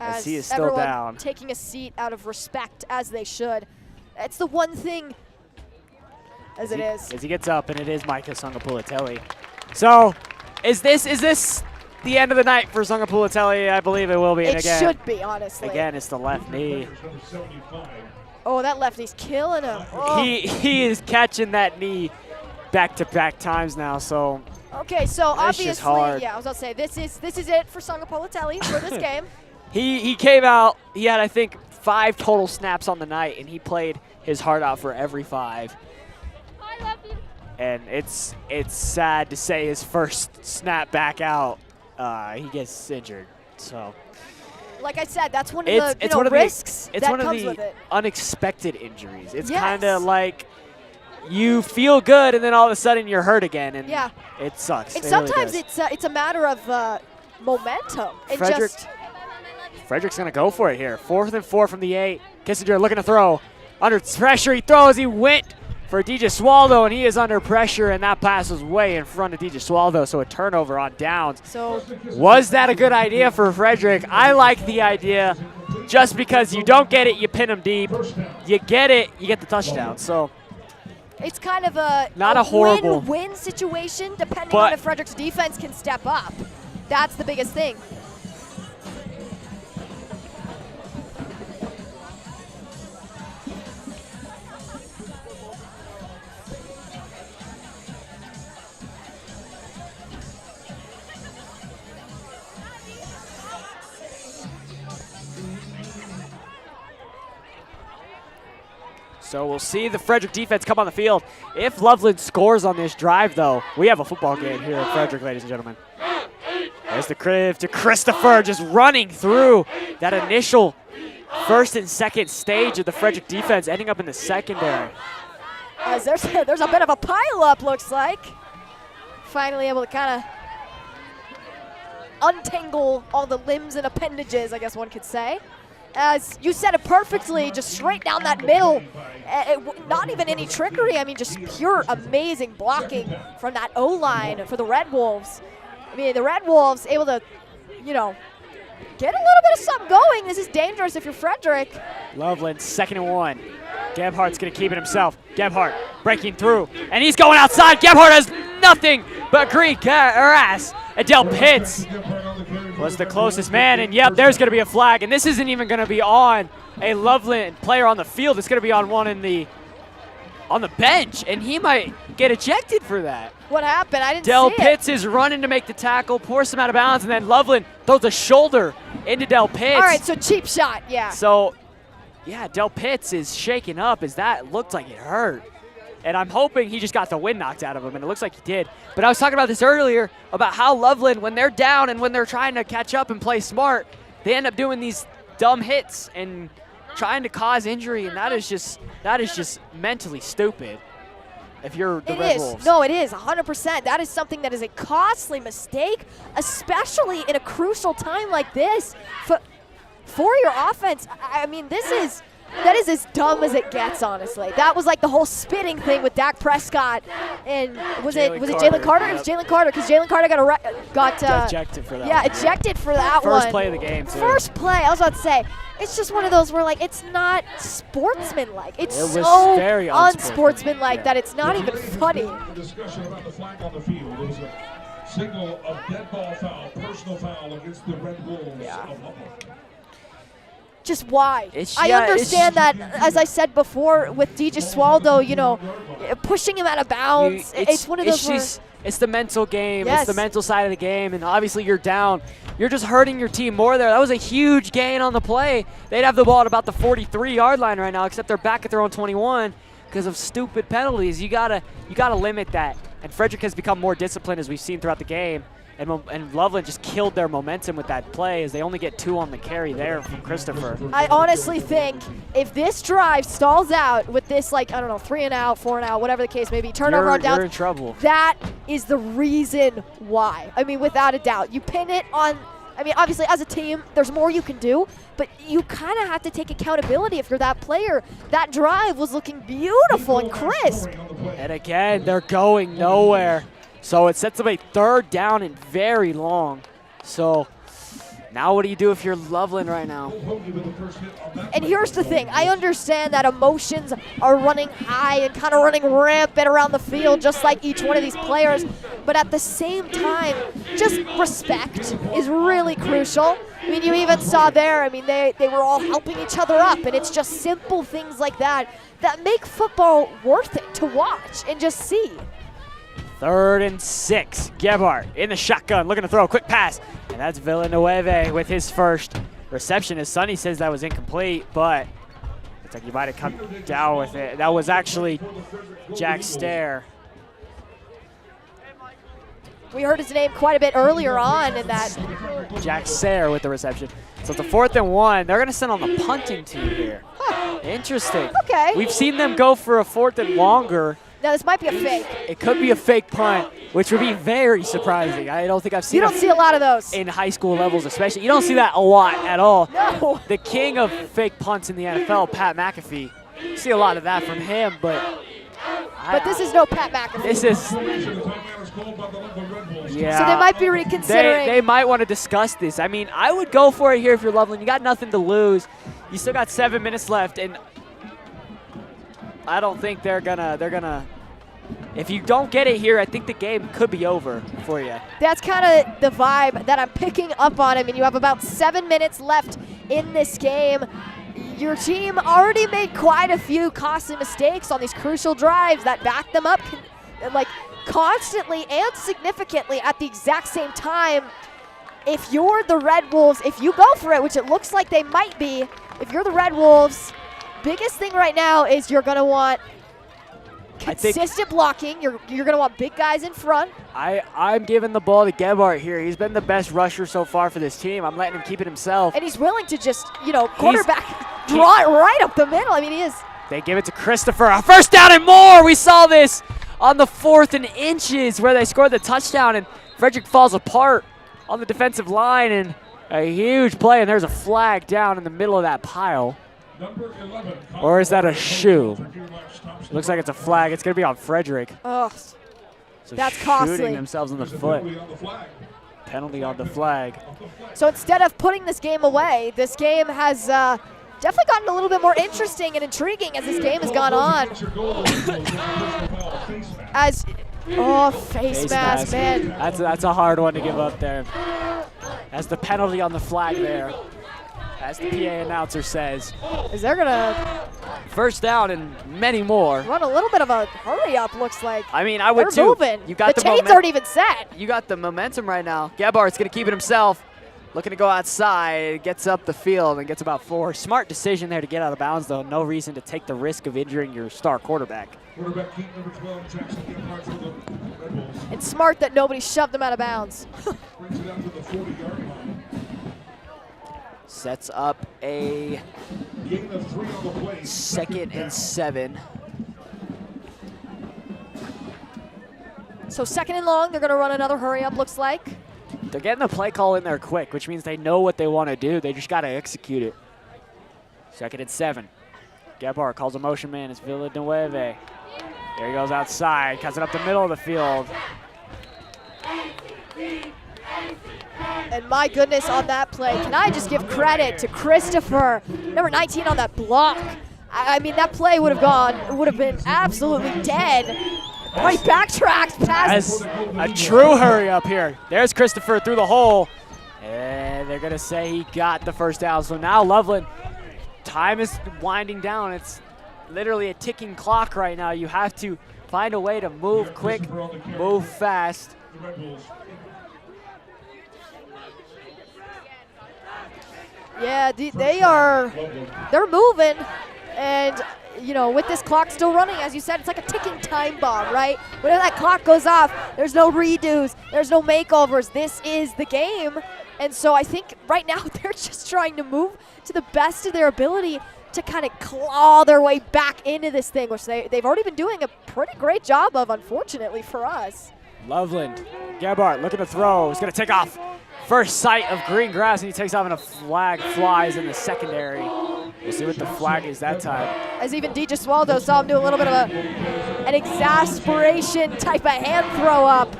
As he is still down.
Taking a seat out of respect, as they should. It's the one thing. As
he gets up, and it is Micah Sungapulatelli. So, is this the end of the night for Sungapulatelli? I believe it will be.
It should be, honestly.
Again, it's the left knee.
Oh, that left knee's killing him. Oh.
He is catching that knee back-to-back times now. So.
Okay, so obviously,
hard.
yeah, I was about to say this is it for Sungapulatelli for this game.
He came out. He had, I think, 5 total snaps on the night, and he played his heart out for every 5. And it's sad to say his first snap back out, he gets injured. So,
like I said, that's one of the risks that comes with it.
Unexpected injuries. It's kind of like you feel good, and then all of a sudden you're hurt again, and it sucks.
And sometimes it's a matter of momentum.
Frederick's gonna go for it here. 4th and 4 from the 8. Kissinger looking to throw. Under pressure, he throws, he went for DJ Swaldo, and he is under pressure, and that pass was way in front of DJ Swaldo, so a turnover on downs.
So
was that a good idea for Frederick? I like the idea. Just because you don't get it, you pin them deep. You get it, you get the touchdown. So
it's kind of a
not a horrible
win-win situation, depending on if Frederick's defense can step up. That's the biggest thing.
So we'll see the Frederick defense come on the field. If Loveland scores on this drive, though, we have a football game here at Frederick, ladies and gentlemen. There's the crib to Christopher, just running through that initial first and second stage of the Frederick defense, ending up in the secondary.
As there's a bit of a pile-up, looks like. Finally able to kind of untangle all the limbs and appendages, I guess one could say. As you said it perfectly, just straight down that middle. Not even any trickery. I mean, just pure amazing blocking from that O-line for the Red Wolves. I mean, the Red Wolves able to, you know, get a little bit of something going. This is dangerous if you're Frederick.
Loveland, 2nd and 1. Gebhardt's going to keep it himself. Gebhardt breaking through, and he's going outside. Gebhardt has nothing but green grass. Adele Pitts was the closest man, and yep, there's going to be a flag, and this isn't even going to be on a Loveland player on the field. It's going to be on one on the bench, and he might get ejected for that.
What happened? I didn't
Del
see
Pitts
it.
is running to make the tackle, pours him out of bounds, and then Loveland throws a shoulder into Del Pitts.
All right, so cheap shot, yeah.
So, yeah, Del Pitts is shaking up as that looked like it hurt. And I'm hoping he just got the wind knocked out of him, and it looks like he did. But I was talking about this earlier, about how Loveland, when they're down and when they're trying to catch up and play smart, they end up doing these dumb hits and trying to cause injury, and that is just mentally stupid if you're the Red Wolves.
No, it is, 100%. That is something that is a costly mistake, especially in a crucial time like this for your offense. I mean, that is as dumb as it gets, honestly. That was like the whole spitting thing with Dak Prescott, and was it Jalen Carter? It was Jalen Carter, because Jalen Carter got
ejected for that.
Yeah, ejected for that one.
First play of the game, too.
First play. I was about to say, it's just one of those where, like, it's not sportsmanlike. It's
It was
so
very
unsportsmanlike that it's not even funny.
The discussion about the flag on the field. It was a signal of dead ball foul, personal foul against the Red Wolves of Loveland.
Just why? I understand that, as I said before, with DJ Swaldo, you know, pushing him out of bounds. It's one of those
it's the mental game.
Yes.
It's the mental side of the game, and obviously you're down. You're just hurting your team more there. That was a huge gain on the play. They'd have the ball at about the 43-yard line right now, except they're back at their own 21 because of stupid penalties. You gotta limit that. And Frederick has become more disciplined, as we've seen throughout the game. And Loveland just killed their momentum with that play, as they only get 2 on the carry there from Christopher.
I honestly think if this drive stalls out with this, like, I don't know, 3 and out, 4 and out, whatever the case may be, turnover on downs,
you're in trouble.
That is the reason why. I mean, without a doubt. You pin it on, I mean, obviously as a team, there's more you can do, but you kind of have to take accountability if you're that player. That drive was looking beautiful and crisp.
And again, they're going nowhere. So it sets up a 3rd down and very long. So now what do you do if you're Loveland right now?
And here's the thing. I understand that emotions are running high and kind of running rampant around the field, just like each one of these players. But at the same time, just respect is really crucial. I mean, you even saw there, I mean, they were all helping each other up, and it's just simple things like that that make football worth it to watch and just see.
3rd and 6. Gebhardt in the shotgun, looking to throw a quick pass. And that's Villanueva with his first reception. As Sonny says that was incomplete, but it's like you might have come down with it. That was actually Jack Stair.
We heard his name quite a bit earlier on in that.
Jack Stair with the reception. So it's a 4th and 1. They're going to send on the punting team here. Huh. Interesting.
Okay.
We've seen them go for a 4th and longer.
Now, this might be a fake.
It could be a fake punt, which would be very surprising. I don't think I've seen.
You don't see a lot of those
in high school levels, especially. You don't see that a lot at all.
No.
The king of fake punts in the NFL, Pat McAfee, See a lot of that from him, but
this is no Pat McAfee.
This is, yeah.
So they might be reconsidering.
They might want to discuss this. I mean, I would go for it here if you're Loveland. You got nothing to lose. You still got 7 minutes left, and I don't think they're gonna. If you don't get it here, I think the game could be over for you.
That's kind of the vibe that I'm picking up on. I mean, you have about 7 minutes left in this game. Your team already made quite a few costly mistakes on these crucial drives that back them up like constantly and significantly at the exact same time. If you're the Red Wolves, if you go for it, which it looks like they might be, if you're the Red Wolves, biggest thing right now is you're going to want consistent blocking. You're going to want big guys in front.
I'm giving the ball to Gebhardt here. He's been the best rusher so far for this team. I'm letting him keep it himself.
And he's willing to just, quarterback draw it right up the middle. I mean, he is.
They give it to Christopher. A first down and more. We saw this on the 4th and inches where they scored the touchdown, and Frederick falls apart on the defensive line, and a huge play, and there's a flag down in the middle of that pile. Or is that a shoe? It looks like it's a flag. It's going to be on Frederick.
Oh,
so
that's costly.
Shooting themselves in the foot. Penalty on the flag.
So instead of putting this game away, this game has definitely gotten a little bit more interesting and intriguing as this game has gone on. Face mask, man.
That's a hard one to give up there. As the penalty on the flag there. As the PA announcer says.
Is they're going to
first down and many more.
Run a little bit of a hurry up, looks like.
I mean, I would
They're
too.
moving.
You got
the chains aren't even set.
You got the momentum right now. Gebhardt's going to keep it himself. Looking to go outside. Gets up the field and gets about 4. Smart decision there to get out of bounds, though. No reason to take the risk of injuring your star quarterback.
It's smart that nobody shoved him out of bounds.
Sets up a 2nd and 7.
So 2nd and long, they're going to run another hurry up, looks like.
They're getting the play call in there quick, which means they know what they want to do. They just got to execute it. 2nd and 7. Gebhardt calls a motion man. It's Villanueva. There he goes outside, cuts it up the middle of the field.
And my goodness, on that play, can I just give credit to Christopher, number 19 on that block. I mean, that play would have been absolutely dead. But he backtracks past.
A true hurry up here. There's Christopher through the hole. And they're going to say he got the first down. So now Loveland, time is winding down. It's literally a ticking clock right now. You have to find a way to move quick, move fast.
Yeah, they're moving, and with this clock still running, as you said, it's like a ticking time bomb, right? Whenever that clock goes off, there's no redos, there's no makeovers. This is the game, and so I think right now they're just trying to move to the best of their ability to kind of claw their way back into this thing, which they've already been doing a pretty great job of, unfortunately for us.
Loveland, Gebhardt looking to throw. He's going to take off. First sight of green grass, and he takes off, and a flag flies in the secondary. We'll see what the flag is that time.
As even DJ Swaldo saw him do a little bit of an exasperation type of hand throw up.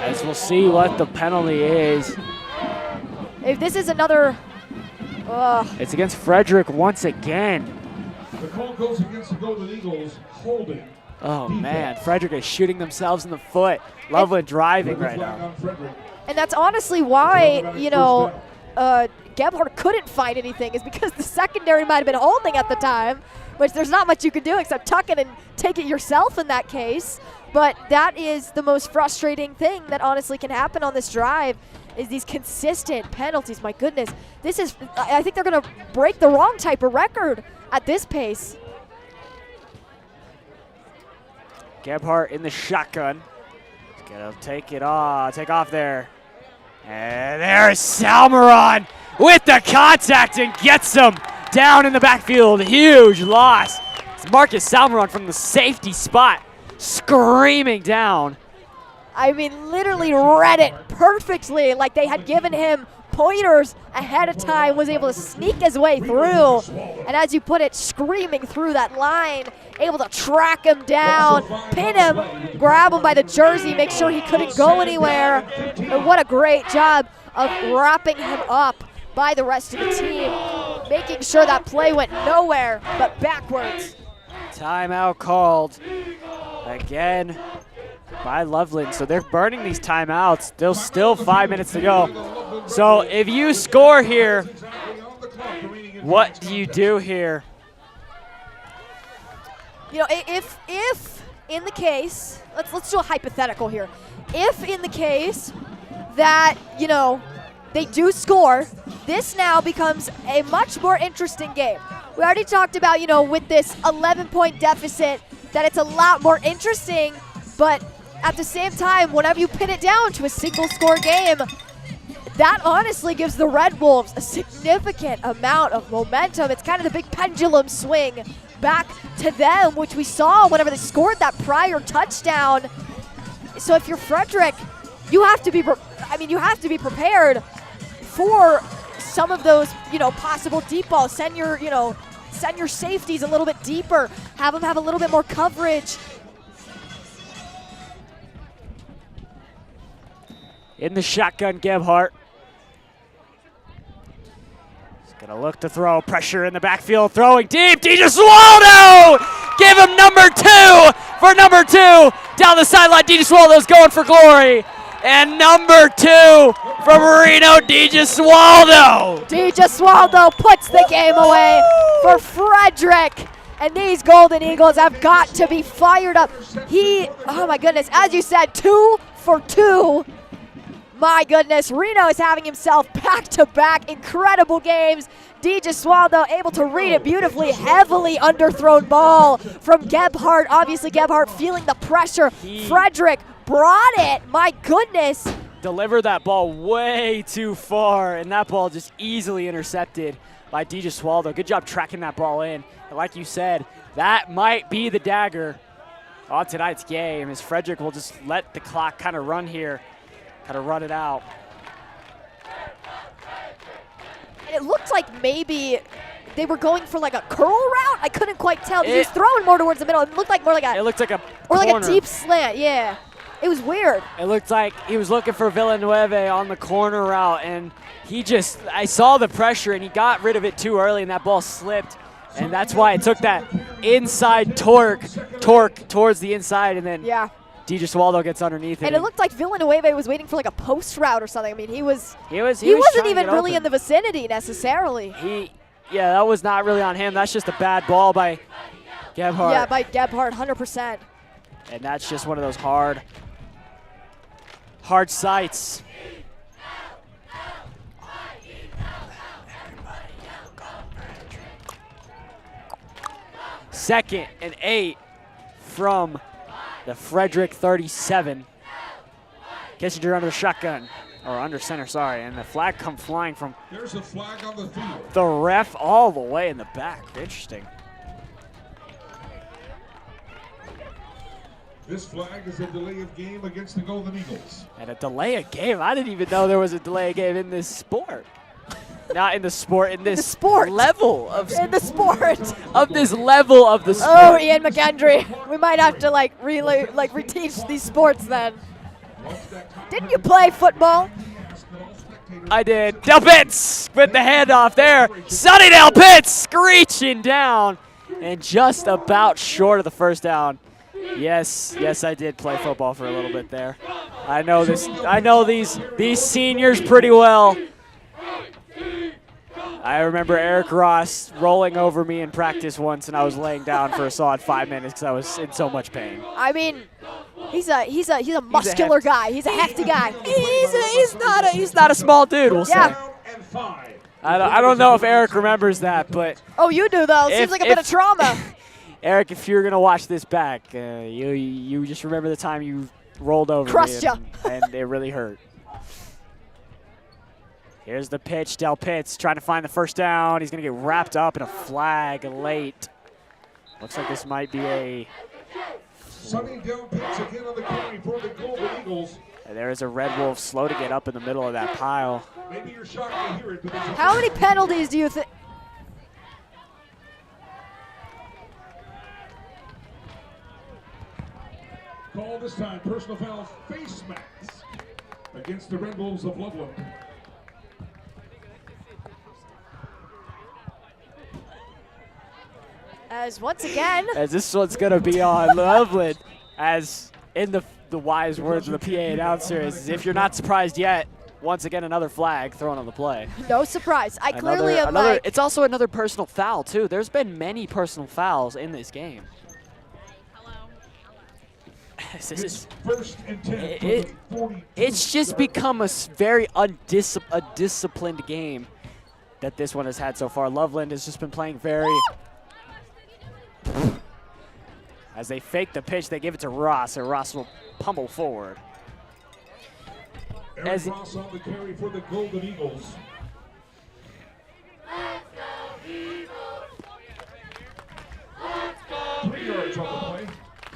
As we'll see what the penalty is.
If this is another...
It's against Frederick once again.
The call goes against the Golden Eagles, holding.
Oh, man. Frederick is shooting themselves in the foot. Loveland driving right now.
And that's honestly why, Gebhardt couldn't find anything, is because the secondary might have been holding at the time, which there's not much you could do except tuck it and take it yourself in that case. But that is the most frustrating thing that honestly can happen on this drive, is these consistent penalties. My goodness. I think they're going to break the wrong type of record at this pace.
Gebhardt in the shotgun. He's going to take off there. And there's Salmeron with the contact and gets him down in the backfield. Huge loss. It's Marcus Salmeron from the safety spot screaming down.
I mean, literally read it perfectly, like they had given him pointers ahead of time, was able to sneak his way through. And as you put it, screaming through that line, able to track him down, pin him, grab him by the jersey, make sure he couldn't go anywhere. And what a great job of wrapping him up by the rest of the team, making sure that play went nowhere but backwards.
Timeout called again by Loveland. So they're burning these timeouts. There's still 5 minutes to go. So if you score here, what do you do here?
You know, if in the case, let's do a hypothetical here. If in the case that, you know, they do score, this now becomes a much more interesting game. We already talked about, you know, with this 11-point deficit, that it's a lot more interesting, but at the same time, whenever you pin it down to a single-score game, that honestly gives the Red Wolves a significant amount of momentum. It's kind of the big pendulum swing back to them, which we saw whenever they scored that prior touchdown. So if you're Frederick, you have to be prepared for some of those, you know, possible deep balls. Send your safeties a little bit deeper. Have them have a little bit more coverage.
In the shotgun, Gebhardt. He's gonna look to throw. Pressure in the backfield, throwing deep. DiGesualdo! Give him number 2 for number 2. Down the sideline, DiGesualdo's going for glory. And number 2 for Marino, DiGesualdo.
DiGesualdo puts the game away for Frederick. And these Golden Eagles have got to be fired up. Oh my goodness, as you said, 2 for 2. My goodness, Reno is having himself back-to-back incredible games. DiGesualdo able to read it beautifully, heavily underthrown ball from Gebhardt. Obviously, Gebhardt feeling the pressure. Frederick brought it, my goodness.
Delivered that ball way too far, and that ball just easily intercepted by DiGesualdo. Good job tracking that ball in. And like you said, that might be the dagger on tonight's game, as Frederick will just let the clock kind of run here, kind of run it out.
And it looked like maybe they were going for like a curl route. I couldn't quite tell. He was throwing more towards the middle. It looked like more like a.
It looked like a
or
corner.
like a deep slant. Yeah, it was weird.
It looked like he was looking for Villanueva on the corner route, and I saw the pressure, and he got rid of it too early, and that ball slipped, and that's why it took that inside torque towards the inside, and then DiGesualdo gets underneath it.
And it looked like Villanueva was waiting for like a post route or something. I mean, he wasn't
wasn't
even really in the vicinity necessarily.
Yeah, that was not really on him. That's just a bad ball by Gebhardt.
Yeah, by Gebhardt, 100%.
And that's just one of those hard sights. Second and 8 from the Frederick 37. Kissinger under the shotgun, or under center, sorry, and the flag come flying from
There's a flag on the field.
the ref all the way in the back. Interesting.
This flag is a delay of game against the Golden Eagles.
And a delay of game. I didn't even know there was a delay of game in this sport. Not in the sport, in this level of
in the sport.
Of this level of the sport.
Oh, Ian MacHendrie. We might have to reteach these sports then. Didn't you play football?
I did. Del Pitts with the handoff there. Sonny Del Pitts screeching down and just about short of the first down. Yes, I did play football for a little bit there. I know this. I know these seniors pretty well. I remember Eric Ross rolling over me in practice once, and I was laying down for a solid 5 minutes because I was in so much pain.
I mean, he's a muscular guy. He's a hefty guy.
He's not a small dude. We'll say. I don't know if Eric remembers that, but
oh, you do though. Seems like a bit of trauma.
Eric, if you're gonna watch this back, you just remember the time you rolled over
crushed
me
ya.
and it really hurt. Here's the pitch. Del Pitts trying to find the first down. He's going to get wrapped up in a flag late. Looks like this might be a...
Sonny Del Pitts again on the carry for the Golden Eagles.
And there is a Red Wolf slow to get up in the middle of that pile.
Maybe you're shocked to hear it, but there's a
How many penalties do you think?
call this time, personal foul, face mask against the Red Wolves of Loveland.
As once again,
As this one's going to be on Loveland, as in the wise words of the PA announcer, is if you're not surprised yet, once again another flag thrown on the play.
no surprise. I clearly am like,
It's also another personal foul, too. There's been many personal fouls in this game. This is,
First and 10 for the 42
it's just become a very undisciplined game that this one has had so far. Loveland has just been playing very... As they fake the pitch, they give it to Ross, and Ross will pummel forward.
Eric Ross on the carry for the Golden Eagles. 3 yards on the play.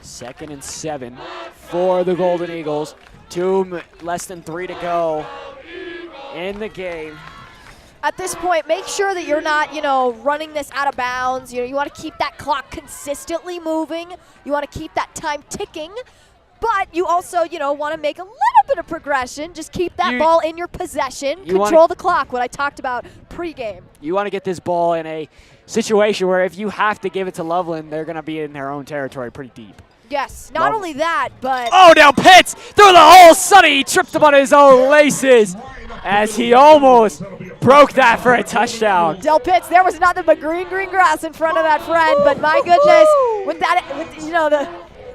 2nd and 7 for the Golden Eagles. Less than 3 to go in the game.
at this point, make sure that you're not, running this out of bounds. You want to keep that clock consistently moving. You want to keep that time ticking. But you also, want to make a little bit of progression. Just keep that ball in your possession. Control the clock, what I talked about pregame.
You want to get this ball in a situation where if you have to give it to Loveland, they're going to be in their own territory pretty deep.
Yes, not only that, but...
Oh, now Pitts through the hole. Sonny tripped him on his own laces as he almost broke that for a touchdown.
Del Pitts, there was nothing but green grass in front of that friend, but my goodness, with that,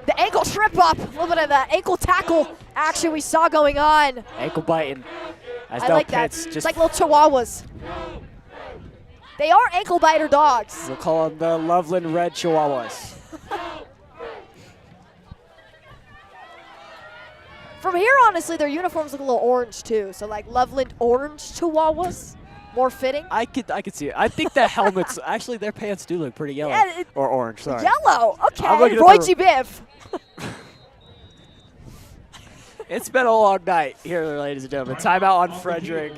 the ankle trip up, a little bit of the ankle tackle action we saw going on.
Ankle biting. As
I
Del
like
Pitts
that.
just
It's like little chihuahuas. They are ankle biter dogs.
we'll call them the Loveland Red Chihuahuas.
From here, honestly, their uniforms look a little orange too. So like Loveland orange chihuahuas, more fitting.
I could see it. I think the helmets, actually their pants do look pretty yellow.
Yeah,
or orange, sorry.
Yellow,
I'm looking
okay.
at
Roy
the-
G. Biv.
It's been a long night here, ladies and gentlemen. Timeout on Frederick.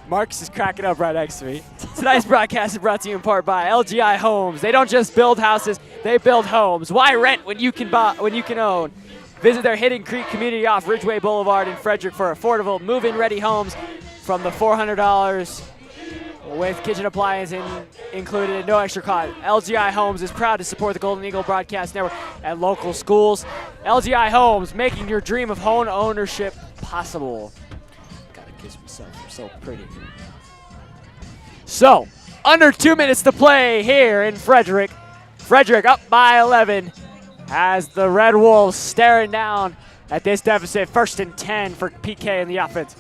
Marcus is cracking up right next to me. Tonight's broadcast is brought to you in part by LGI Homes. They don't just build houses, they build homes. Why rent when you can buy, when you can own? Visit their Hidden Creek community off Ridgeway Boulevard in Frederick for affordable move-in ready homes from the $400 with kitchen appliance included at no extra cost. LGI Homes is proud to support the Golden Eagle Broadcast Network and local schools. LGI Homes, making your dream of home ownership possible. Gotta kiss myself, I'm so pretty. So, under 2 minutes to play here in Frederick. Frederick up by 11 as the Red Wolves staring down at this deficit. 1st and 10 for PK in the offense.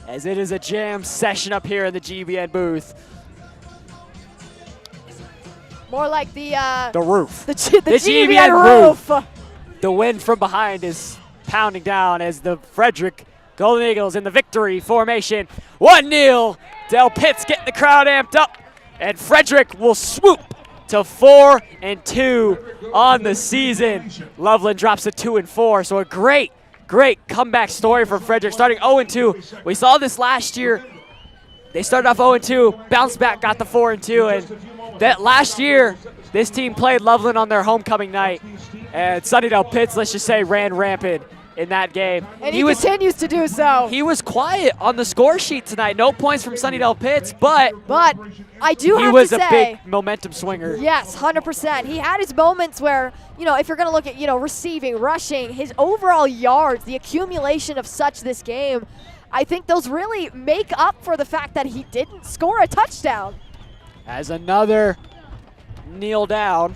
As it is a jam session up here in the GBN booth.
More like the
roof.
The GBN roof.
The wind from behind is pounding down as the Frederick Golden Eagles in the victory formation. 1-0. Del Pitts getting the crowd amped up. And Frederick will swoop to 4-2 on the season. Loveland drops to 2-4. So a great comeback story for Frederick, starting 0-2. We saw this last year. They started off 0-2, bounced back, got the 4-2, and that last year, this team played Loveland on their homecoming night, and Sonny Del Pitts, let's just say, ran rampant in that game.
And he continues to do so.
He was quiet on the score sheet tonight. No points from Sonny Del Pitts, but
I do
he
have
was
to
a
say,
big momentum swinger.
Yes, 100%. He had his moments where, if you're going to look at, receiving, rushing, his overall yards, the accumulation of such this game, I think those really make up for the fact that he didn't score a touchdown.
As another kneel down.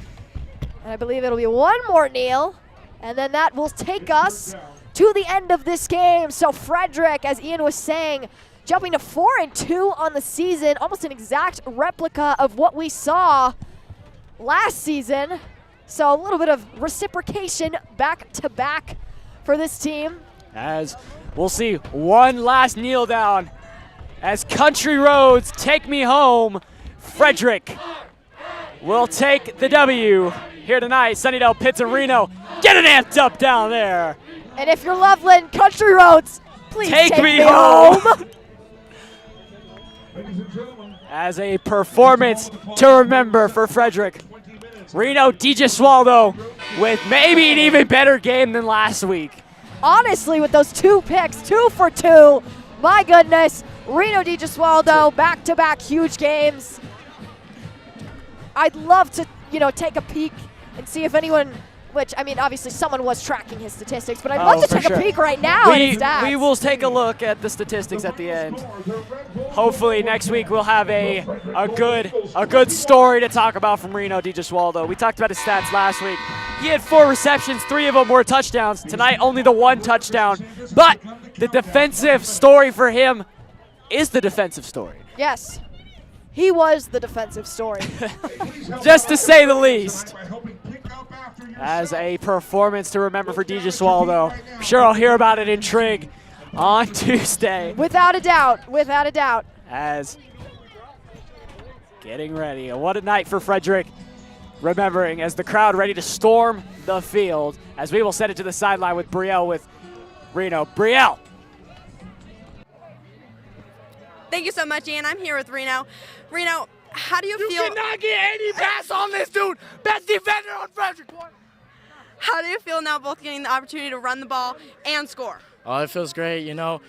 And I believe it'll be one more kneel, and then that will take us to the end of this game. So Frederick, as Ian was saying, jumping to 4-2 on the season, almost an exact replica of what we saw last season. So a little bit of reciprocation back to back for this team.
As We'll see one last kneel down as Country Roads take me home. Frederick will take the W here tonight. Sunnydale, Pitts, and Reno getting amped up down there.
And if you're Loveland, Country Roads, please take me home.
As a performance to remember for Frederick. Reno DiGesualdo with maybe an even better game than last week.
Honestly, with those 2 picks, 2 for 2, my goodness. Reno DiGesualdo, back-to-back huge games. I'd love to, take a peek and see if anyone, which, I mean, obviously someone was tracking his statistics, but I'd love to take a peek right now at his stats.
We will take a look at the statistics at the end. Hopefully next week we'll have a good story to talk about from Reno DiGesualdo. We talked about his stats last week. He had 4 receptions, 3 of them were touchdowns. Tonight, only the 1 touchdown. But the defensive story for him is the defensive story.
Yes, he was the defensive story.
Just to say the least. As a performance to remember for DiGesualdo. I'm sure I'll hear about it in Trig on Tuesday.
Without a doubt, without a doubt.
As getting ready. What a night for Frederick. Remembering as the crowd ready to storm the field. As we will send it to the sideline with Brielle with Reno. Brielle.
Thank you so much, Ian. I'm here with Reno. Reno, how do you feel?
You cannot get any pass on this dude. Best defender on Frederick.
How do you feel now both getting the opportunity to run the ball and score?
Oh, it feels great. Our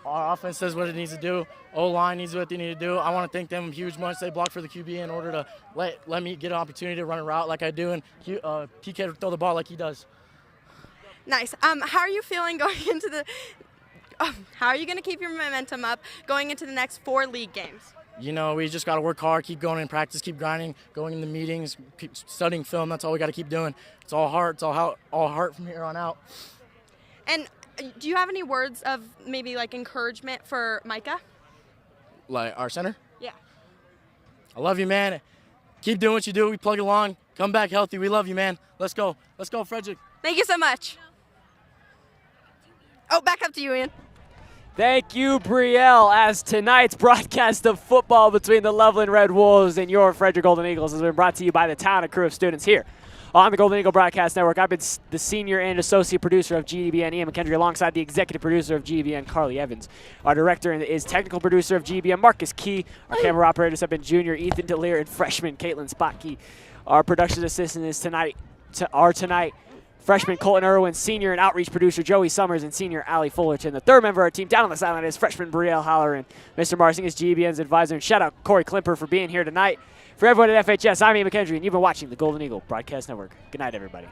offense does what it needs to do. O-line needs what they need to do. I want to thank them huge much. They blocked for the QB in order to let me get an opportunity to run a route like I do and PK throw the ball like he does.
Nice. How are you feeling going into the how are you going to keep your momentum up going into the next 4 league games?
We just got to work hard, keep going in practice, keep grinding, going in the meetings, keep studying film. That's all we got to keep doing. It's all heart. It's all heart from here on out.
And do you have any words of maybe like encouragement for Micah?
Like our center?
Yeah.
I love you, man. Keep doing what you do. We plug along. Come back healthy. We love you, man. Let's go. Let's go, Frederick.
Thank you so much. Oh, back up to you, Ian.
Thank you, Brielle, as tonight's broadcast of football between the Loveland Red Wolves and your Frederick Golden Eagles has been brought to you by the town and crew of students here on the Golden Eagle Broadcast Network. I've been the senior and associate producer of GBN, Ian MacHendrie, alongside the executive producer of GBN, Carly Evans. Our director is technical producer of GBN, Marcus Key. Our camera operators have been junior Ethan DeLear and freshman Caitlin Spotke. Our production assistant is tonight freshman Colton Irwin, senior and outreach producer Joey Summers, and senior Allie Fullerton. The third member of our team down on the sideline is freshman Brielle Halloran. Mr. Marsing is GBN's advisor. And shout out Corey Klimper for being here tonight. For everyone at FHS, I'm Ian MacHendrie, and you've been watching the Golden Eagle Broadcast Network. Good night, everybody.